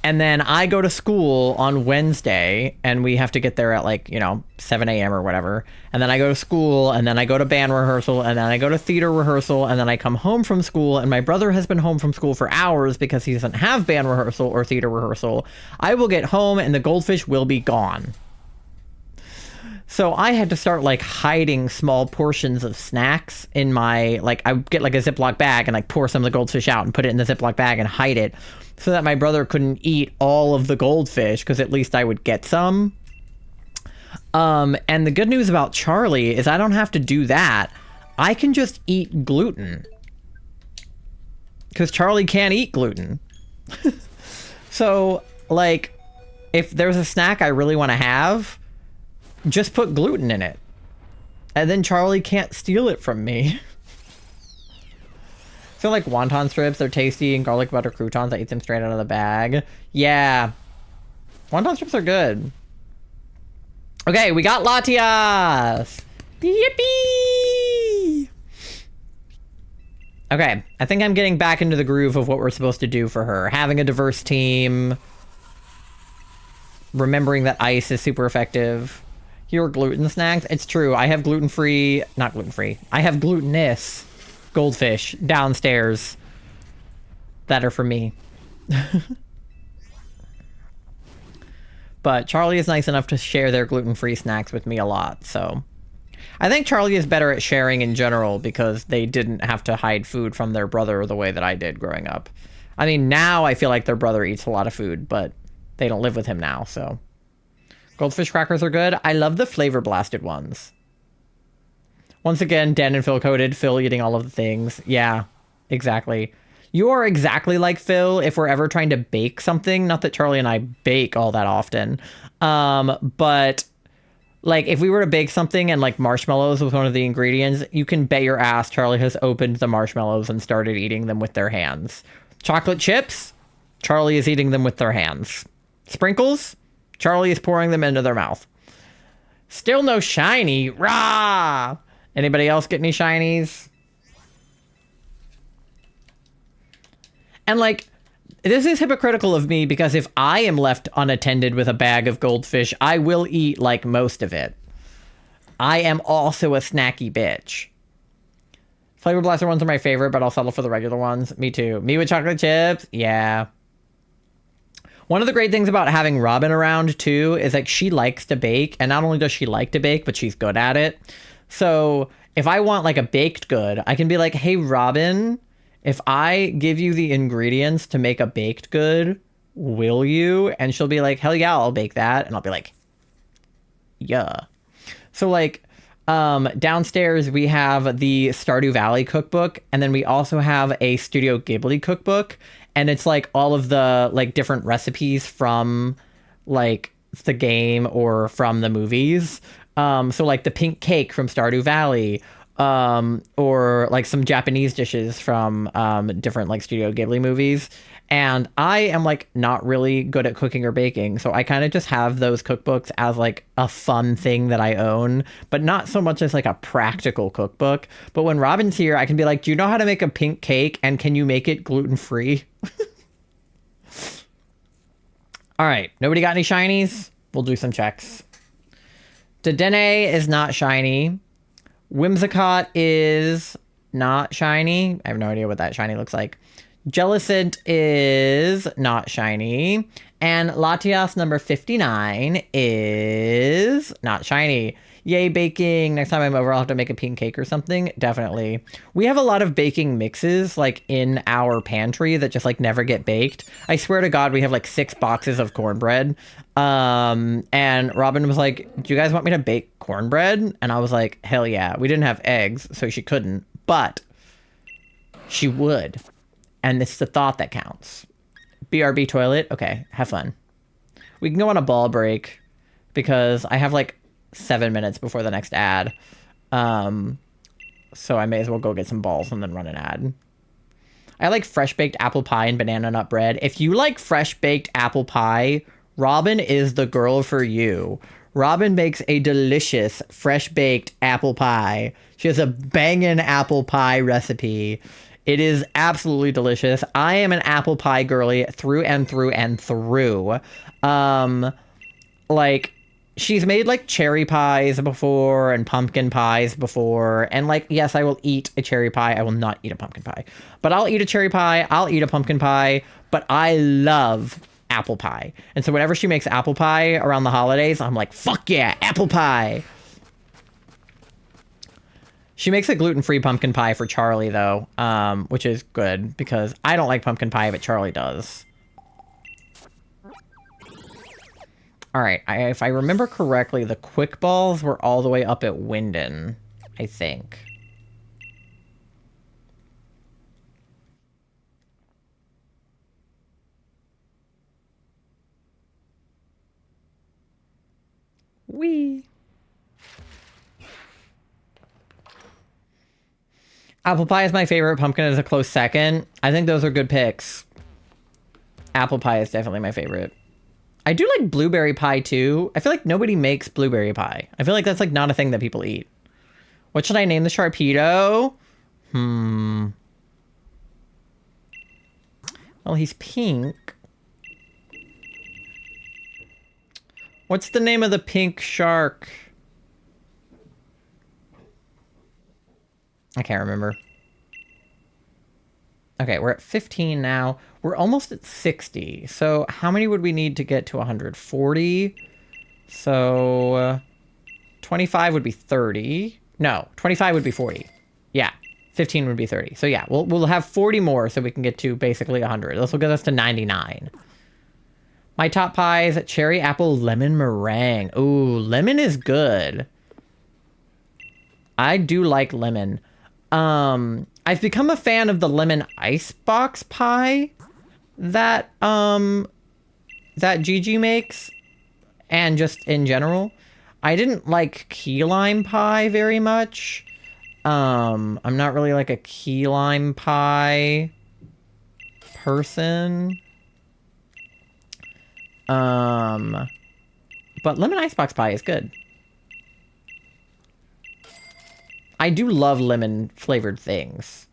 And then I go to school on Wednesday, and we have to get there at like, 7 a.m. or whatever. And then I go to school, and then I go to band rehearsal, and then I go to theater rehearsal, and then I come home from school, and my brother has been home from school for hours because he doesn't have band rehearsal or theater rehearsal. I will get home, and the goldfish will be gone. So I had to start like hiding small portions of snacks in my, like, I would get like a Ziploc bag and like pour some of the goldfish out and put it in the Ziploc bag and hide it so that my brother couldn't eat all of the goldfish, because at least I would get some. And the good news about Charlie is I don't have to do that. I can just eat gluten, because Charlie can't eat gluten. So like, if there's a snack I really want to have, just put gluten in it, and then Charlie can't steal it from me. So like wonton strips, they're tasty, and garlic butter croutons, I eat them straight out of the bag. Yeah, wonton strips are good. Okay, we got Latias. Yippee! Okay, I think I'm getting back into the groove of what we're supposed to do for her. Having a diverse team. Remembering that ice is super effective. Here are gluten snacks. It's true. I have gluten-free, not gluten-free. I have glutinous goldfish downstairs that are for me. But Charlie is nice enough to share their gluten-free snacks with me a lot, so. I think Charlie is better at sharing in general because they didn't have to hide food from their brother the way that I did growing up. I mean, now I feel like their brother eats a lot of food, but they don't live with him now, so. Goldfish crackers are good. I love the flavor blasted ones. Once again, Dan and Phil coded. Phil eating all of the things. Yeah, exactly. You are exactly like Phil if we're ever trying to bake something. Not that Charlie and I bake all that often. But like if we were to bake something and like marshmallows was one of the ingredients, you can bet your ass Charlie has opened the marshmallows and started eating them with their hands. Chocolate chips, Charlie is eating them with their hands. Sprinkles, Charlie is pouring them into their mouth. Still no shiny. Rah! Anybody else get any shinies? And like, this is hypocritical of me because if I am left unattended with a bag of goldfish, I will eat like most of it. I am also a snacky bitch. Flavor Blaster ones are my favorite, but I'll settle for the regular ones. Me too. Me with chocolate chips? Yeah. One of the great things about having Robin around, too, is like she likes to bake. And not only does she like to bake, but she's good at it. So if I want like a baked good, I can be like, hey, Robin, if I give you the ingredients to make a baked good, will you? And she'll be like, hell yeah, I'll bake that. And I'll be like, yeah. So like downstairs, we have the Stardew Valley cookbook. And then we also have a Studio Ghibli cookbook. And it's like all of the like different recipes from like the game or from the movies. So like the pink cake from Stardew Valley, or like some Japanese dishes from different like Studio Ghibli movies. And I am like not really good at cooking or baking, so I kind of just have those cookbooks as like a fun thing that I own, but not so much as like a practical cookbook. But when Robin's here, I can be like, do you know how to make a pink cake, and can you make it gluten-free? All right, nobody got any shinies? We'll do some checks. Dedenne is not shiny. Whimsicott is not shiny. I have no idea what that shiny looks like. Jellicent is not shiny. And Latias number 59 is not shiny. Yay, baking. Next time I'm over, I'll have to make a pink cake or something. Definitely. We have a lot of baking mixes like in our pantry that just like never get baked. I swear to God, we have like 6 boxes of cornbread. And Robin was like, do you guys want me to bake cornbread? And I was like, hell yeah. We didn't have eggs, so she couldn't, but she would. And it's the thought that counts. BRB toilet. Okay, have fun. We can go on a ball break because I have like 7 minutes before the next ad. So I may as well go get some balls and then run an ad. I like fresh baked apple pie and banana nut bread. If you like fresh baked apple pie, Robin is the girl for you. Robin makes a delicious fresh baked apple pie. She has a bangin' apple pie recipe. It is absolutely delicious. I am an apple pie girly through and through and through. Um, like, she's made like cherry pies before and pumpkin pies before. And like, yes, I will eat a cherry pie. I will not eat a pumpkin pie. But I'll eat a cherry pie. I'll eat a pumpkin pie. But I love apple pie. And so whenever she makes apple pie around the holidays, I'm like, fuck yeah, apple pie. She makes a gluten-free pumpkin pie for Charlie, though, which is good because I don't like pumpkin pie, but Charlie does. All right, if I remember correctly, the quick balls were all the way up at Winden, I think. Wee. Apple pie is my favorite. Pumpkin is a close second. I think those are good picks. Apple pie is definitely my favorite. I do like blueberry pie too. I feel like nobody makes blueberry pie. I feel like that's like not a thing that people eat. What should I name the Sharpedo? Well, he's pink. What's the name of the pink shark? I can't remember. Okay, we're at 15 now. We're almost at 60. So how many would we need to get to 140? So 25 would be 30. No, 25 would be 40. Yeah, 15 would be 30. So yeah, we'll have 40 more so we can get to basically 100. This will get us to 99. My top pies, cherry, apple, lemon, meringue. Ooh, lemon is good. I do like lemon. I've become a fan of the lemon icebox pie that that Gigi makes, and just in general. I didn't like key lime pie very much. I'm not really like a key lime pie person. But lemon icebox pie is good. I do love lemon flavored things.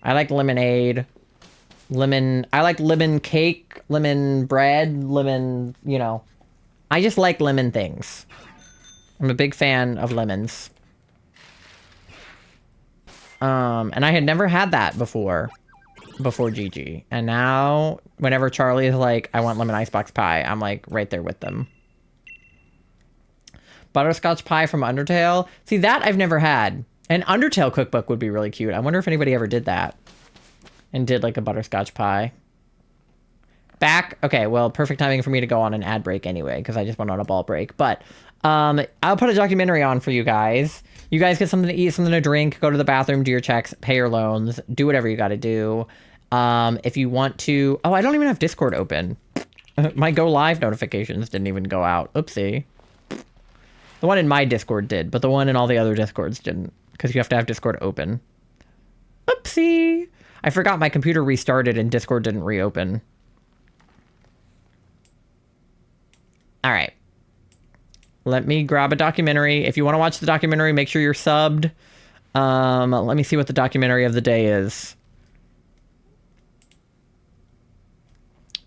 I like lemonade, I like lemon cake, lemon bread, lemon, you know. I just like lemon things. I'm a big fan of lemons. And I had never had that before Gigi. And now, whenever Charlie is like, I want lemon icebox pie, I'm like right there with them. Butterscotch pie from Undertale. See, that I've never had. An Undertale cookbook would be really cute. I wonder if anybody ever did that. And did like a butterscotch pie. Back. Okay, well, perfect timing for me to go on an ad break anyway, because I just went on a ball break. But I'll put a documentary on for you guys. You guys get something to eat, something to drink, go to the bathroom, do your checks, pay your loans, do whatever you got to do. If you want to... Oh, I don't even have Discord open. My go live notifications didn't even go out. Oopsie. The one in my Discord did, but the one in all the other Discords didn't, because you have to have Discord open. Oopsie. I forgot my computer restarted and Discord didn't reopen. All right. Let me grab a documentary. If you want to watch the documentary, make sure you're subbed. Let me see what the documentary of the day is.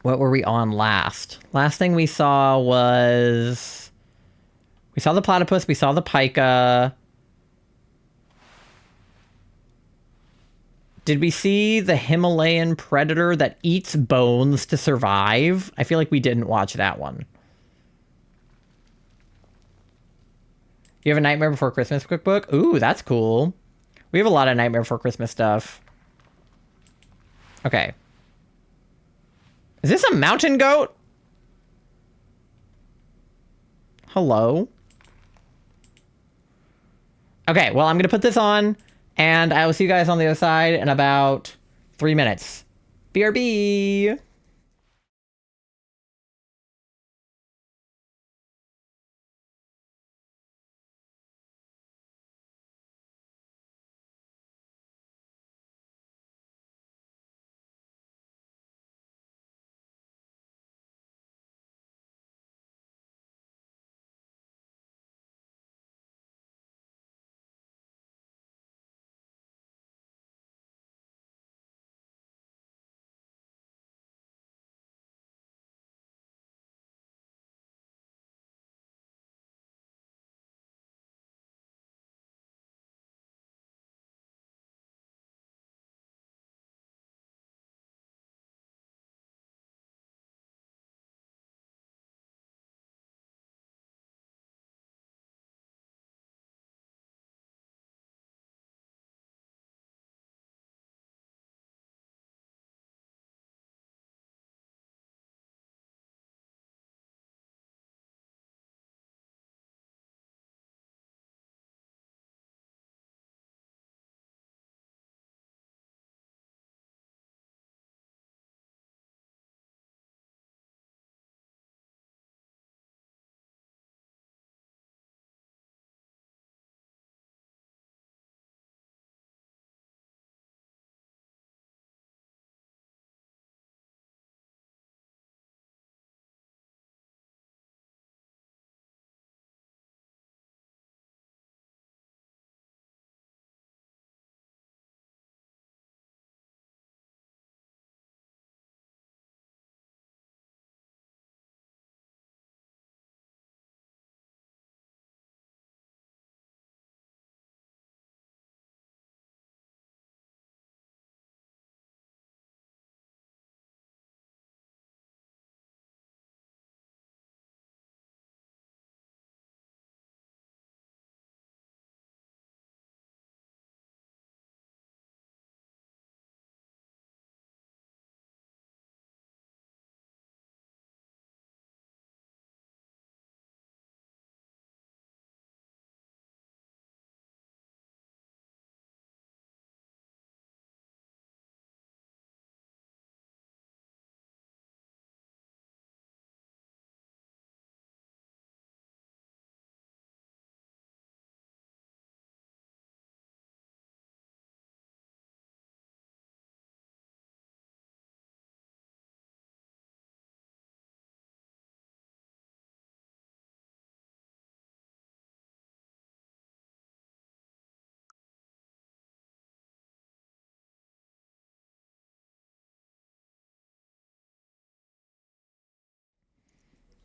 What were we on last? Last thing we saw was... We saw the platypus, we saw the pika. Did we see the Himalayan predator that eats bones to survive? I feel like we didn't watch that one. You have a Nightmare Before Christmas cookbook? Ooh, that's cool. We have a lot of Nightmare Before Christmas stuff. Okay. Is this a mountain goat? Hello? Okay, well, I'm going to put this on, and I will see you guys on the other side in about 3 minutes. BRB!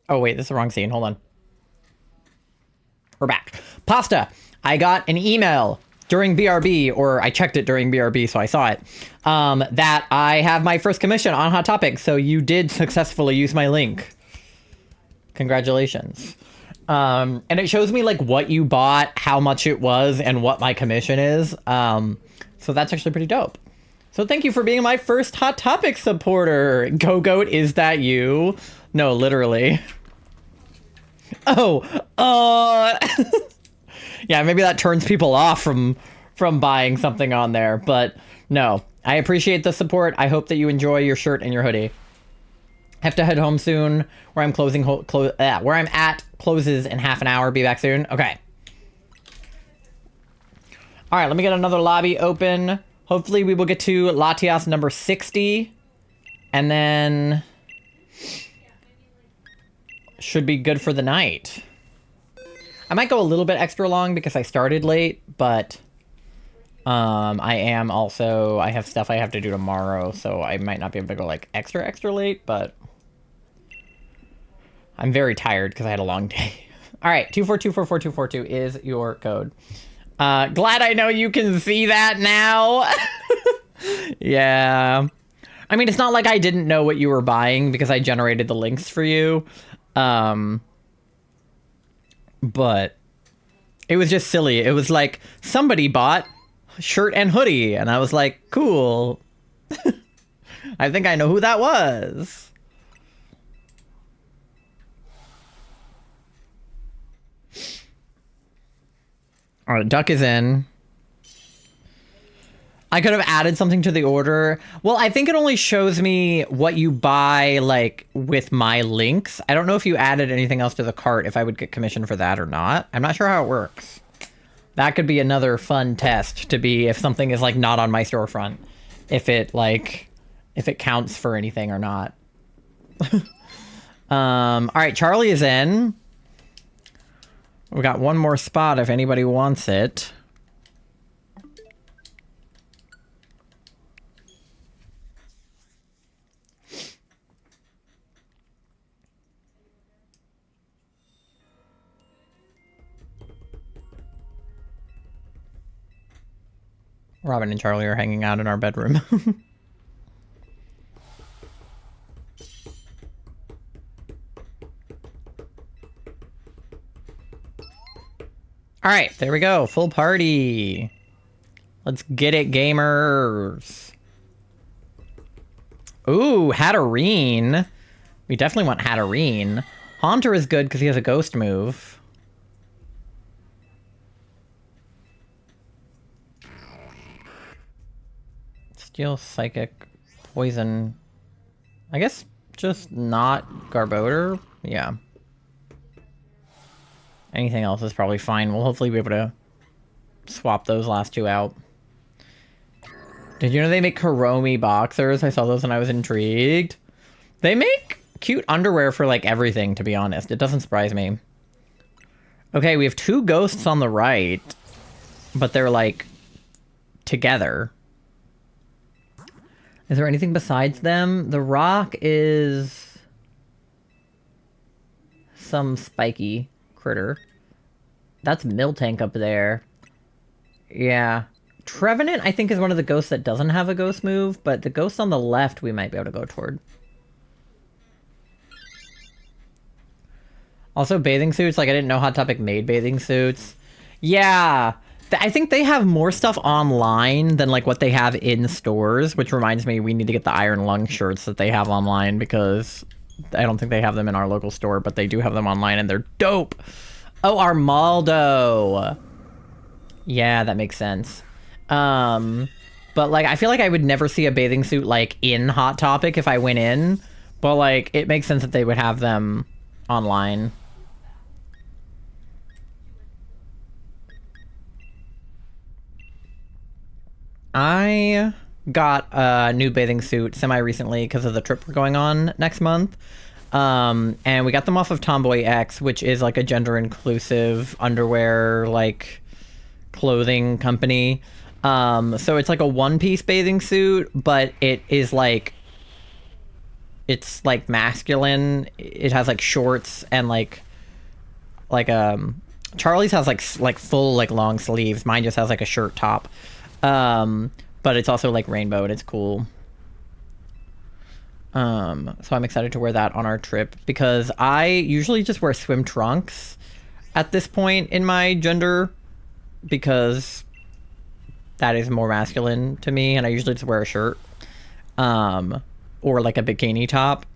Oh, wait, this is the wrong scene. Hold on. We're back. Pasta. I got an email during BRB, or I checked it during BRB, so I saw it, that I have my first commission on Hot Topic. So you did successfully use my link. Congratulations. And it shows me like what you bought, how much it was, and what my commission is. So that's actually pretty dope. So thank you for being my first Hot Topic supporter. Go Goat, is that you? No, literally. Oh, yeah, maybe that turns people off from buying something on there, but no, I appreciate the support. I hope that you enjoy your shirt and your hoodie. I have to head home soon. Where I'm where I'm at closes in half an hour. Be back soon. Okay. All right, let me get another lobby open. Hopefully we will get to Latias number 60, and then should be good for the night. I might go a little bit extra long because I started late, but I have stuff I have to do tomorrow, so I might not be able to go like extra late, but I'm very tired because I had a long day. All right, 2424442 is your code. Glad I know you can see that now. Yeah. I mean, it's not like I didn't know what you were buying because I generated the links for you. But it was just silly. It was like somebody bought shirt and hoodie, and I was like, cool. I think I know who that was. All right, duck is in. I could have added something to the order. Well, I think it only shows me what you buy, like, with my links. I don't know if you added anything else to the cart, if I would get commission for that or not. I'm not sure how it works. That could be another fun test to be if something is, like, not on my storefront. If it counts for anything or not. All right, Charlie is in. We got one more spot if anybody wants it. Robin and Charlie are hanging out in our bedroom. All right, there we go. Full party. Let's get it, gamers. Ooh, Hatterene. We definitely want Hatterene. Haunter is good because he has a ghost move. Steel, Psychic, Poison. I guess just not Garbodor. Yeah. Anything else is probably fine. We'll hopefully be able to swap those last two out. Did you know they make Kuromi boxers? I saw those and I was intrigued. They make cute underwear for like everything, to be honest. It doesn't surprise me. Okay, we have two ghosts on the right, but they're like together. Is there anything besides them? The rock is some spiky critter. That's Miltank up there. Yeah. Trevenant, I think, is one of the ghosts that doesn't have a ghost move, but the ghost on the left we might be able to go toward. Also, bathing suits. Like, I didn't know Hot Topic made bathing suits. Yeah. I think they have more stuff online than, like, what they have in stores, which reminds me we need to get the Iron Lung shirts that they have online because I don't think they have them in our local store, but they do have them online and they're dope. Oh, Armaldo. Yeah, that makes sense. But like, I feel like I would never see a bathing suit like in Hot Topic if I went in, but like, it makes sense that they would have them online. I got a new bathing suit semi-recently because of the trip we're going on next month. And we got them off of Tomboy X, which is like a gender-inclusive underwear, like, clothing company. So it's like a one-piece bathing suit, but it is like it's like masculine. It has like shorts and like Charlie's has like full like long sleeves. Mine just has like a shirt top. But it's also like rainbow and it's cool. So I'm excited to wear that on our trip because I usually just wear swim trunks at this point in my gender because that is more masculine to me, and I usually just wear a shirt. Or like a bikini top.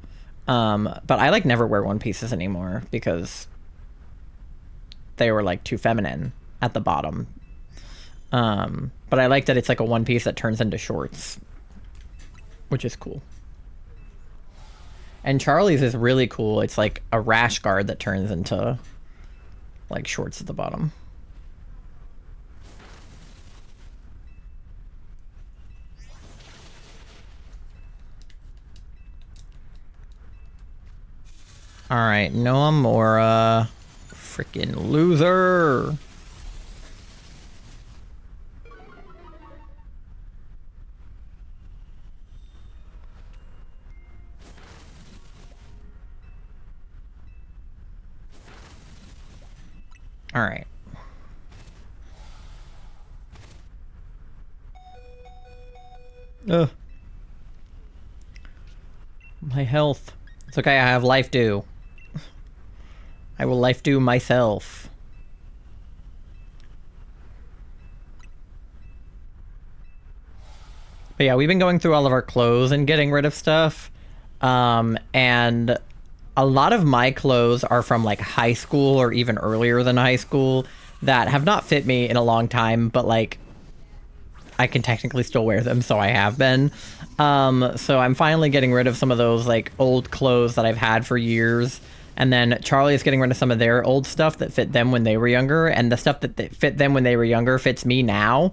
But I like never wear one pieces anymore because they were like too feminine at the bottom. But I like that it's like a one piece that turns into shorts, which is cool. And Charlie's is really cool. It's like a rash guard that turns into like shorts at the bottom. All right, Noah Mora, freaking loser. All right. Ugh. My health. It's okay, I have life due. I will life do myself. But yeah, we've been going through all of our clothes and getting rid of stuff. And a lot of my clothes are from like high school or even earlier than high school that have not fit me in a long time, but like I can technically still wear them, so I have been. So I'm finally getting rid of some of those like old clothes that I've had for years. And then Charlie is getting rid of some of their old stuff that fit them when they were younger, and the stuff that fit them when they were younger fits me now.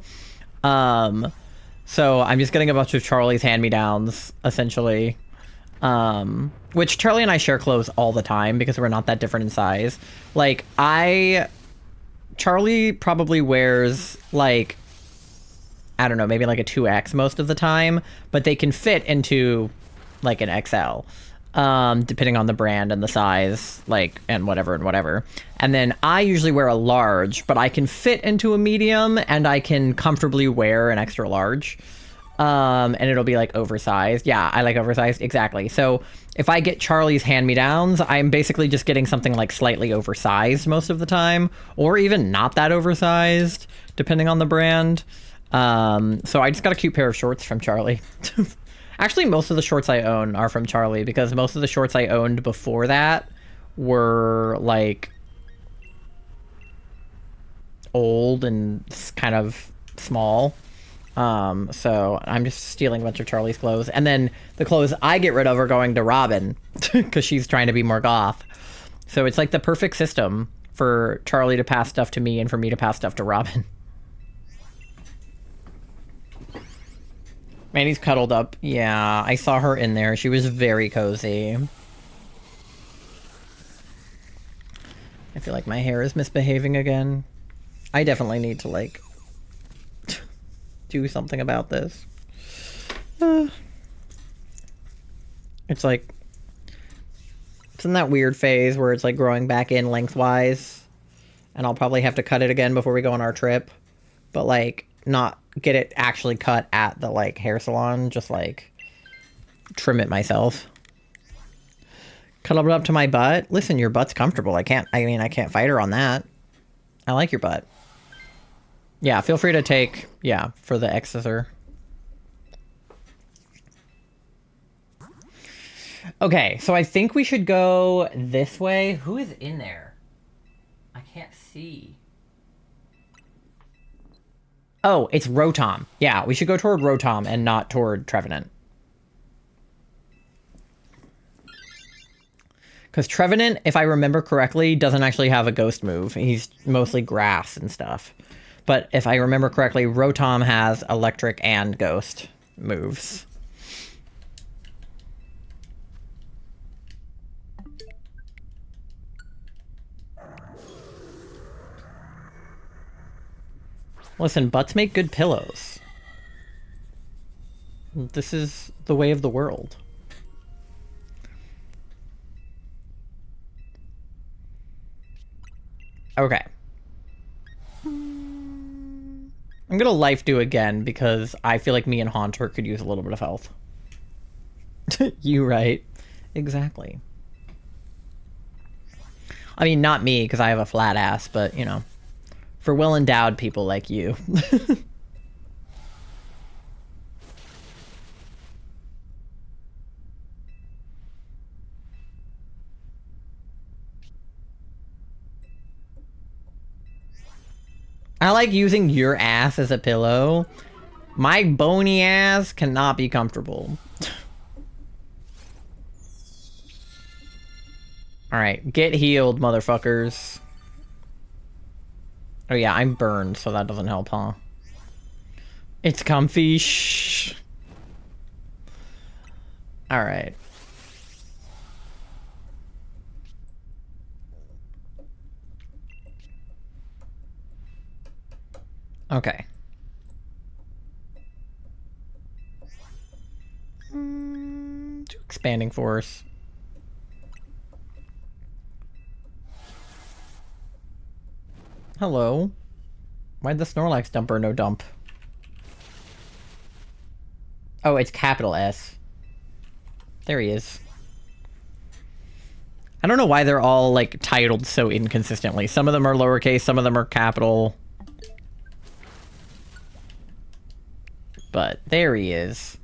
So I'm just getting a bunch of Charlie's hand-me-downs, essentially. Which Charlie and I share clothes all the time because we're not that different in size. Like, Charlie probably wears, like, I don't know, maybe like a 2X most of the time, but they can fit into, like, an XL. Depending on the brand and the size, like, and whatever. And then I usually wear a large, but I can fit into a medium and I can comfortably wear an extra large. And it'll be like oversized. Yeah, I like oversized. Exactly. So if I get Charlie's hand-me-downs, I'm basically just getting something like slightly oversized most of the time, or even not that oversized, depending on the brand. So I just got a cute pair of shorts from Charlie. Actually, most of the shorts I own are from Charlie because most of the shorts I owned before that were like old and kind of small. So I'm just stealing a bunch of Charlie's clothes. And then the clothes I get rid of are going to Robin because she's trying to be more goth. So it's like the perfect system for Charlie to pass stuff to me and for me to pass stuff to Robin. Manny's cuddled up. Yeah, I saw her in there. She was very cozy. I feel like my hair is misbehaving again. I definitely need to, like, do something about this. It's like, it's in that weird phase where it's like growing back in lengthwise. And I'll probably have to cut it again before we go on our trip. But, like, not get it actually cut at the like hair salon, just like trim it myself. Cuddle it up to my butt. Listen, your butt's comfortable. I can't fight her on that. I like your butt. Yeah, feel free to take, yeah, for the excisor. Okay, so I think we should go this way. Who is in there? I can't see. Oh, it's Rotom. Yeah, we should go toward Rotom and not toward Trevenant. Because Trevenant, if I remember correctly, doesn't actually have a ghost move. He's mostly grass and stuff. But if I remember correctly, Rotom has electric and ghost moves. Listen, butts make good pillows. This is the way of the world. Okay. I'm gonna life do again because I feel like me and Haunter could use a little bit of health. You right. Exactly. I mean, not me because I have a flat ass, but you know, for well-endowed people like you. I like using your ass as a pillow. My bony ass cannot be comfortable. Alright, get healed, motherfuckers. Oh yeah, I'm burned, so that doesn't help, huh? It's comfy. Shh. Alright. Okay. Expanding force. Hello. Why'd the Snorlax dumper no dump? Oh, it's capital S. There he is. I don't know why they're all, like, titled so inconsistently. Some of them are lowercase, some of them are capital. But there he is.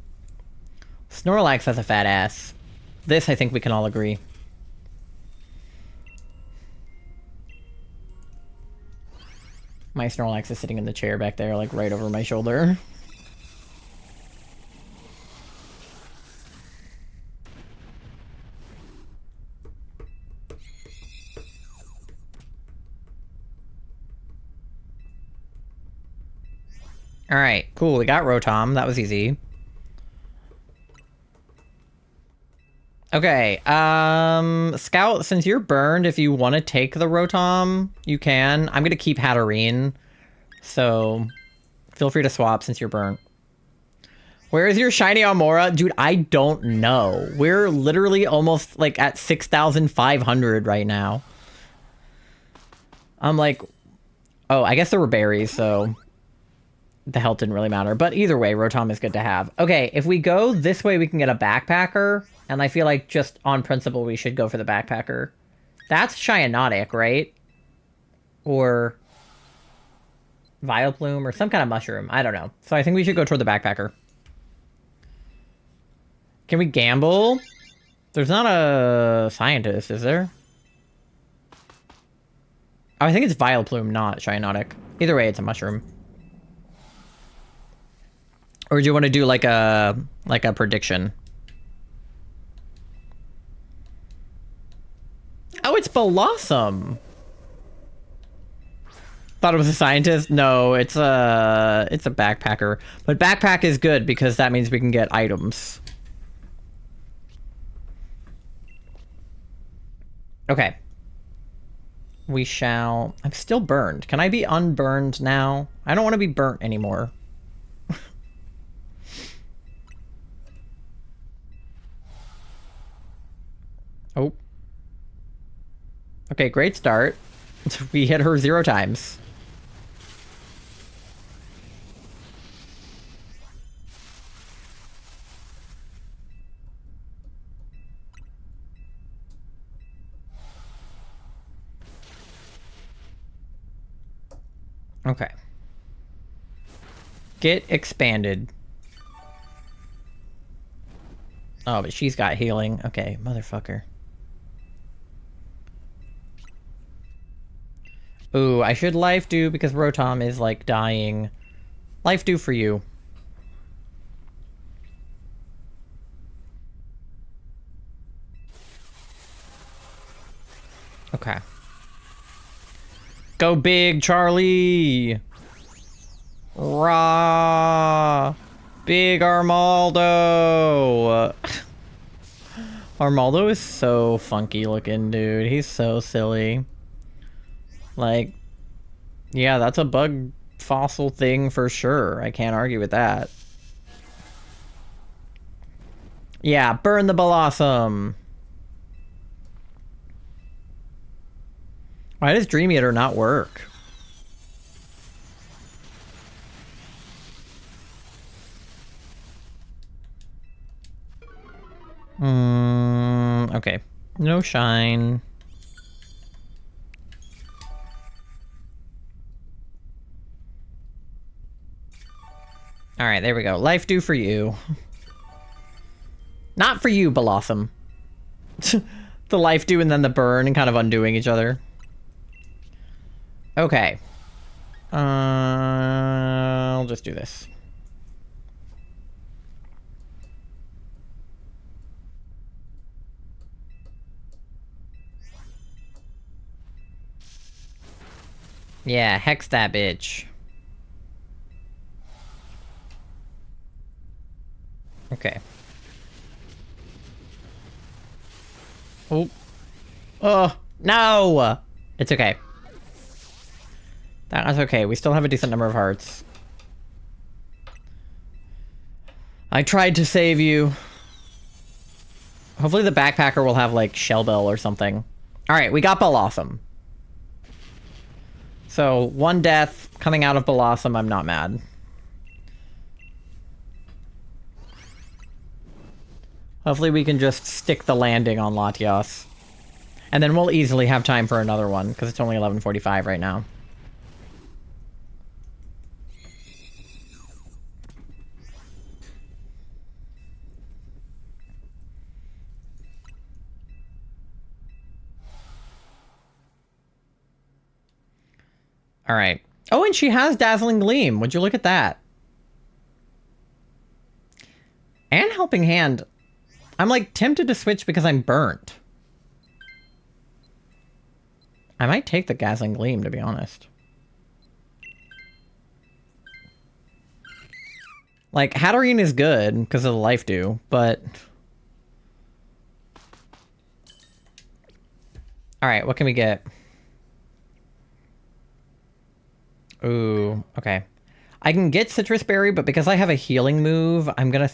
Snorlax has a fat ass. This, I think we can all agree. My Snorlax is sitting in the chair back there, like, right over my shoulder. Alright, cool. We got Rotom. That was easy. Okay, Scout, since you're burned, if you want to take the Rotom, you can. I'm gonna keep Hatterene, so feel free to swap since you're burnt. Where is your shiny Almora? Dude, I don't know. We're literally almost, like, at 6,500 right now. I'm like... Oh, I guess there were berries, so... The health didn't really matter. But either way, Rotom is good to have. Okay, if we go this way, we can get a Backpacker. And I feel like just on principle, we should go for the Backpacker. That's Cyanotic, right? Or Vileplume or some kind of mushroom. I don't know. So I think we should go toward the Backpacker. Can we gamble? There's not a scientist, is there? Oh, I think it's Vileplume, not Cyanotic. Either way, it's a mushroom. Or do you want to do like a prediction? Oh, it's Blossom. Thought it was a scientist. No, it's a backpacker. But backpack is good because that means we can get items. Okay. We shall... I'm still burned. Can I be unburned now? I don't want to be burnt anymore. Oh. Okay, great start. We hit her 0 times. Okay. Get expanded. Oh, but she's got healing. Okay, motherfucker. Ooh, I should life do because Rotom is, like, dying. Life do for you. Okay. Go big, Charlie! Rah! Big Armaldo! Armaldo is so funky looking, dude. He's so silly. Like, yeah, that's a bug fossil thing for sure. I can't argue with that. Yeah, burn the Blossom. Why does Dream Eater not work? Okay. No shine. All right, there we go. Life do for you. Not for you, Blossom. The life do and then the burn and kind of undoing each other. Okay. I'll just do this. Yeah, hex that bitch. Okay. Oh. Oh, no! It's okay. That's okay. We still have a decent number of hearts. I tried to save you. Hopefully the backpacker will have, like, Shell Bell or something. Alright, we got Blossom. So, one death coming out of Blossom, I'm not mad. Hopefully we can just stick the landing on Latios. And then we'll easily have time for another one, because it's only 11:45 right now. All right. Oh, and she has Dazzling Gleam. Would you look at that? And Helping Hand. I'm like tempted to switch because I'm burnt. I might take the Dazzling Gleam, to be honest. Like, Hatterene is good because of the life do, but... Alright, what can we get? Ooh, okay. I can get Citrus Berry, but because I have a healing move, I'm gonna...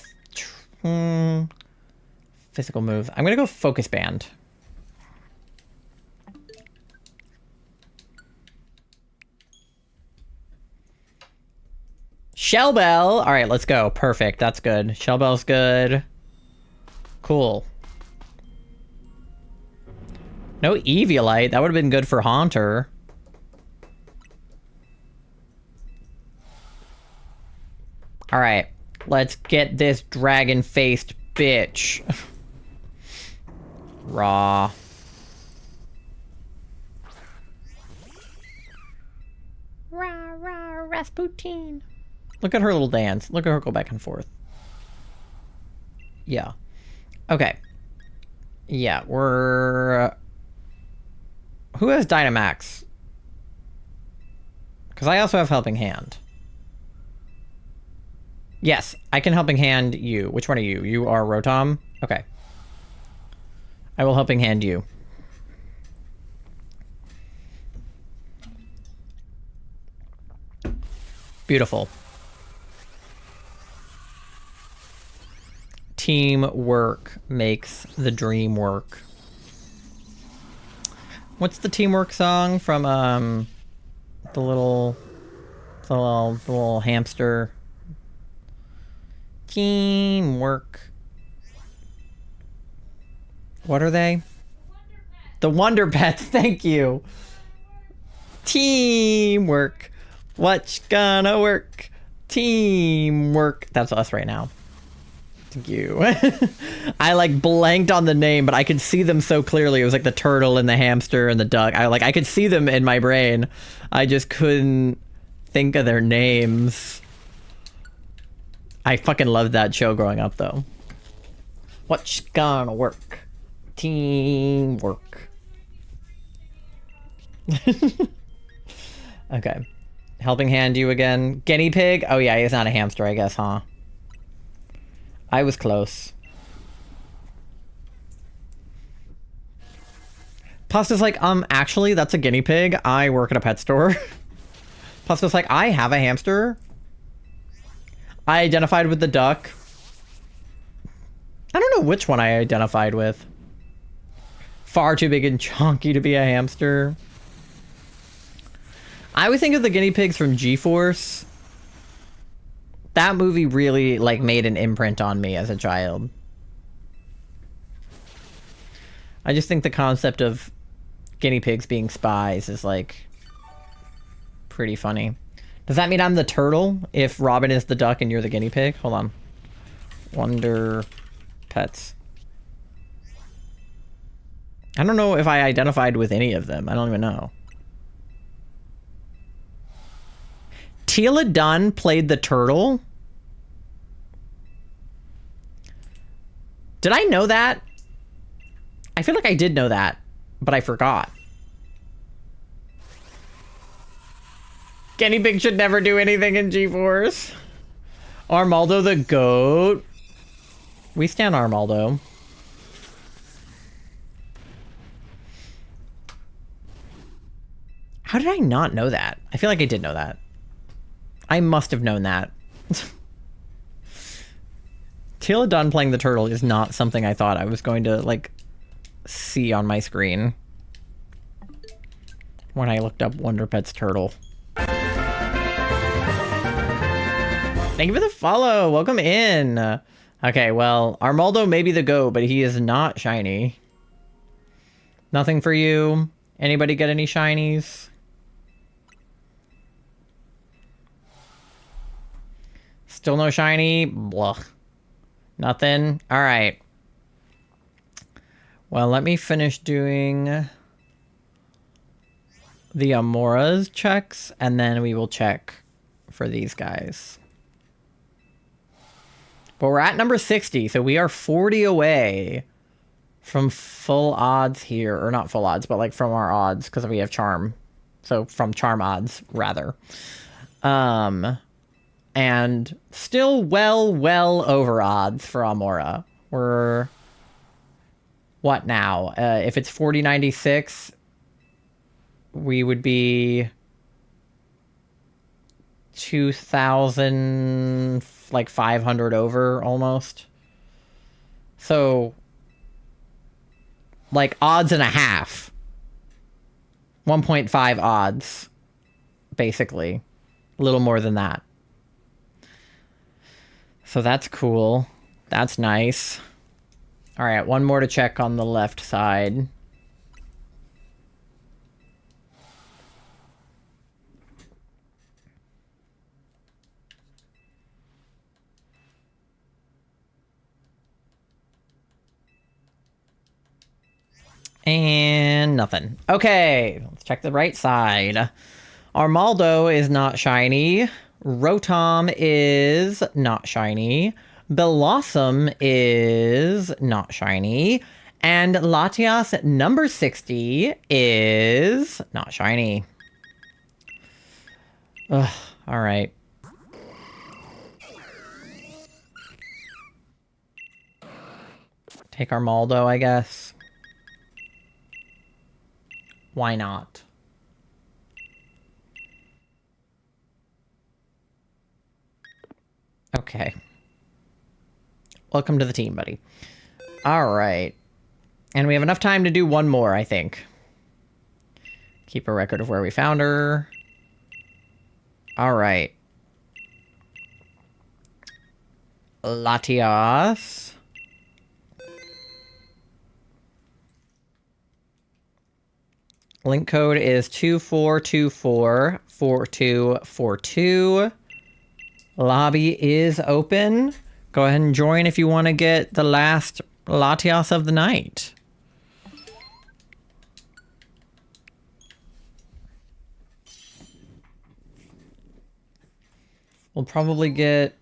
Physical move. I'm gonna go Focus Band. Shell Bell! Alright, let's go. Perfect. That's good. Shell Bell's good. Cool. No Eviolite. That would have been good for Haunter. Alright. Let's get this dragon-faced bitch. Raw. Rah, rah, Rasputin. Look at her little dance. Look at her go back and forth. Yeah. Okay. Yeah, we're... Who has Dynamax? Because I also have Helping Hand. Yes, I can Helping Hand you. Which one are you? You are Rotom? Okay. I will Helping Hand you. Beautiful. Teamwork makes the dream work. What's the teamwork song from the little hamster? Teamwork. What are they? The Wonder Pets, thank you. Teamwork. What's gonna work? Teamwork. That's us right now. Thank you. I like blanked on the name, but I could see them so clearly. It was like the turtle and the hamster and the duck. I could see them in my brain. I just couldn't think of their names. I fucking loved that show growing up, though. What's gonna work? Teamwork. Okay. Helping Hand you again. Guinea Pig? Oh yeah, he's not a hamster, I guess, huh? I was close. Pasta's like, actually, that's a guinea pig. I work at a pet store. Pasta's like, I have a hamster. I identified with the duck. I don't know which one I identified with. Far too big and chunky to be a hamster. I always think of the guinea pigs from G-Force. That movie really, like, made an imprint on me as a child. I just think the concept of guinea pigs being spies is, like, pretty funny. Does that mean I'm the turtle if Robin is the duck and you're the guinea pig? Hold on. Wonder Pets. I don't know if I identified with any of them. I don't even know. Tila Dunn played the turtle? Did I know that? I feel like I did know that, but I forgot. Guinea pig should never do anything in G-Force. Armaldo the goat. We stand Armaldo. How did I not know that? I feel like I did know that. I must have known that. Tila Dunn playing the turtle is not something I thought I was going to, like, see on my screen when I looked up Wonder Pets turtle. Thank you for the follow. Welcome in. Okay, well, Armaldo may be the GOAT, but he is not shiny. Nothing for you. Anybody get any shinies? Still no shiny? Blah. Nothing? Alright. Well, let me finish doing the Amora's checks, and then we will check for these guys. But we're at number 60, so we are 40 away from full odds here. Or not full odds, but like from our odds, because we have charm. So from charm odds, rather. And still well over odds for Amora. We're... what now? If it's 4096, we would be 2,000, like 500 over almost. So, like odds and a half. 1.5 odds, basically. A little more than that. So that's cool. That's nice. All right, one more to check on the left side. And nothing. Okay, let's check the right side. Armaldo is not shiny. Rotom is not shiny. Blossom is not shiny. And Latias number 60 is not shiny. Ugh, all right. Take Armaldo, I guess. Why not? Okay. Welcome to the team, buddy. All right. And we have enough time to do one more, I think. Keep a record of where we found her. All right. Latias. Link code is 24244242. Lobby is open. Go ahead and join if you want to get the last Latias of the night. We'll probably get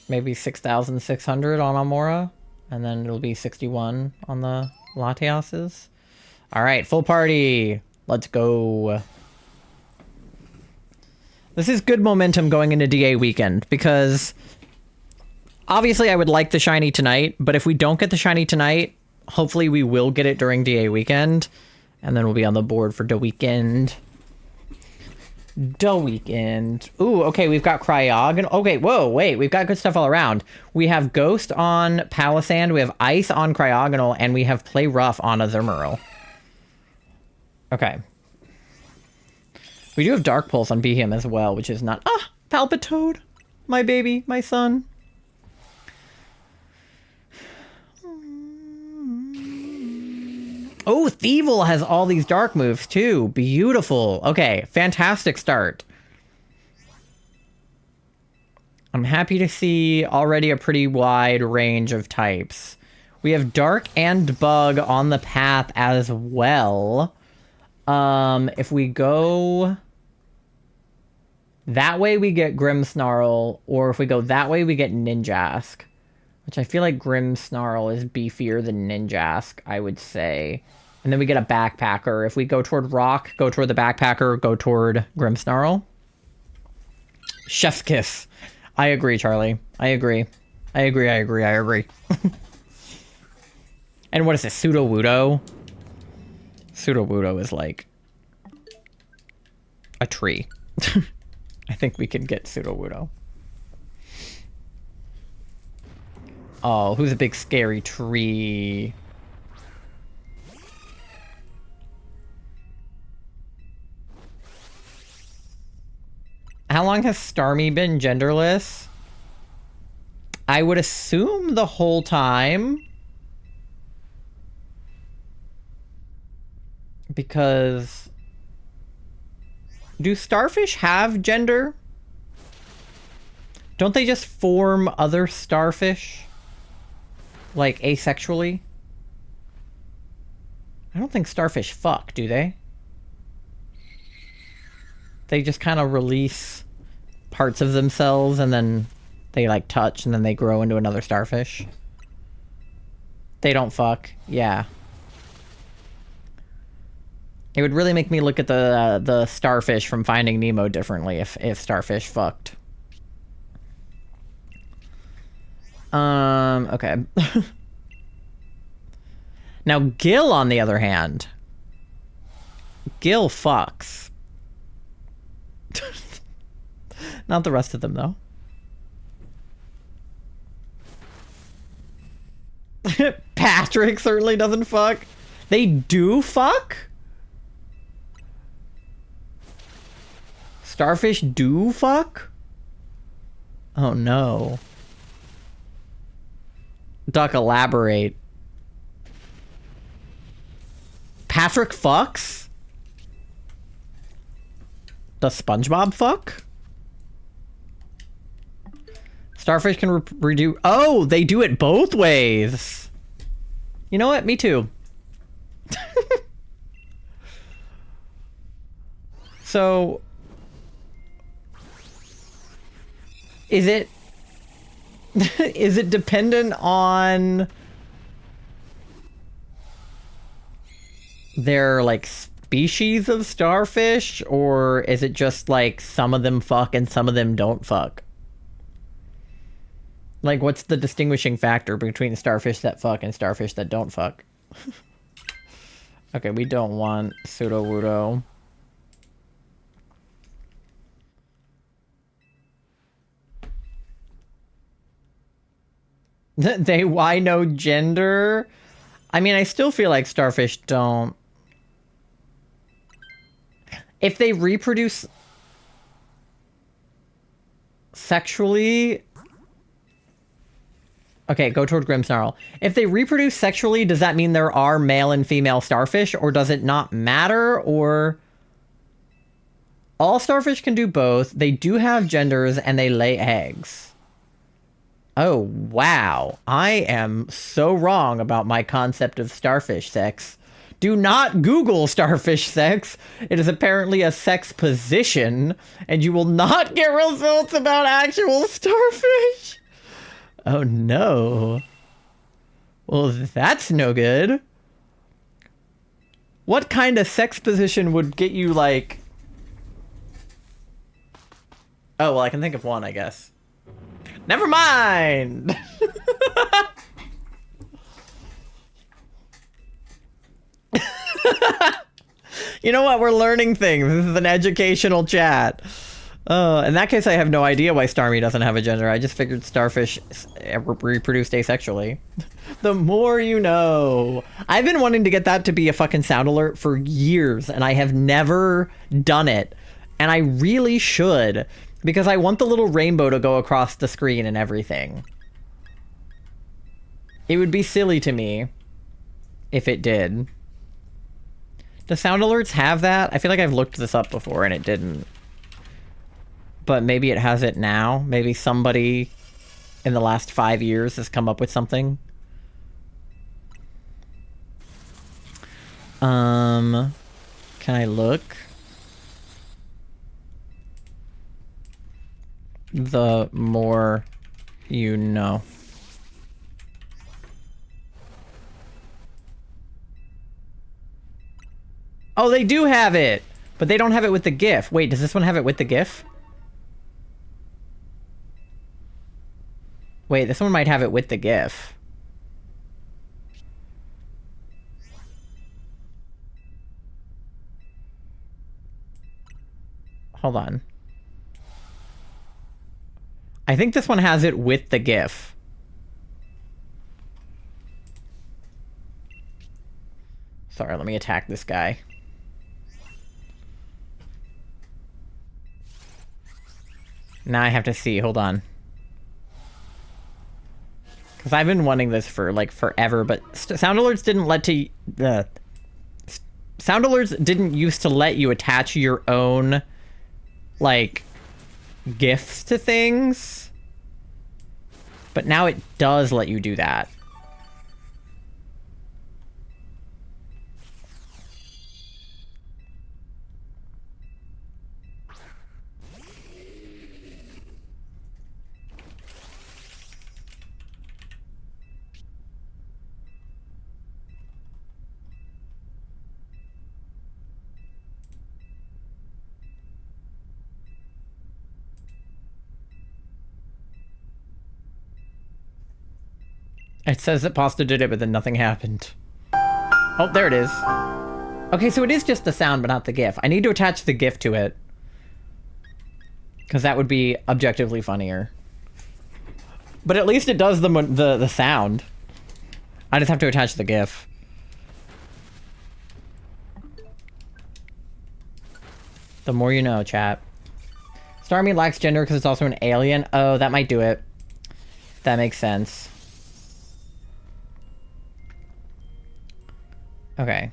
maybe 6,600 on Amora, and then it'll be 61 on the Latiases. All right, full party. Let's go. This is good momentum going into DA weekend, because obviously I would like the shiny tonight, but if we don't get the shiny tonight, hopefully we will get it during DA weekend, and then we'll be on the board for the weekend. The weekend. Ooh, okay, we've got Cryogon. Okay, whoa, wait, we've got good stuff all around. We have Ghost on Palisand, we have Ice on Cryogonal, and we have Play Rough on Azumarill. Okay. We do have Dark Pulse on Behem as well, which is not... Ah! Palpitoad! My baby, my son. Oh, Thievul has all these dark moves too. Beautiful. Okay, fantastic start. I'm happy to see already a pretty wide range of types. We have Dark and Bug on the path as well. If we go that way, we get Grimmsnarl, or if we go that way, we get Ninjask. Which I feel like Grimmsnarl is beefier than Ninjask, I would say. And then we get a Backpacker. If we go toward Rock, go toward the Backpacker, go toward Grimmsnarl. Chef's kiss. I agree, Charlie. I agree. I agree. And what is this? Sudowoodo? Sudowoodo is like a tree. I think we can get Sudowoodo. Oh, who's a big scary tree? How long has Starmie been genderless? I would assume the whole time. Because... do starfish have gender? Don't they just form other starfish? Like, asexually? I don't think starfish fuck, do they? They just kind of release parts of themselves and then they, like, touch and then they grow into another starfish. They don't fuck. Yeah. It would really make me look at the starfish from Finding Nemo differently if starfish fucked. Okay. Now, Gill, on the other hand. Gill fucks. Not the rest of them, though. Patrick certainly doesn't fuck. They do fuck? Starfish do fuck? Oh, no. Duck, elaborate. Patrick fucks? Does SpongeBob fuck? Starfish can redo... Oh, they do it both ways. You know what? Me too. So... is it... is it dependent on... their, like, species of starfish? Or is it just, like, some of them fuck and some of them don't fuck? Like, what's the distinguishing factor between starfish that fuck and starfish that don't fuck? Okay, we don't want Sudowoodo. They why no gender? I mean, I still feel like starfish don't. If they reproduce sexually... Okay, go toward Grimmsnarl. If they reproduce sexually, does that mean there are male and female starfish? Or does it not matter? Or... all starfish can do both. They do have genders and they lay eggs. Oh, wow. I am so wrong about my concept of starfish sex. Do not Google starfish sex. It is apparently a sex position, and you will not get results about actual starfish. Oh, no. Well, that's no good. What kind of sex position would get you, like... oh, well, I can think of one, I guess. Never mind! You know what? We're learning things. This is an educational chat. In that case, I have no idea why Starmie doesn't have a gender. I just figured starfish reproduced asexually. The more you know. I've been wanting to get that to be a fucking sound alert for years, and I have never done it. And I really should, because I want the little rainbow to go across the screen and everything. It would be silly to me if it did. Do sound alerts have that? I feel like I've looked this up before and it didn't. But maybe it has it now. Maybe somebody in the last 5 years has come up with something. Can I look? The more you know. Oh, they do have it! But they don't have it with the GIF. Wait, does this one have it with the GIF? Wait, this one might have it with the GIF. Hold on. I think this one has it with the GIF. Sorry, let me attack this guy. Now I have to see. Hold on. Because I've been wanting this for, like, forever, but sound alerts didn't let to... sound alerts didn't used to let you attach your own, like, GIFs to things. But now it does let you do that. It says that Pasta did it, but then nothing happened. Oh, there it is. Okay, so it is just the sound, but not the GIF. I need to attach the GIF to it. Because that would be objectively funnier. But at least it does the sound. I just have to attach the GIF. The more you know, chat. Starmie lacks gender because it's also an alien. Oh, that might do it. That makes sense. Okay.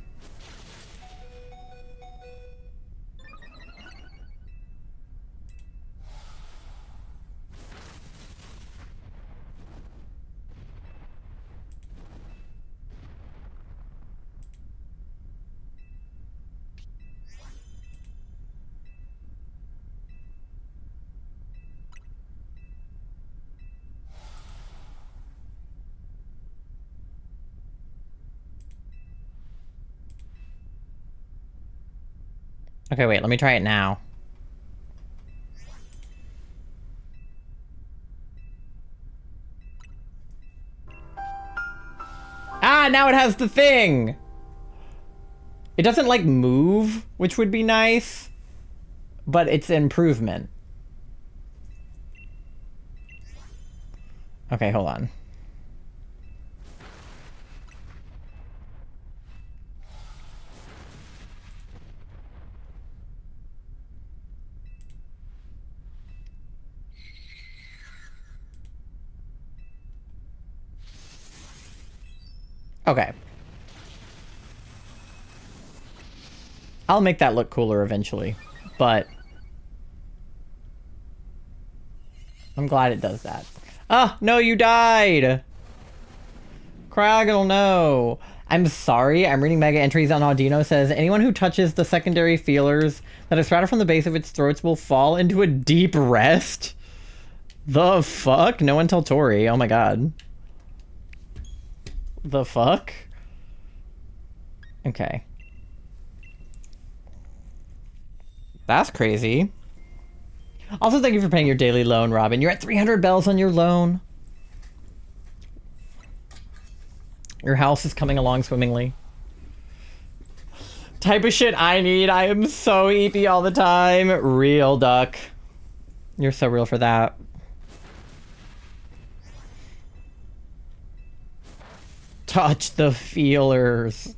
Okay, wait, let me try it now. Ah, now it has the thing! It doesn't, like, move, which would be nice, but it's an improvement. Okay, hold on. Okay. I'll make that look cooler eventually, but I'm glad it does that. Ah, no, you died! Craggle, no. I'm sorry, I'm reading mega entries on Audino. Says, anyone who touches the secondary feelers that are sprouted from the base of its throats will fall into a deep rest? The fuck? No one tell Tori. Oh my god. The fuck? Okay. That's crazy. Also, thank you for paying your daily loan, Robin. You're at 300 bells on your loan. Your house is coming along swimmingly. Type of shit I need. I am so EP all the time. Real duck. You're so real for that. Touch the feelers.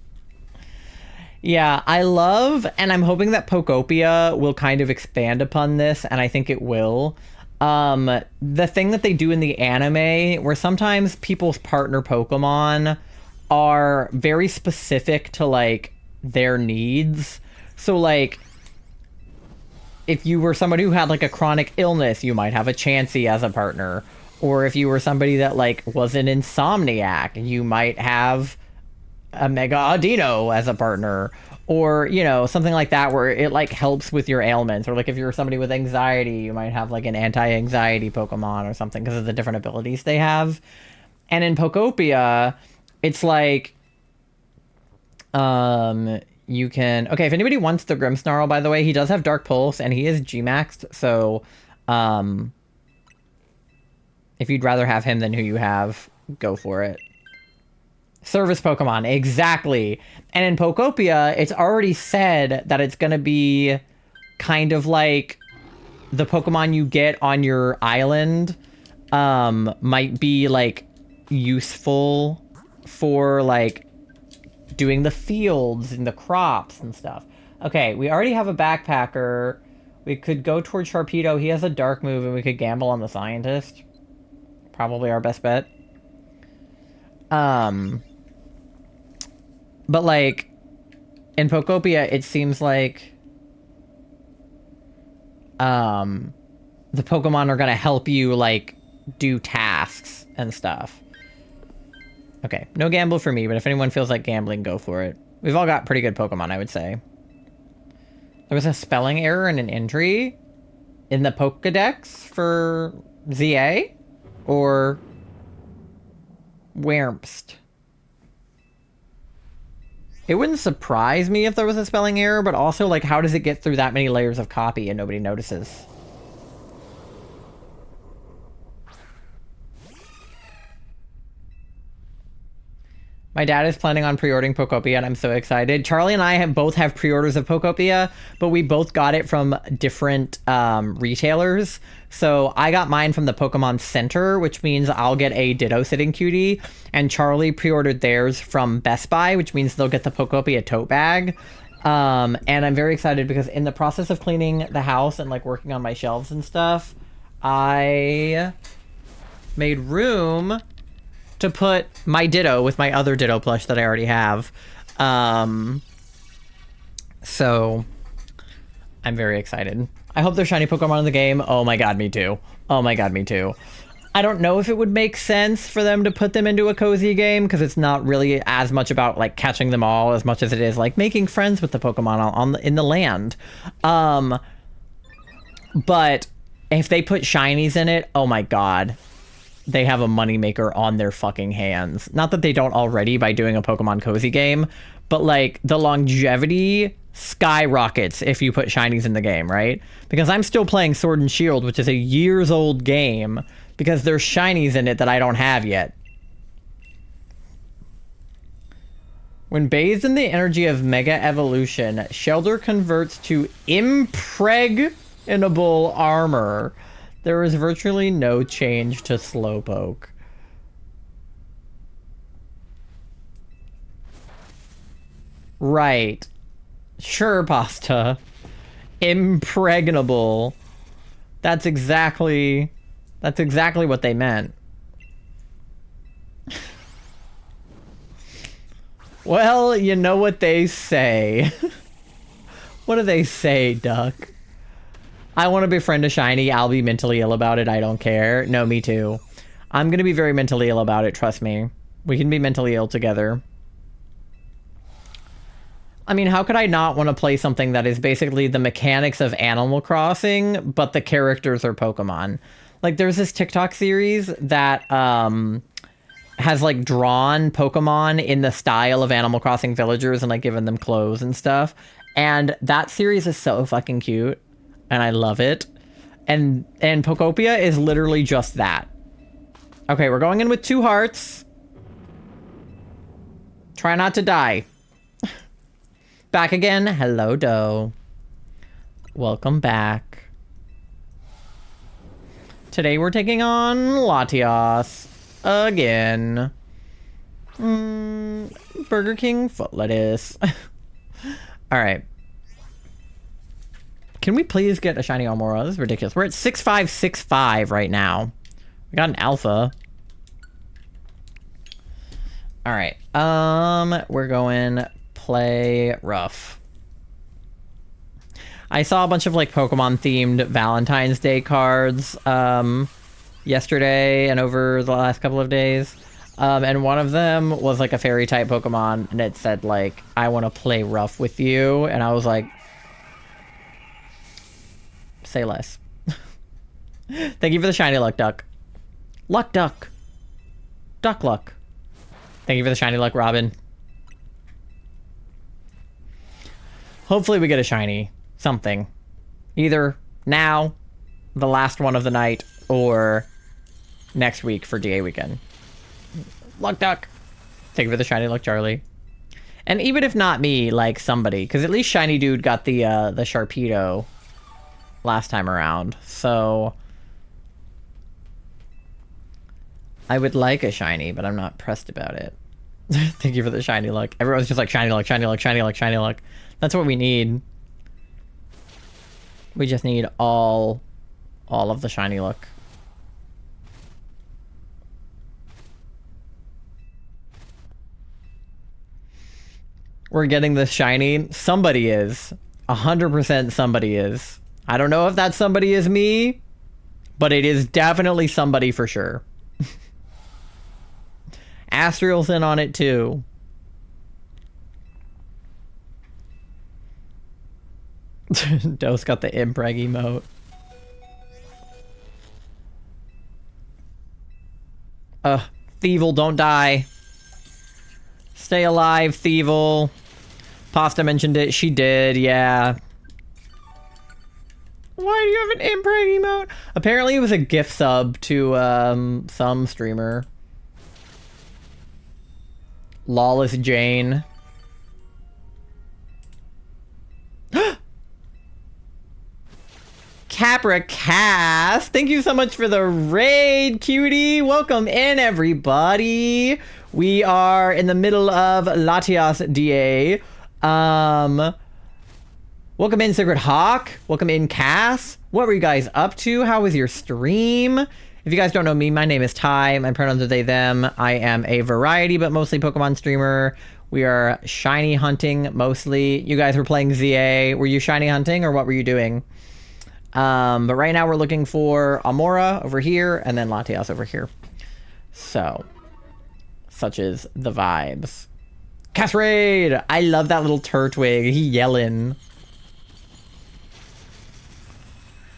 Yeah, I love, and I'm hoping that Pokopia will kind of expand upon this, and I think it will. The thing that they do in the anime, where sometimes people's partner Pokemon are very specific to like their needs. So like, if you were somebody who had like a chronic illness, you might have a Chansey as a partner. Or if you were somebody that like was an insomniac, you might have a Mega Audino as a partner, or you know, something like that where it like helps with your ailments. Or like if you're somebody with anxiety, you might have like an anti-anxiety Pokemon or something because of the different abilities they have. And in Pokopia, it's like you can, okay, if anybody wants the Grimmsnarl, by the way, he does have Dark Pulse and he is G-maxed, so if you'd rather have him than who you have, go for it. Service Pokemon, exactly. And in Pokopia, it's already said that it's going to be kind of like the Pokemon you get on your island might be like useful for like doing the fields and the crops and stuff. Okay, we already have a backpacker. We could go towards Sharpedo. He has a dark move and we could gamble on the scientist. Probably our best bet. But like in Pokopia, it seems like the Pokemon are gonna help you like do tasks and stuff. Okay, no gamble for me, but if anyone feels like gambling, go for it. We've all got pretty good Pokemon, I would say. There was a spelling error in an entry in the Pokedex for ZA? Or Wurmst? It wouldn't surprise me if there was a spelling error, but also, like, how does it get through that many layers of copy and nobody notices? My dad is planning on pre-ordering Pokopia, and I'm so excited. Charlie and I both have pre-orders of Pokopia, but we both got it from different retailers. So I got mine from the Pokemon Center, which means I'll get a Ditto Sitting Cutie, and Charlie pre-ordered theirs from Best Buy, which means they'll get the Pokopia tote bag. And I'm very excited because in the process of cleaning the house and like working on my shelves and stuff, I made room to put my Ditto with my other Ditto plush that I already have. So I'm very excited. I hope there's shiny Pokemon in the game. Oh my god, me too. Oh my god, me too. I don't know if it would make sense for them to put them into a cozy game because it's not really as much about like catching them all as much as it is like making friends with the Pokemon in the land. But if they put shinies in it, oh my god. They have a moneymaker on their fucking hands. Not that they don't already by doing a Pokemon cozy game, but like the longevity skyrockets if you put shinies in the game, right? Because I'm still playing Sword and Shield, which is a years old game, because there's shinies in it that I don't have yet. When bathed in the energy of Mega Evolution, Shellder converts to impregnable armor. There is virtually no change to Slowpoke. Right. Sure, Pasta. Impregnable. That's exactly what they meant. Well, you know what they say. What do they say, Duck? I want to befriend a shiny. I'll be mentally ill about it. I don't care. No, me too. I'm going to be very mentally ill about it. Trust me. We can be mentally ill together. I mean, how could I not want to play something that is basically the mechanics of Animal Crossing, but the characters are Pokemon? Like, there's this TikTok series that has, like, drawn Pokemon in the style of Animal Crossing villagers and, like, given them clothes and stuff. And that series is so fucking cute. And I love it. And Pokopia is literally just that. Okay, we're going in with 2 hearts. Try not to die. Back again. Hello, Doe. Welcome back. Today we're taking on Latias. Again. Burger King foot lettuce. All right. Can we please get a shiny Almora? This is ridiculous. We're at 6565 right now. We got an alpha. All right. We're going play rough. I saw a bunch of like Pokemon themed Valentine's Day cards yesterday and over the last couple of days. And one of them was like a fairy type Pokemon, and it said like, I want to play rough with you. And I was like, say less. Thank you for the shiny luck duck. Luck duck. Duck luck. Thank you for the shiny luck, Robin. Hopefully we get a shiny. Something. Either now, the last one of the night, or next week for DA weekend. Luck duck. Thank you for the shiny luck, Charlie. And even if not me, like somebody, because at least Shiny Dude got the Sharpedo last time around. So I would like a shiny, but I'm not pressed about it. Thank you for the shiny luck. Everyone's just like shiny luck, shiny luck, shiny luck, shiny luck. That's what we need. We just need all of the shiny luck. We're getting this shiny. Somebody is. 100% somebody is. I don't know if that somebody is me, but it is definitely somebody for sure. Astriel's in on it too. Dose got the impreg emote. Thievel, don't die. Stay alive, Thievel. Pasta mentioned it. She did, yeah. Why do you have an impreg emote? Apparently it was a gift sub to some streamer. Lawless Jane. Capra Cast, thank you so much for the raid, cutie. Welcome in, everybody. We are in the middle of Latias DA. Welcome in, Secret Hawk. Welcome in, Cass. What were you guys up to? How was your stream? If you guys don't know me, my name is Ty. My pronouns are they, them. I am a variety, but mostly Pokemon streamer. We are shiny hunting, mostly. You guys were playing ZA. Were you shiny hunting, or what were you doing? But right now we're looking for Almora over here, and then Latias over here. So, such is the vibes. Casrade! I love that little Turtwig. He yelling.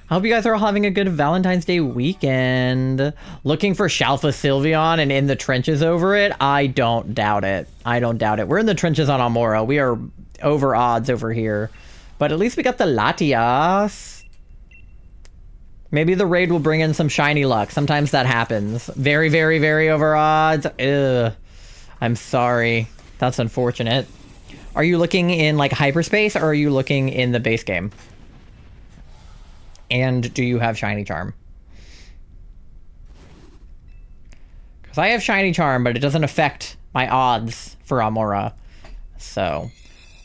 I hope you guys are all having a good Valentine's Day weekend. Looking for Shalfa Sylveon and in the trenches over it? I don't doubt it. I don't doubt it. We're in the trenches on Almora. We are over odds over here. But at least we got the Latias. Maybe the raid will bring in some shiny luck. Sometimes that happens. Very, very, very over odds. Ugh. I'm sorry. That's unfortunate. Are you looking in like hyperspace, or are you looking in the base game? And do you have Shiny Charm? Because I have Shiny Charm, but it doesn't affect my odds for Almora. So,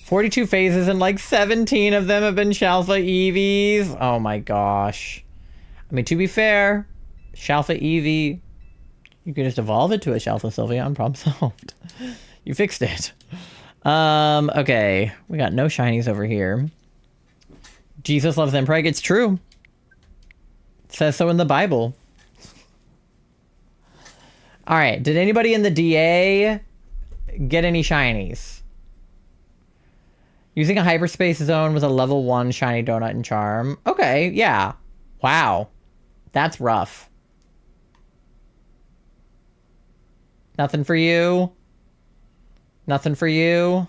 42 phases and like 17 of them have been Shalfa Eevees. Oh my gosh. I mean, to be fair, Shalfa Eevee, you can just evolve it to a Shalfa Sylveon. Problem solved. You fixed it. Okay. We got no shinies over here. Jesus loves Impreg. It's true. It says so in the Bible. All right. Did anybody in the DA get any shinies? Using a hyperspace zone with a level 1 shiny donut and charm. Okay. Yeah. Wow. That's rough. Nothing for you? Nothing for you?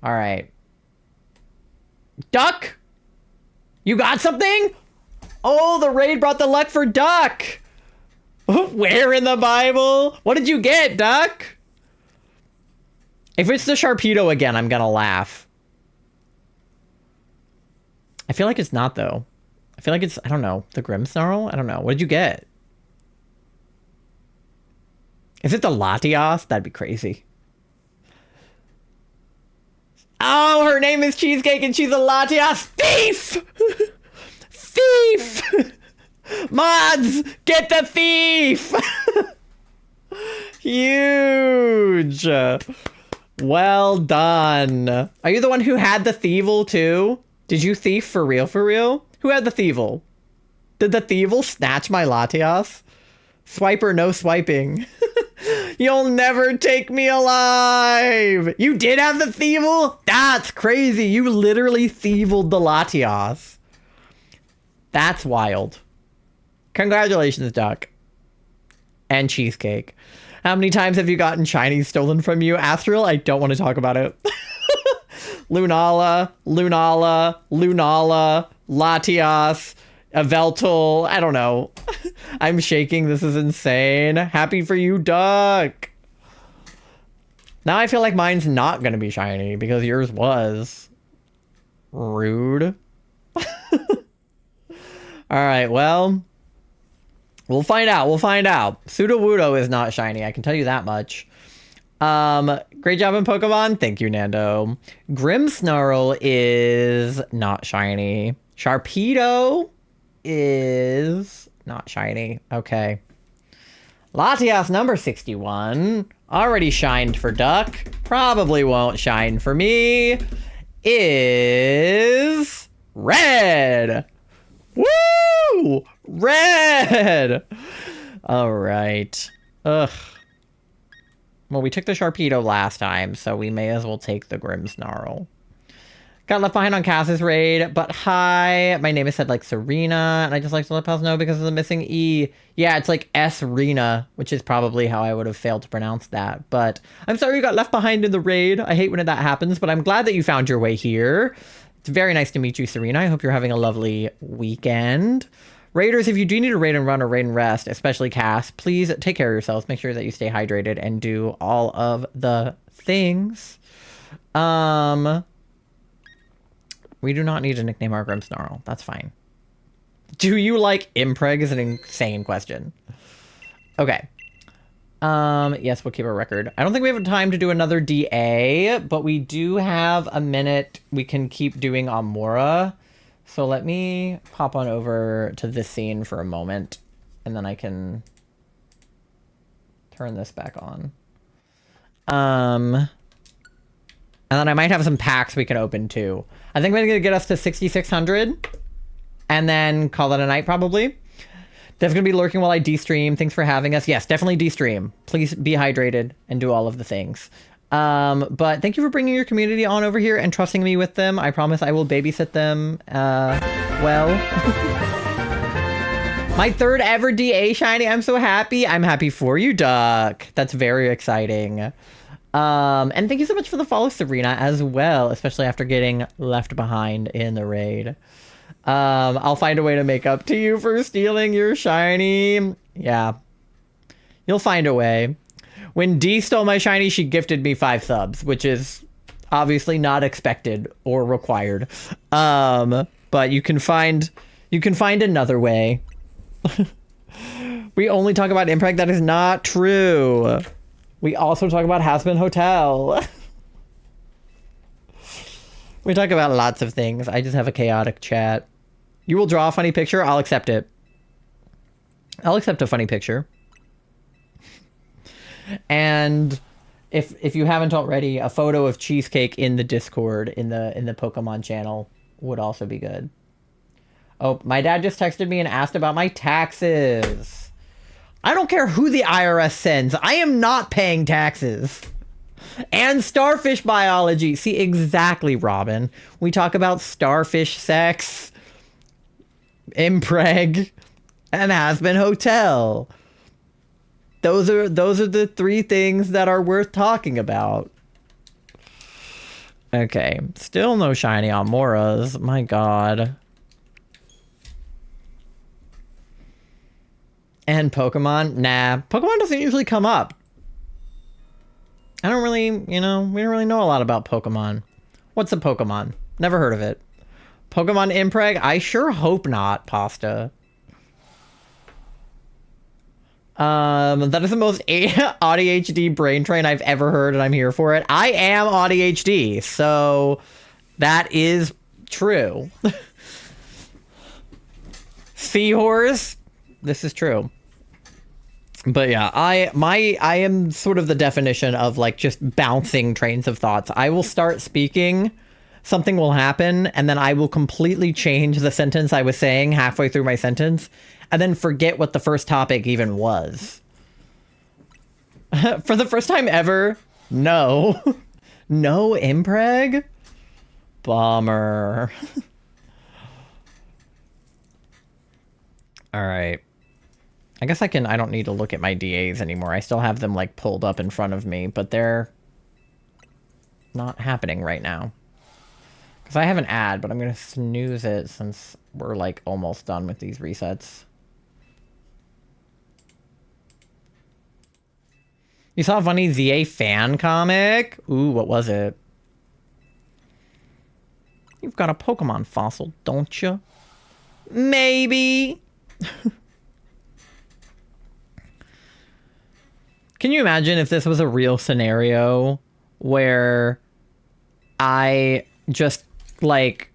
All right. Duck? You got something? Oh, the raid brought the luck for Duck. Where in the Bible? What did you get, Duck? If it's the Sharpedo again, I'm gonna laugh. I feel like it's not, though. I feel like it's, I don't know, the Grimmsnarl? I don't know. What did you get? Is it the Latias? That'd be crazy. her name is Cheesecake and she's a Latias. Thief! Thief! Mods, get the thief! Huge. Well done. Are you the one who had the thievel too? Did you thief for real, for real? Who had the thievel? Did the thievel snatch my Latias? Swiper, no swiping. You'll never take me alive. You did have the thievel? That's crazy. You literally thieveled the Latias. That's wild. Congratulations, Duck. And Cheesecake. How many times have you gotten shinies stolen from you? Astral, I don't want to talk about it. Lunala, Latias, Aveltal, I don't know. I'm shaking, this is insane. Happy for you, Duck. Now I feel like mine's not gonna be shiny because yours was. Rude. Alright, well. We'll find out, Sudowoodo is not shiny, I can tell you that much. Great job in Pokemon. Thank you, Nando. Grimmsnarl is not shiny. Sharpedo is not shiny. Okay. Latias number 61. Already shined for Duck. Probably won't shine for me. Is red. Woo! Red! Alright. Ugh. Well, we took the Sharpedo last time, so we may as well take the Grimmsnarl. Got left behind on Cass's raid, but hi. My name is said like Serena, and I just like to let pals know because of the missing E. Yeah, it's like S-Rena, which is probably how I would have failed to pronounce that. But I'm sorry you got left behind in the raid. I hate when that happens, but I'm glad that you found your way here. It's very nice to meet you, Serena. I hope you're having a lovely weekend. Raiders, if you do need a raid and run or raid and rest, especially Cass, please take care of yourselves. Make sure that you stay hydrated and do all of the things. We do not need to nickname our Grimmsnarl. That's fine. Do you like Impreg is an insane question. Okay. Yes, we'll keep a record. I don't think we have time to do another DA, but we do have a minute we can keep doing Amora. So let me pop on over to this scene for a moment, and then I can turn this back on. And then I might have some packs we can open too. I think we're gonna get us to 6,600, and then call it a night probably. Dev's gonna be lurking while I de-stream. Thanks for having us. Yes, definitely de-stream. Please be hydrated and do all of the things. But thank you for bringing your community on over here and trusting me with them. I promise I will babysit them, well. My third ever DA shiny. I'm so happy. I'm happy for you, Duck. That's very exciting. And thank you so much for the follow, Serena, as well, especially after getting left behind in the raid. I'll find a way to make up to you for stealing your shiny. Yeah. You'll find a way. When Dee stole my shiny, she gifted me 5 subs, which is obviously not expected or required. But you can find another way. We only talk about Impreg. That is not true. We also talk about Hasbin Hotel. We talk about lots of things. I just have a chaotic chat. You will draw a funny picture? I'll accept it. I'll accept a funny picture. And if you haven't already, a photo of Cheesecake in the Discord in the Pokemon channel would also be good. Oh, my dad just texted me and asked about my taxes. I don't care who the IRS sends. I am not paying taxes. And starfish biology. See, exactly, Robin. We talk about starfish sex, Impreg, and Hasbin Hotel. Those are the 3 things that are worth talking about. Okay, still no shiny Amoras. My god. And Pokemon? Nah, Pokemon doesn't usually come up. I don't really, we don't really know a lot about Pokemon. What's a Pokemon? Never heard of it. Pokemon Impreg? I sure hope not, Pasta. That is the most ADHD brain train I've ever heard, and I'm here for it. I am ADHD, so That is true. Seahorse, this is true. But yeah, I am sort of the definition of like just bouncing trains of thoughts. I will start speaking, something will happen, and then I will completely change the sentence I was saying halfway through my sentence, and then forget what the first topic even was. For the first time ever, no. No impreg? Bummer. All right. I guess I don't need to look at my DAs anymore. I still have them like pulled up in front of me, but they're not happening right now. Because I have an ad, but I'm going to snooze it since we're like almost done with these resets. You saw a funny ZA fan comic? Ooh, what was it? You've got a Pokemon fossil, don't you? Maybe. Can you imagine if this was a real scenario where I just, like,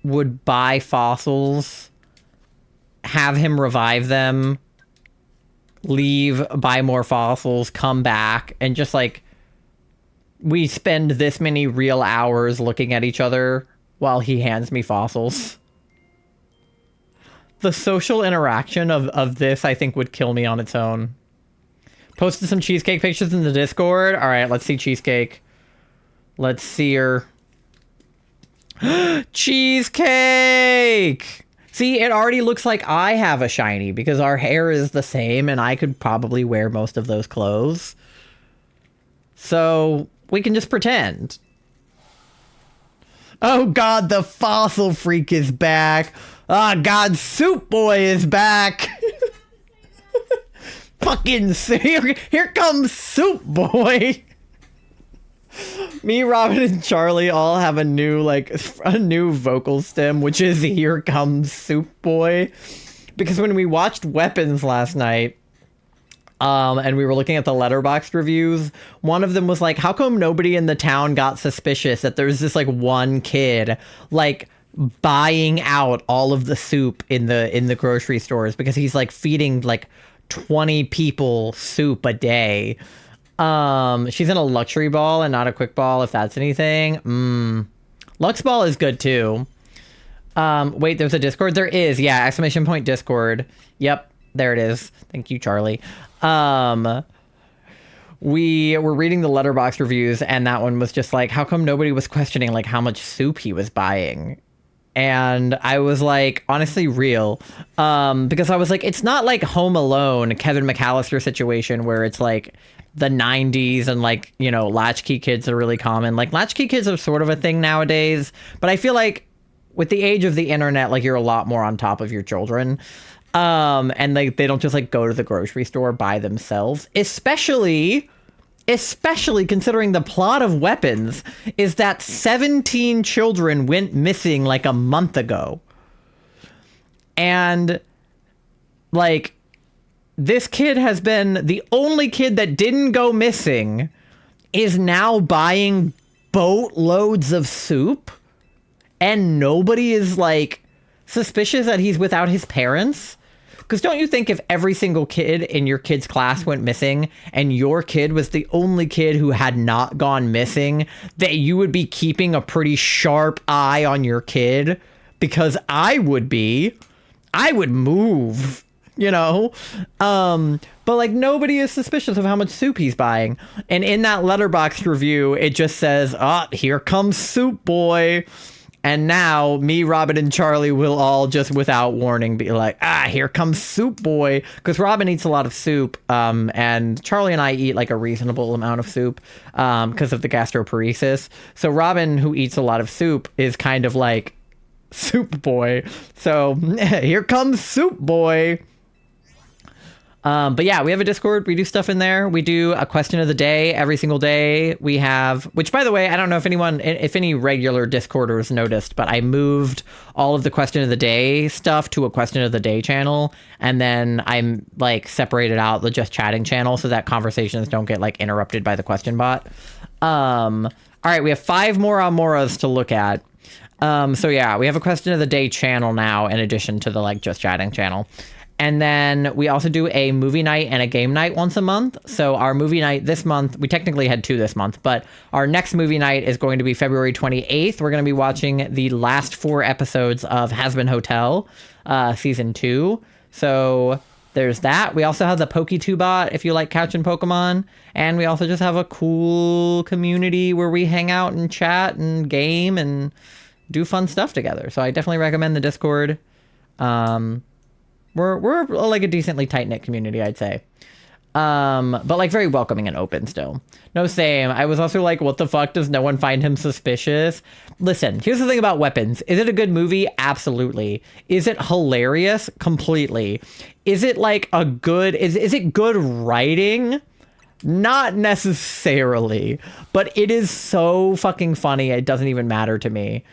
would buy fossils, have him revive them, leave, buy more fossils, come back, and just, like, we spend this many real hours looking at each other while he hands me fossils? The social interaction of this, I think, would kill me on its own. Posted some cheesecake pictures in the Discord. All right, let's see cheesecake. Let's see her. Cheesecake! See, it already looks like I have a shiny because our hair is the same and I could probably wear most of those clothes. So we can just pretend. Oh God, the fossil freak is back. Ah, God, Soup Boy is back. Fucking here comes Soup Boy. Me, Robin, and Charlie all have a new vocal stem, which is "Here Comes Soup Boy," because when we watched Weapons last night, and we were looking at the Letterboxd reviews, one of them was like, "How come nobody in the town got suspicious that there's this like one kid like buying out all of the soup in the grocery stores because he's like feeding like 20 people soup a day." She's in a luxury ball and not a quick ball, if that's anything. Lux ball is good too. Wait, there's a Discord? There is, yeah, exclamation point Discord. Yep, there it is. Thank you, Charlie. We were reading the Letterboxd reviews, and that one was just like, how come nobody was questioning like how much soup he was buying? And I was like, honestly, real. Because I was like, it's not like Home Alone, Kevin McAllister situation where it's like the 90s and like, you know, latchkey kids are really common. Like latchkey kids are sort of a thing nowadays, but I feel like with the age of the internet, like you're a lot more on top of your children. And like they don't just like go to the grocery store by themselves, especially considering the plot of Weapons is that 17 children went missing like a month ago. And like this kid has been the only kid that didn't go missing is now buying boatloads of soup and nobody is like suspicious that he's without his parents. Because don't you think if every single kid in your kid's class went missing and your kid was the only kid who had not gone missing, that you would be keeping a pretty sharp eye on your kid? Because I would move, you know? But like nobody is suspicious of how much soup he's buying. And in that Letterboxd review, it just says, here comes Soup Boy. And now me, Robin, and Charlie will all just without warning be like, here comes Soup Boy. Because Robin eats a lot of soup. And Charlie and I eat like a reasonable amount of soup because of the gastroparesis. So Robin, who eats a lot of soup, is kind of like Soup Boy. So here comes Soup Boy. But yeah, we have a Discord. We do stuff in there. We do a question of the day every single day. We have, which by the way, I don't know if any regular Discorders noticed, but I moved all of the question of the day stuff to a question of the day channel. And then I'm like separated out the just chatting channel so that conversations don't get like interrupted by the question bot. All right, we have 5 more Amoras to look at. So yeah, we have a question of the day channel now in addition to the like just chatting channel. And then we also do a movie night and a game night once a month. So our movie night this month, we technically had 2 this month, but our next movie night is going to be February 28th. We're going to be watching the last 4 episodes of Has Been Hotel, season 2. So there's that. We also have the PokeTubot if you like catching Pokemon. And we also just have a cool community where we hang out and chat and game and do fun stuff together. So I definitely recommend the Discord. We're like a decently tight-knit community, I'd say. But like very welcoming and open still. No, same. I was also like, what the fuck, does no one find him suspicious? Listen, here's the thing about Weapons. Is it a good movie? Absolutely. Is it hilarious? Completely. Is it like a good, is it good writing? Not necessarily, but it is so fucking funny. It doesn't even matter to me.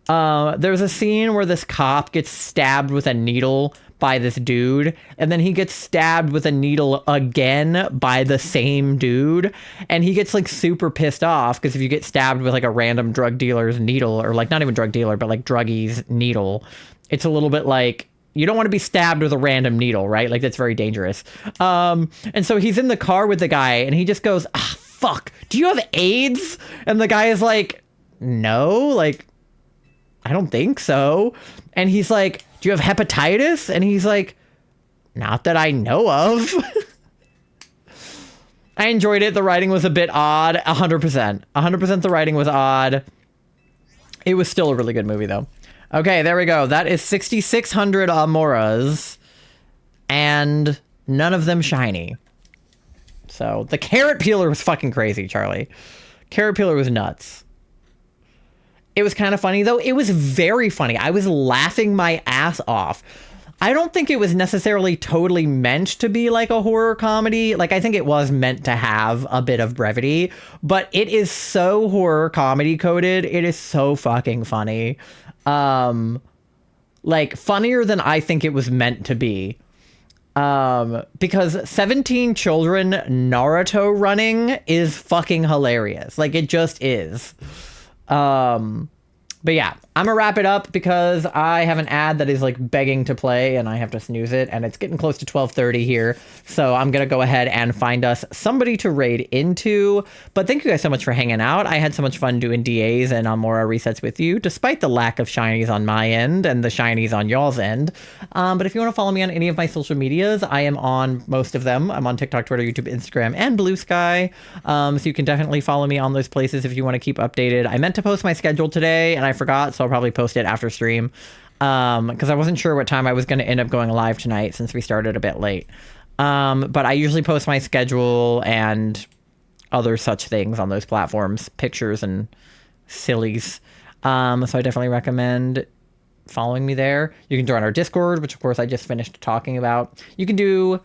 There's a scene where this cop gets stabbed with a needle by this dude, and then he gets stabbed with a needle again by the same dude, and he gets like super pissed off because if you get stabbed with like a random drug dealer's needle, or like not even drug dealer but like druggie's needle, it's a little bit like, you don't want to be stabbed with a random needle, right? Like that's very dangerous. And so he's in the car with the guy and he just goes, ah, fuck, do you have AIDS? And the guy is like, no, like I don't think so. And he's like, do you have hepatitis? And he's like, not that I know of. I enjoyed it. The writing was a bit odd. 100%. 100% the writing was odd. It was still a really good movie, though. Okay, there we go. That is 6,600 Amoras. And none of them shiny. So the carrot peeler was fucking crazy, Charlie. Carrot peeler was nuts. It was kind of funny, though. It was very funny. I was laughing my ass off. I don't think it was necessarily totally meant to be like a horror comedy. Like, I think it was meant to have a bit of brevity, but it is so horror comedy coded. It is so fucking funny. Like, funnier than I think it was meant to be. Because 17 children Naruto running is fucking hilarious. Like, it just is. But yeah, I'm gonna wrap it up because I have an ad that is like begging to play and I have to snooze it, and it's getting close to 12:30 here. So I'm gonna go ahead and find us somebody to raid into. But thank you guys so much for hanging out. I had so much fun doing DAs and Amora resets with you, despite the lack of shinies on my end and the shinies on y'all's end. But if you want to follow me on any of my social medias, I am on most of them. I'm on TikTok, Twitter, YouTube, Instagram, and Blue Sky. So you can definitely follow me on those places if you want to keep updated. I meant to post my schedule today and I forgot, so I'll probably post it after stream, because I wasn't sure what time I was going to end up going live tonight since we started a bit late. But I usually post my schedule and other such things on those platforms, pictures and sillies. So I definitely recommend following me there. You can join our Discord, which of course I just finished talking about. You can do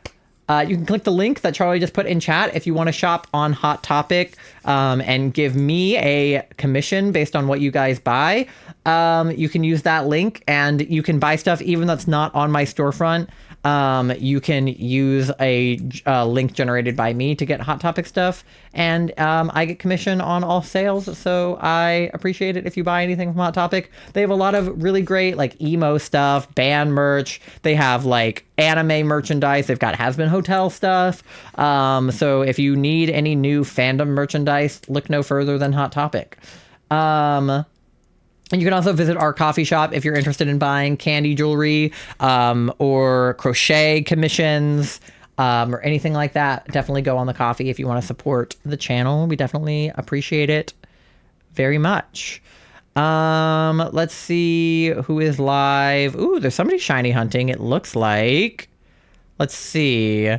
you can click the link that Charlie just put in chat if you want to shop on Hot Topic and give me a commission based on what you guys buy. You can use that link and you can buy stuff even that's not on my storefront. You can use a link generated by me to get Hot Topic stuff, and I get commission on all sales, so I appreciate it if you buy anything from Hot Topic. They have a lot of really great like emo stuff, band merch. They have like anime merchandise. They've got Has Been Hotel stuff. So if you need any new fandom merchandise, look no further than Hot Topic. And you can also visit our coffee shop if you're interested in buying candy jewelry or crochet commissions or anything like that. Definitely go on the coffee if you want to support the channel. We definitely appreciate it very much. Let's see who is live. Ooh, there's somebody shiny hunting, it looks like. Let's see.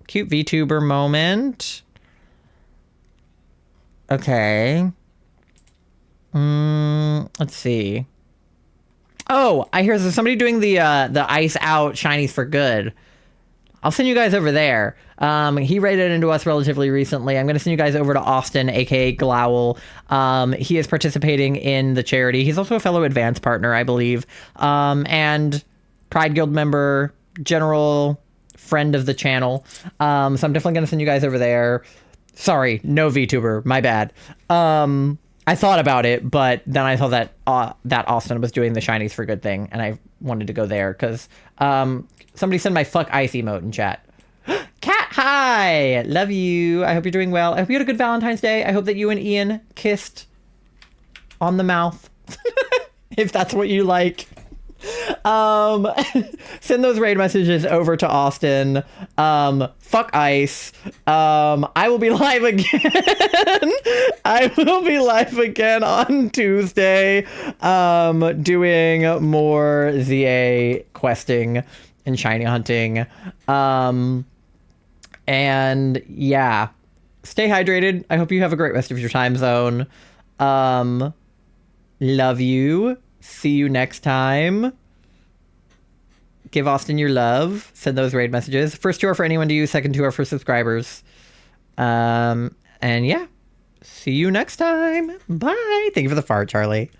Cute VTuber moment. Okay. Let's see. Oh, I hear there's somebody doing the ice out shinies for good. I'll send you guys over there. He raided into us relatively recently. I'm going to send you guys over to Austin, aka Glowl. He is participating in the charity. He's also a fellow advance partner, I believe. And Pride Guild member, general friend of the channel. So I'm definitely gonna send you guys over there. Sorry, no VTuber, my bad. I thought about it, but then I saw that that Austin was doing the Shinies for Good thing, and I wanted to go there because somebody sent my fuck ice emote in chat. Cat, hi! Love you. I hope you're doing well. I hope you had a good Valentine's Day. I hope that you and Ian kissed on the mouth. If that's what you like. Send those raid messages over to Austin. Fuck ice. I will be live again. I will be live again on Tuesday, doing more ZA questing and shiny hunting. And yeah, stay hydrated. I hope you have a great rest of your time zone. Love you. See you next time. Give Austin your love. Send those raid messages. First tour for anyone to use, second tour for subscribers. And yeah, see you next time. Bye. Thank you for the fart, Charlie.